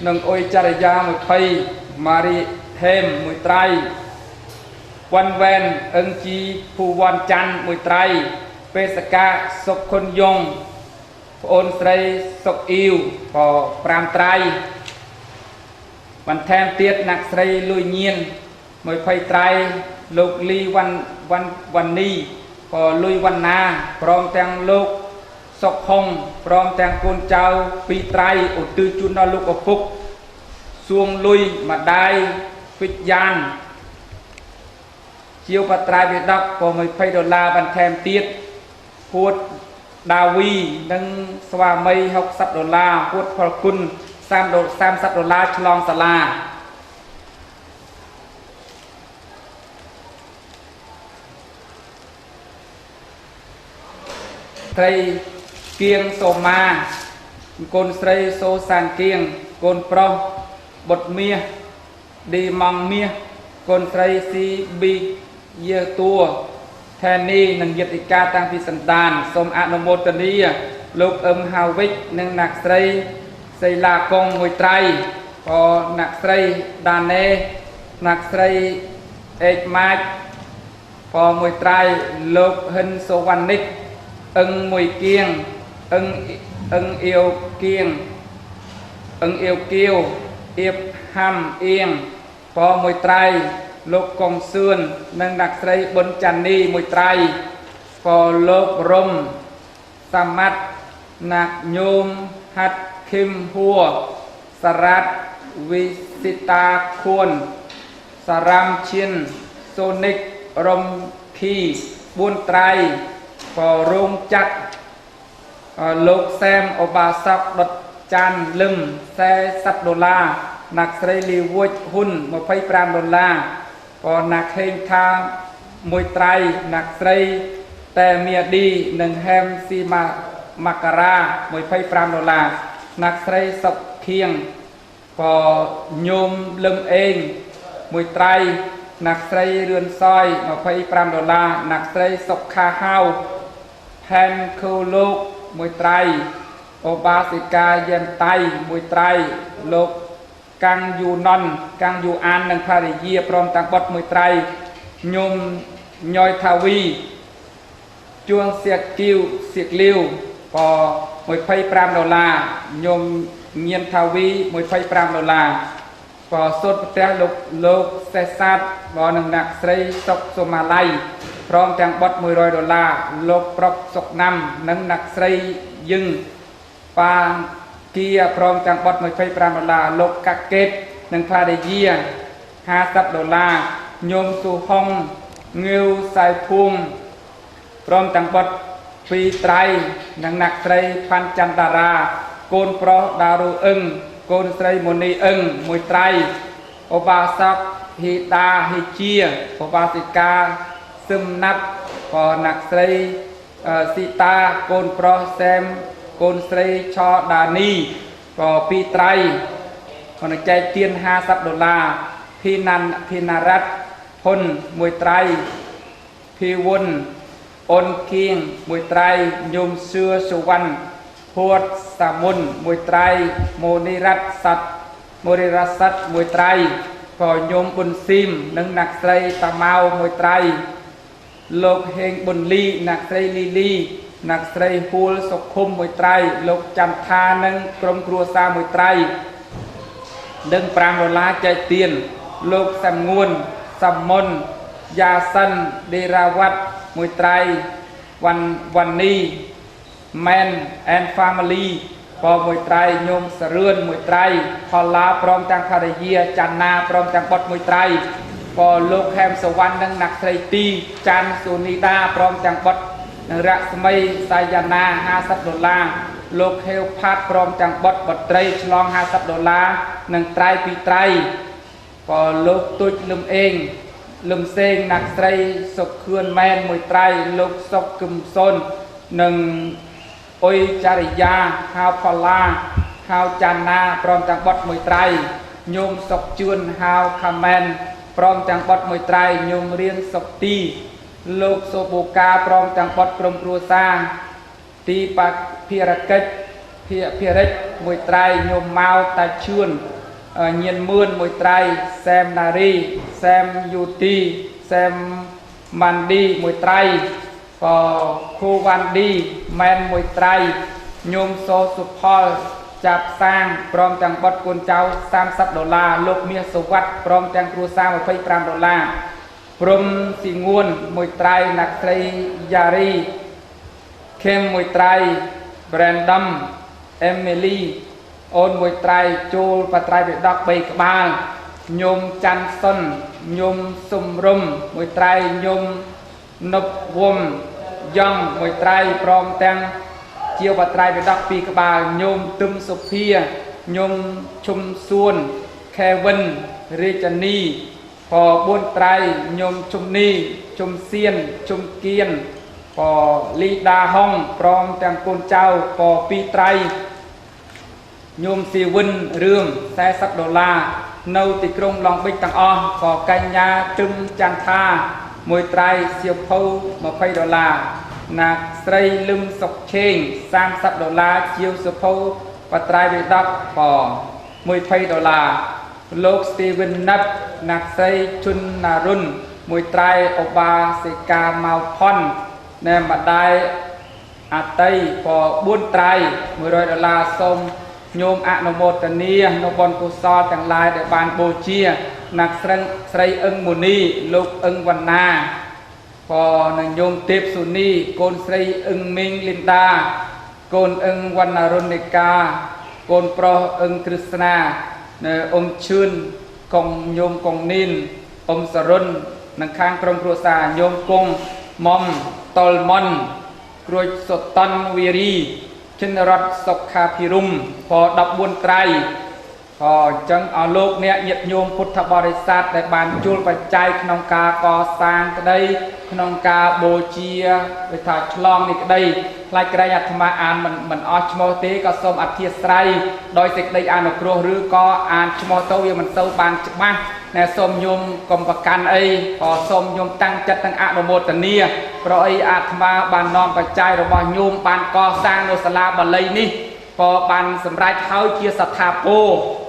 Speaker 6: និងអុយចរិយា20ម៉ារីហេមមួយត្រៃវ៉ាន់វ៉ែនអឹងជីភូវ៉ាន់ច័ន្ទមួយត្រៃបេសកាសុកខុនយងប្អូនស្រីសុកអ៊ីវក៏5ត្រៃបន្ថែមទៀតអ្នកស្រីលួយញៀន20ត្រៃលោកលីវ៉ាន់នីក៏លួយវណ្ណាព្រមទាំងលោកសុកហុងព្រមទាំងកូនចៅ2ត្រៃឧទ្ទិសជូនដល់លោកឪពុកសួងលុយម្ដាយវិជ្ញានជាវបត្រៃវិដកក៏$20បន្ថែមទៀតពួតដាវីនិងស្វាមី$60ពួតផលគុណ$30ឆ្លងសាលាស្រីគៀងសូម៉ាកូនស្រីសូសានគៀងកូនប្រុសបុត្រមាសឌីម៉ងមាសកូនស្រីស៊ីប៊ីយាតួថេនីនិងយិតិកាតាំងពីសន្តានសូមអនុមោទនាលោកអឹមហាវិចនិងអ្នកស្រីសីឡាកុងមួយត្រៃក៏អ្នកស្រីដាណេអ្នកស្រីអេកម៉ាច់ក៏មួយត្រៃលោកហិនសូវ៉ានិកអឹងមួយគៀងអឹងអៀវគៀងអឹងអៀវគៀវអៀបហាំអៀងក៏មួយត្រៃលោកកុងសឿននិងអ្នកស្រីប៊ុនចាន់នីមួយត្រៃក៏លោករំសាម៉ាត់ណាក់ញោមហាត់ឃឹមហួរសារ៉ាត់វិសិតាខួនសារ៉ាំឈៀនសូនិករំភី4ត្រៃក៏រោងចាត់លោកសែមអូបាសកដុតចាន់លឹម$40អ្នកស្រីលីវូចហ៊ុន$25ក៏អ្នកខេងថាមួយត្រៃអ្នកស្រីតែមៀឌីនិងហែមស៊ីម៉ាការ៉ា$25 นักใส่ศกเคียงพอโยมลืมเองมวยไตรนักใส่เรือนซอยมาพย$5นักใส่ศกคาเฮาแผ่นคูลูกมวยไตรโอบาสิกาเย็นไตมวยไตรโลกกังยูนอนกังยูอันนังพาริเยียพร้อมต่างบทมวยไตรยมย่อยทาวีจวงเสียกิวเสียกลิวพอมวยไพ่$5ยมเงียนทาวีมวยไพ่$5พอสุดแต่โลกเซซัดบอหนึ่งนักใส่ศกสมาไลพร้อมต่างบท$100โลกปรบศกนำนังนักใส่ยึงปาเกียพร้อมต่างบทมวยไพ่$5โลกกักเกตนังพาเดีย$50ยมสุฮองเงิวสายพุงพร้อมต่างบทปีไตรนังนักใส่พันจันดาราโกนโปรดารุอึงโกนใส่มณีอึงมวยไตรโอบาสักฮิตาฮิเชียโอบาสิกาซึมนับพอนักใส่สิตาโกนโปรแซมโกนใส่ชอดานีพอปีไตรคนใจเตียน$50พินารัตพลมวยไตรพิวุนอนเคียงมวยไตรยมเสือสุวรรณพวดสามุนมวยไตรโมนิรัตสัตโมริรัตสัตมวยไตรพอยมบุญซิมนังนักใส่ตะเมามวยไตรโลกเฮงบุญลีนักใส่ลีลีนักใส่ฮูลสกุมมวยไตรโลกจันทานังกรมครัวซามวยไตรดึง$5ใจเตียนโลกสำงวนสำมนยาสันเดราวัตมวยไตรวันนี้แมนแอนฟามิลีพอมวยไตรโยมสะเรือนมวยไตรพอลาพร้อมจังคาริเยียจันนาพร้อมจังบดมวยไตรพอโลกแฮมสวรรค์นังนักไตรตีจันสุนิดาพร้อมจังบดนังรัศมีสายนา$50โลกเฮลพัดพร้อมจังบดบดไตรฉลอง$50นังไตรปีไตรพอโลกตุจลืมเองลืมเซงนักไตรศกเคลื่อนแมนมวยไตรโลกศกกึมซนหนึ่งโอยจาริยาฮาวพลาฮาวจานาพร้อมจังบดมวยไตรโยมศกจวนฮาวคาแมนพร้อมจังบดมวยไตรโยมเรียนศกตีโลกโซโบกาพร้อมจังบดกรมครัวซาตีปักเพียรกิจเพียริกมวยไตรโยมเมาตาชวนเงียนมื่นมวยไตรแซมนารีแซมยูตีแซมมันดีมวยไตรก็คูวันดีแมนมวยไตรโยมโซสุพอลจับสร้างพร้อมจังบดกุนเจ้า$30โลกเมียสวัสดิ์พร้อมจังครูซา$25พรมสิงวนมวยไตรนักไตรยารีเข้มมวยไตรแบรนดัมเอมิลีโอนมวยไตรจูปไตรเบดอกใบกบาลโยมจันทร์โยมสมรมมวยไตรโยมนบวมย่องมวยไตรพร้อมแตงเจียวปไตรเบดอกปีกบาลโยมตุมสุเพียโยมชุมส่วนแควินริจานีพอบุญไตรโยมชุมนีชุมเซียนชุมเกียนพอลีดาห้องพร้อมแตงกุนเจ้าพอปีไตรโยมซีวินเรื่อง$40នៅទីក្រុងឡុងបិចទាំងអស់ក៏កញ្ញាទឹមចន្ទថាមួយត្រៃសៀវភៅ$20ណាស្រីលឹមសុកឆេង$30ជាវសៀវភៅបត្រៃវិដកក៏$20លោក Steven Nut ណាស្រីជុនណារុនមួយត្រៃអូបាសេកាម៉ៅផុនណែម្ដាយអតីក៏4ត្រៃ$100សូមโยมอนุโมทนีนบนกุศลទាំងឡាយដែលបានបូជាนักស្រីអឹងមូនីលោកអឹងវណ្ណាក៏នឹងโยมទេពសុនីកូនស្រីអឹងមីងលីនដាកូនអឹងវណ្ណារុនិកាកូនប្រុសអឹងគ្រឹស្ណានៅអ៊ំឈឿនកងโยมកងនីនអ៊ំសរុននឹងខាងក្រុមគ្រួសារโยมគង់មុំតលមុនគ្រួចសុតនវីរី ชินรัตสุขาพิรุมพอ14ไตร ก็จังเอาโลกเนี่ยnhiệtโยมพุทธบริษัทได้บานจูลปัจจัยขนมกาก่อสร้างก็ได้ขนมกาโบเชียไปถ่ายฉลองนี่ก็ได้ลายกระยาธรรมอ่านมันออชโมตีก็สมอธิสไรโดยเสกได้อ่านออกรัวหรือก็อ่านชโมโตวิมันเซาบานจับมาในสมยมกรมประกันก็สมยมตั้งจัดตั้งอนุโมทนีเพราะอาธรรมบานน้อมปัจจัยระบายโยมบานก่อสร้างโนสลาบาลีนี่พอบานสำไรเท้าเกียสัทธาโป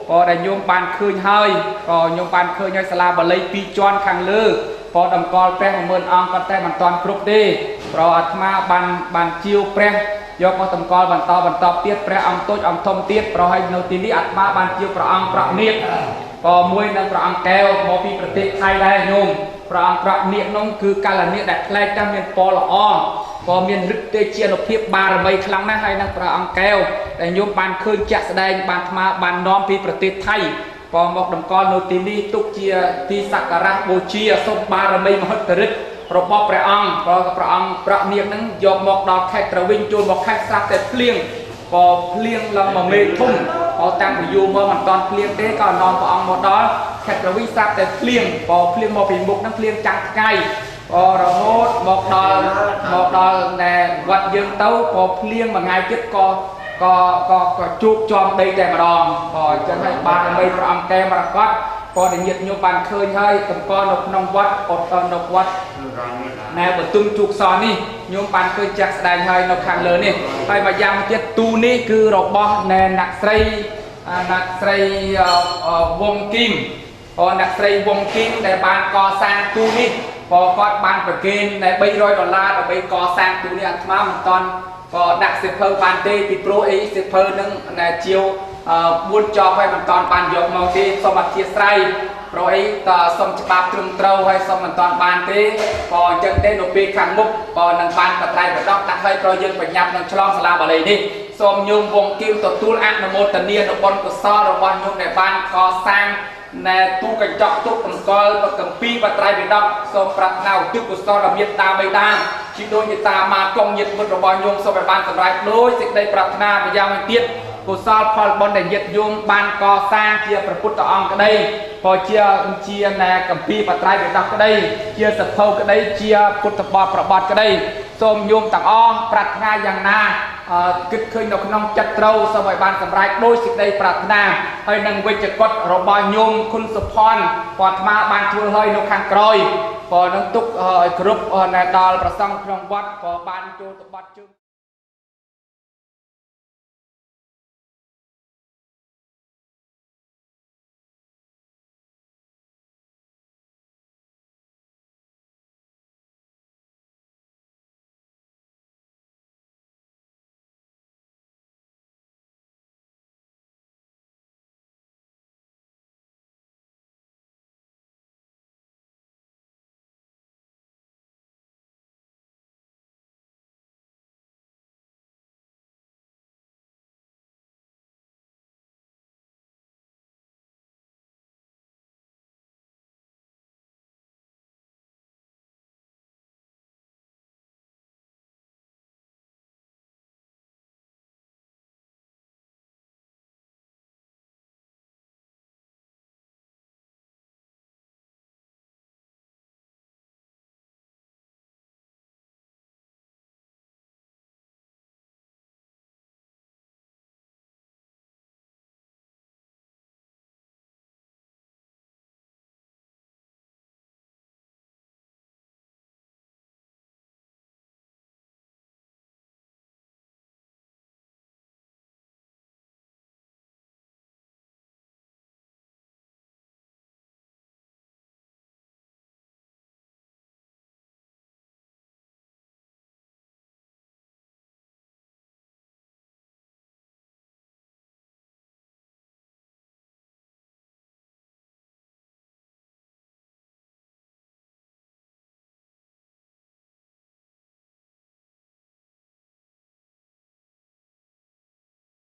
Speaker 6: พอได้โยมบานคืนให้ก็โยมบานคืนให้สลาบาลีปีจวนขังเลือพอดำกอลแปรของเมืองอังก็แต่มันตอนครุบดีเพราะอาตมาบานจิวแปรยกมาดำกอลบานต่อเตี้ยแปรอังโตอังทมเตี้ยเพราะให้โนติลีอาตมาบานจิวประอังประเนียก็มวยนั่งประอังแก้วมอปีประเทศไทยได้โยมประอังประเนียน้องคือการละเนียแดดแคลจังเมียนปอละอพอเมียนรึกเตเชียนอภิบาลใบครั้งนั้นให้นั่งประอังแก้วแต่โยมบานคืนจัดแสดงบานธรรมาบานน้อมปีประเทศไทยพอมอกดำกอลโนติลีตุกเชียที่สักการะบูเชียสมบารมีมหตริตระบบพระอังพอพระอังประเนียนั้นยกมอกดอกแค่กระวิงจูนบอกแค่สักแต่เพลียงพอเพลียงลำมาเมทุ่มพอตั้งอยู่เมื่อมันตอนเพลียงเต้ก็นอนพระอังหมดดอแค่กระวิงสักแต่เพลียงพอเพลียงมาปีมุกนั้นเพลียงจังไงพอเราโหดบอกดอในวัดยืนเต้าพอเพลียงมาไงจิตก็จุกจอมได้แต่มาดองพอจะให้บานไม่พระอังแกมากัดพอได้ยินโยบานเคยให้ตำกอนกนองวัดอดตอนกวัดในบทตุ้มจุกซอนนี่โยมบานเคยจักแสดงให้นกขังเลยนี่ไปมายามเจ็ดตูนี่คือรบบในนักไตรวงกิมพอนักไตรวงกิมในบานก่อสร้างตูนี่พอก็บานประเกณฑ์ใน$300เราไปก่อสร้างตูนี่อัตมามันตอนก็ดักสิบเพลบานเตปิโปรสิบเพลนึงในเจียวบุญจอให้มันตอนบานยกมองที่สมบัติไตรโปรต่อสมฉบับตรึงเต้าให้สมมันตอนบานเตพอจังเตนปีขังมุกพอนังบานกับไตรแบบต้องตักให้โปรยังปัญญานังฉลองสลาบอะไรนี่สมยมวงกิมตัวตูลอันโมตเนียนบนกุศลระวันยมในบ้านก่อสร้างในตู้กระจกตู้กำกอลกำปีปัตไตรเป็นดอกสมปรัชนาจุกุศลระเบียดตาไม่ได้ชิโดยตามากองยึดบนระบายยมสมัยบ้านสำหรับโดยสิ่งใดปรัชนาพยายามเตี้ยกุศลพอลบอลได้ยึดยมบ้านก่อสร้างเชียร์พระพุทธองค์ก็ได้พอเชียร์ในกำปีปัตไตรเป็นดอกก็ได้เชียร์สัตว์เท่าก็ได้เชียร์พุทธบาทประบาทก็ได้สมยมต่างอ้อปรัชนาอย่างนาគិតឃើញនៅក្នុងចិត្តត្រូវសូមឲ្យបានសម្រេចដោយសេចក្តីប្រាថ្នាហើយនឹងវិជ្ជកតរបស់ញោមគុណសុផាន់ក៏អាត្មាបានធ្វើឲ្យនៅខាងក្រោយក៏នឹងទុកឲ្យគ្រប់ដល់ប្រសង់ក្នុងវត្តក៏បានចូលទៅបាត់ជើង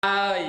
Speaker 6: ហើយ